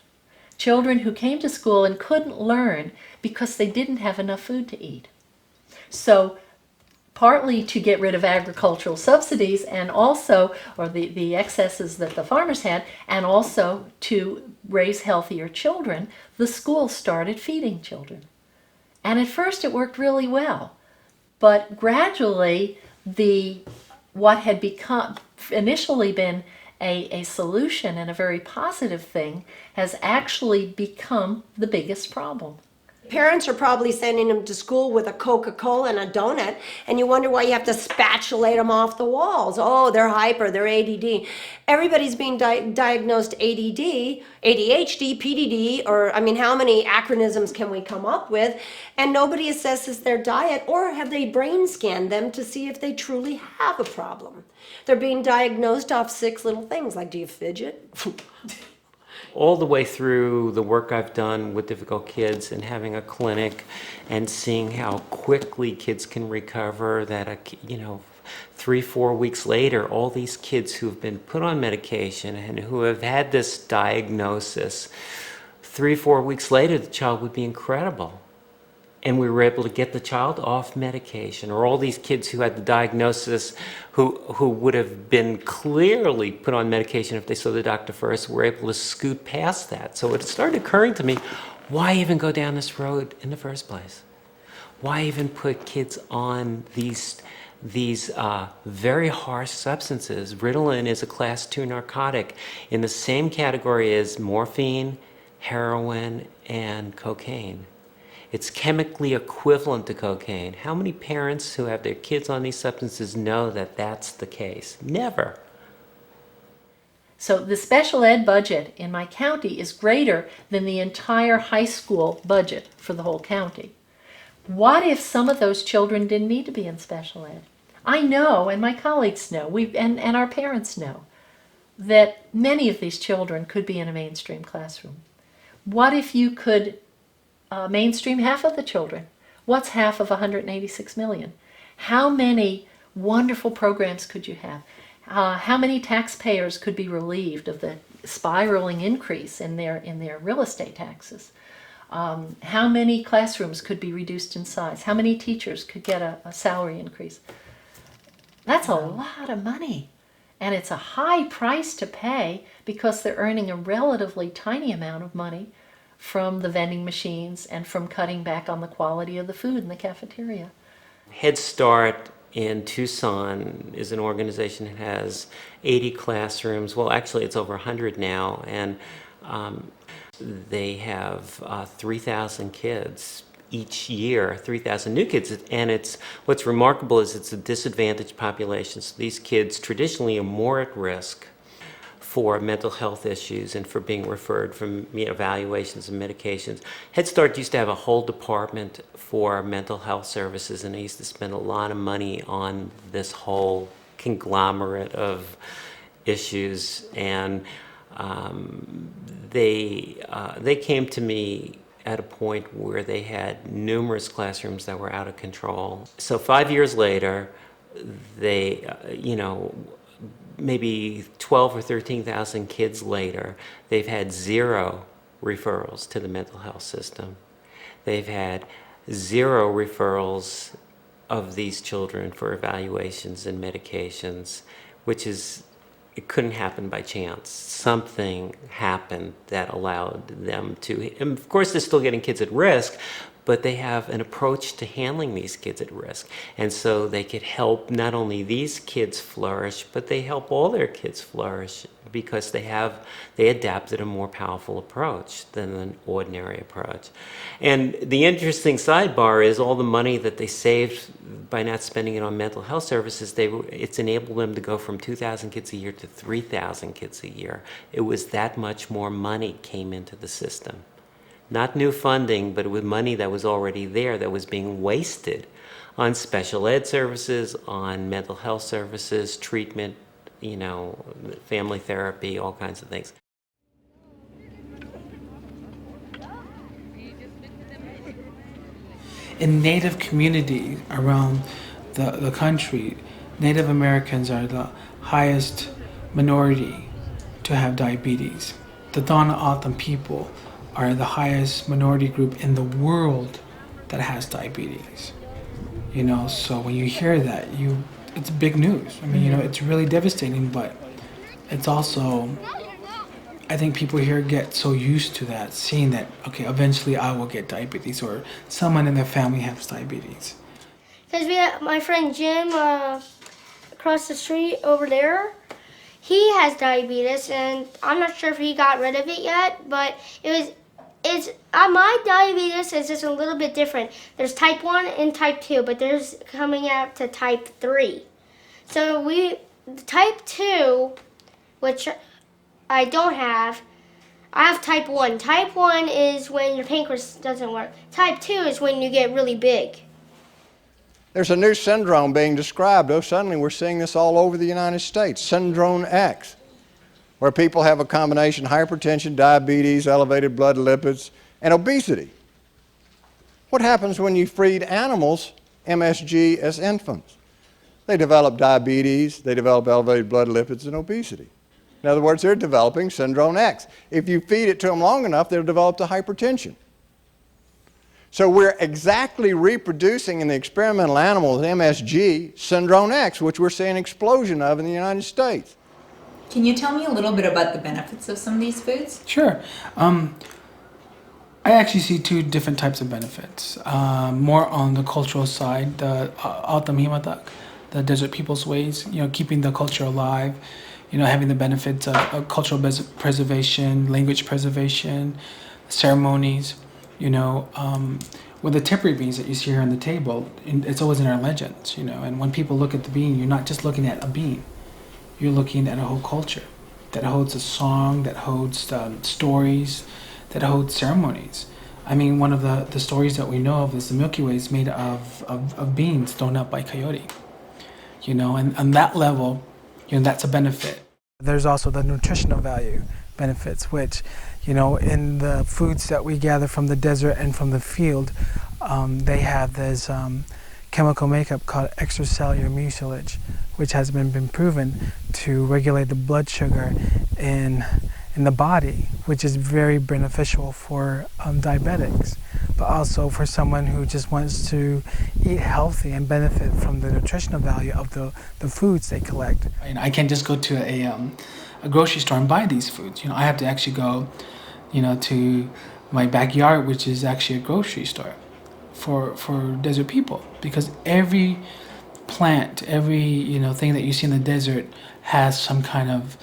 children who came to school and couldn't learn because they didn't have enough food to eat. So partly to get rid of agricultural subsidies and also, or the excesses that the farmers had, and also to raise healthier children, the school started feeding children. And at first it worked really well. But gradually, what had become initially been a solution and a very positive thing has actually become the biggest problem. Parents are probably sending them to school with a Coca-Cola and a donut, and you wonder why you have to spatulate them off the walls. Oh, they're hyper, they're ADD. Everybody's being diagnosed ADD, ADHD, PDD, or I mean, how many acronyms can we come up with? And nobody assesses their diet, or have they brain scanned them to see if they truly have a problem. They're being diagnosed off 6 little things, like, do you fidget? All the way through the work I've done with difficult kids and having a clinic and seeing how quickly kids can recover, that 3-4 weeks later, all these kids who've been put on medication and who have had this diagnosis, 3-4 weeks later, the child would be incredible. And we were able to get the child off medication. Or all these kids who had the diagnosis who would have been clearly put on medication if they saw the doctor first, were able to scoot past that. So it started occurring to me, why even go down this road in the first place? Why even put kids on these very harsh substances? Ritalin is a class 2 narcotic in the same category as morphine, heroin, and cocaine. It's chemically equivalent to cocaine. How many parents who have their kids on these substances know that that's the case? Never. So the special ed budget in my county is greater than the entire high school budget for the whole county. What if some of those children didn't need to be in special ed? I know, and my colleagues know, and our parents know, that many of these children could be in a mainstream classroom. What if you could mainstream half of the children? What's half of 186 million? How many wonderful programs could you have? How many taxpayers could be relieved of the spiraling increase in their real estate taxes? How many classrooms could be reduced in size? How many teachers could get a salary increase? That's a lot of money. And it's a high price to pay because they're earning a relatively tiny amount of money from the vending machines and from cutting back on the quality of the food in the cafeteria. Head Start in Tucson is an organization that has 80 classrooms. Well, actually, it's over 100 now, and they have 3,000 kids each year, 3,000 new kids. And what's remarkable is it's a disadvantaged population. So these kids traditionally are more at risk for mental health issues and for being referred from evaluations and medications. Head Start used to have a whole department for mental health services, and they used to spend a lot of money on this whole conglomerate of issues. And They came to me at a point where they had numerous classrooms that were out of control. So 5 years later, they, maybe 12 or 13,000 kids later, they've had 0 referrals to the mental health system. They've had 0 referrals of these children for evaluations and medications, which is, it couldn't happen by chance. Something happened that allowed them to, and of course they're still getting kids at risk, but they have an approach to handling these kids at risk. And so they could help not only these kids flourish, but they help all their kids flourish because they adapted a more powerful approach than an ordinary approach. And the interesting sidebar is all the money that they saved by not spending it on mental health services, it's enabled them to go from 2,000 kids a year to 3,000 kids a year. It was that much more money came into the system. Not new funding, but with money that was already there that was being wasted on special ed services, on mental health services, treatment, family therapy, all kinds of things. In Native communities around the country, Native Americans are the highest minority to have diabetes. The Donna Autumn people are the highest minority group in the world that has diabetes. So when you hear that, it's big news. I mean, it's really devastating, but it's also, I think people here get so used to that, seeing that, okay, eventually I will get diabetes or someone in their family has diabetes. Because we have my friend Jim across the street over there. He has diabetes, and I'm not sure if he got rid of it yet, but my diabetes is just a little bit different. There's type 1 and type 2, but there's coming out to type 3. So type 2, which I don't have, I have type 1. Type 1 is when your pancreas doesn't work. Type 2 is when you get really big. There's a new syndrome being described. Suddenly we're seeing this all over the United States, Syndrome X, where people have a combination of hypertension, diabetes, elevated blood lipids, and obesity. What happens when you feed animals MSG as infants? They develop diabetes, they develop elevated blood lipids and obesity. In other words, they're developing Syndrome X. If you feed it to them long enough, they'll develop the hypertension. So we're exactly reproducing in the experimental animals MSG, Syndrome X, which we're seeing an explosion of in the United States. Can you tell me a little bit about the benefits of some of these foods? Sure. I actually see 2 different types of benefits. More on the cultural side, the Autumn Himatak, the desert people's ways, keeping the culture alive, having the benefits of cultural preservation, language preservation, ceremonies, with the tippery beans that you see here on the table, it's always in our legends, and when people look at the bean, you're not just looking at a bean, you're looking at a whole culture that holds a song, that holds stories, that holds ceremonies. I mean, one of the stories that we know of is the Milky Way is made of beans thrown up by coyote, and on that level, that's a benefit. There's also the nutritional value benefits, which, in the foods that we gather from the desert and from the field, they have this chemical makeup called extracellular mucilage, which has been proven to regulate the blood sugar in the body, which is very beneficial for diabetics, but also for someone who just wants to eat healthy and benefit from the nutritional value of the foods they collect. And I can't just go to a grocery store and buy these foods. I have to actually go, to my backyard, which is actually a grocery store for desert people, because every plant, every thing that you see in the desert has some kind of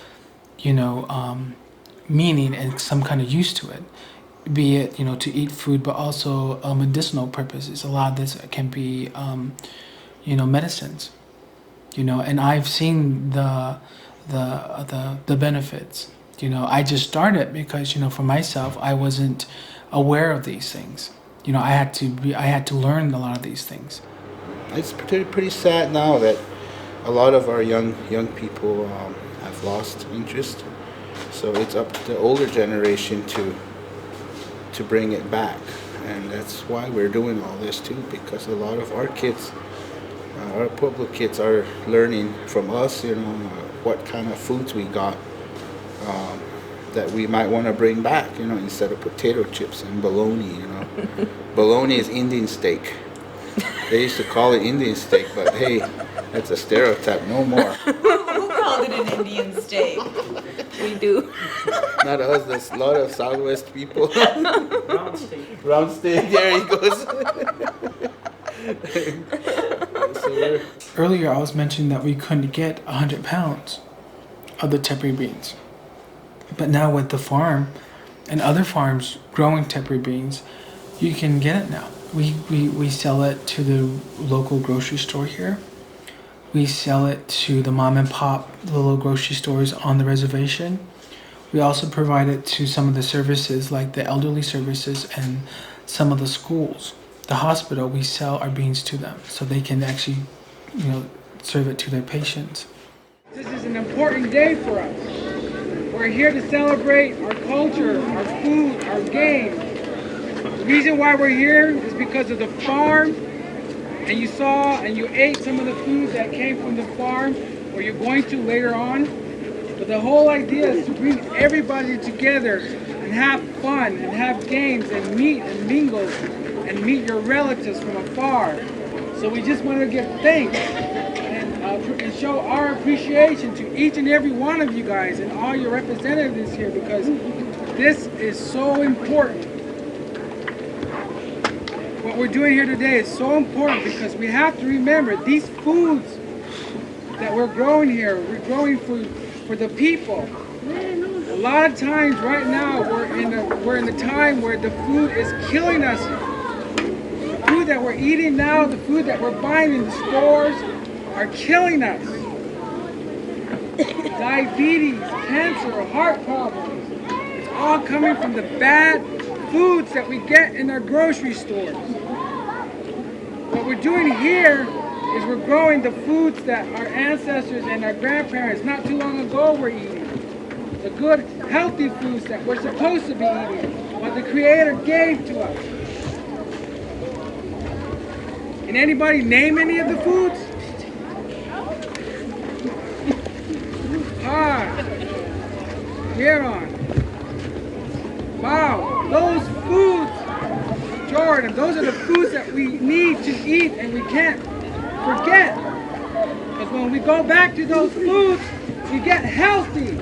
meaning and some kind of use to it, be it to eat food, but also medicinal purposes. A lot of this can be medicines, and I've seen the benefits. I just started because for myself, I wasn't aware of these things. I had to learn a lot of these things. It's pretty sad now that a lot of our young people have lost interest So it's up to the older generation to bring it back. And that's why we're doing all this too, because a lot of our kids, our public kids are learning from us, what kind of foods we got that we might want to bring back, instead of potato chips and bologna, Bologna is Indian steak. They used to call it Indian steak, but hey, that's a stereotype, no more. Who called it an Indian steak? We do. Not us, there's a lot of Southwest people. Round steak. Round steak, there he goes. Earlier, I was mentioning that we couldn't get 100 pounds of the tepary beans. But now with the farm and other farms growing tepary beans, you can get it now. We sell it to the local grocery store here. We sell it to the mom and pop, the little grocery stores on the reservation. We also provide it to some of the services like the elderly services and some of the schools. The hospital, we sell our beans to them so they can actually, serve it to their patients. This is an important day for us. We're here to celebrate our culture, our food, our games. The reason why we're here is because of the farm, and you saw and you ate some of the food that came from the farm, or you're going to later on. But the whole idea is to bring everybody together and have fun and have games and meet and mingle and meet your relatives from afar. So we just want to give thanks and show our appreciation to each and every one of you guys and all your representatives here, because this is so important. What we're doing here today is so important because we have to remember these foods that we're growing here, we're growing for the people. A lot of times right now we're in the time where the food is killing us. The food that we're eating now, the food that we're buying in the stores are killing us. Diabetes, cancer, heart problems, it's all coming from the bad foods that we get in our grocery stores. What we're doing here is we're growing the foods that our ancestors and our grandparents not too long ago were eating. The good, healthy foods that we're supposed to be eating, what the Creator gave to us. Can anybody name any of the foods? Here on. Wow, those foods, Jordan, those are the foods that we need to eat and we can't forget. Because when we go back to those foods, we get healthy.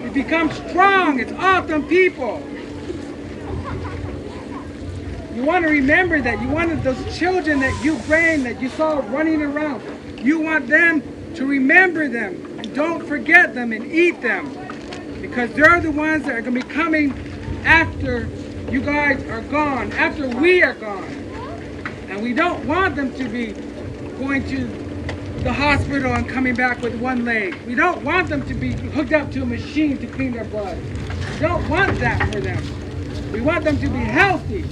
We become strong. It's awesome people. You want to remember that. You wanted those children that you trained, that you saw running around. You want them to remember them. And don't forget them and eat them. Because they're the ones that are going to be coming after you guys are gone, after we are gone. And we don't want them to be going to the hospital and coming back with one leg. We don't want them to be hooked up to a machine to clean their blood. We don't want that for them. We want them to be healthy.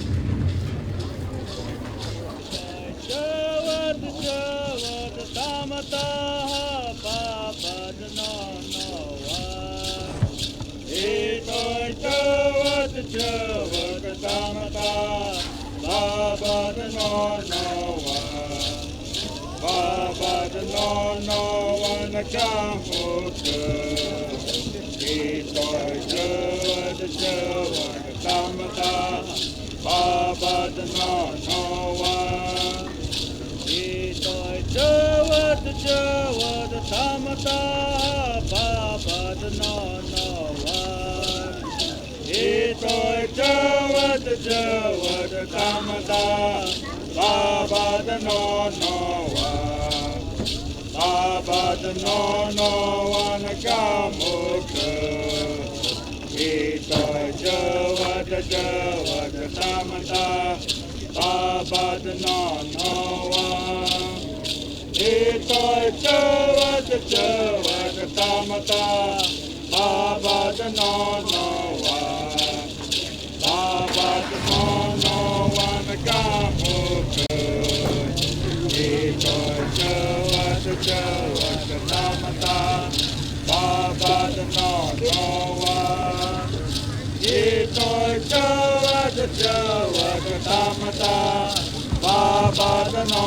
Bata, Baba the no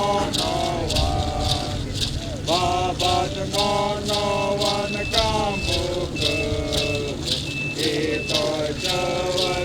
one, Baba the no one, Kambuku, Ito Jawa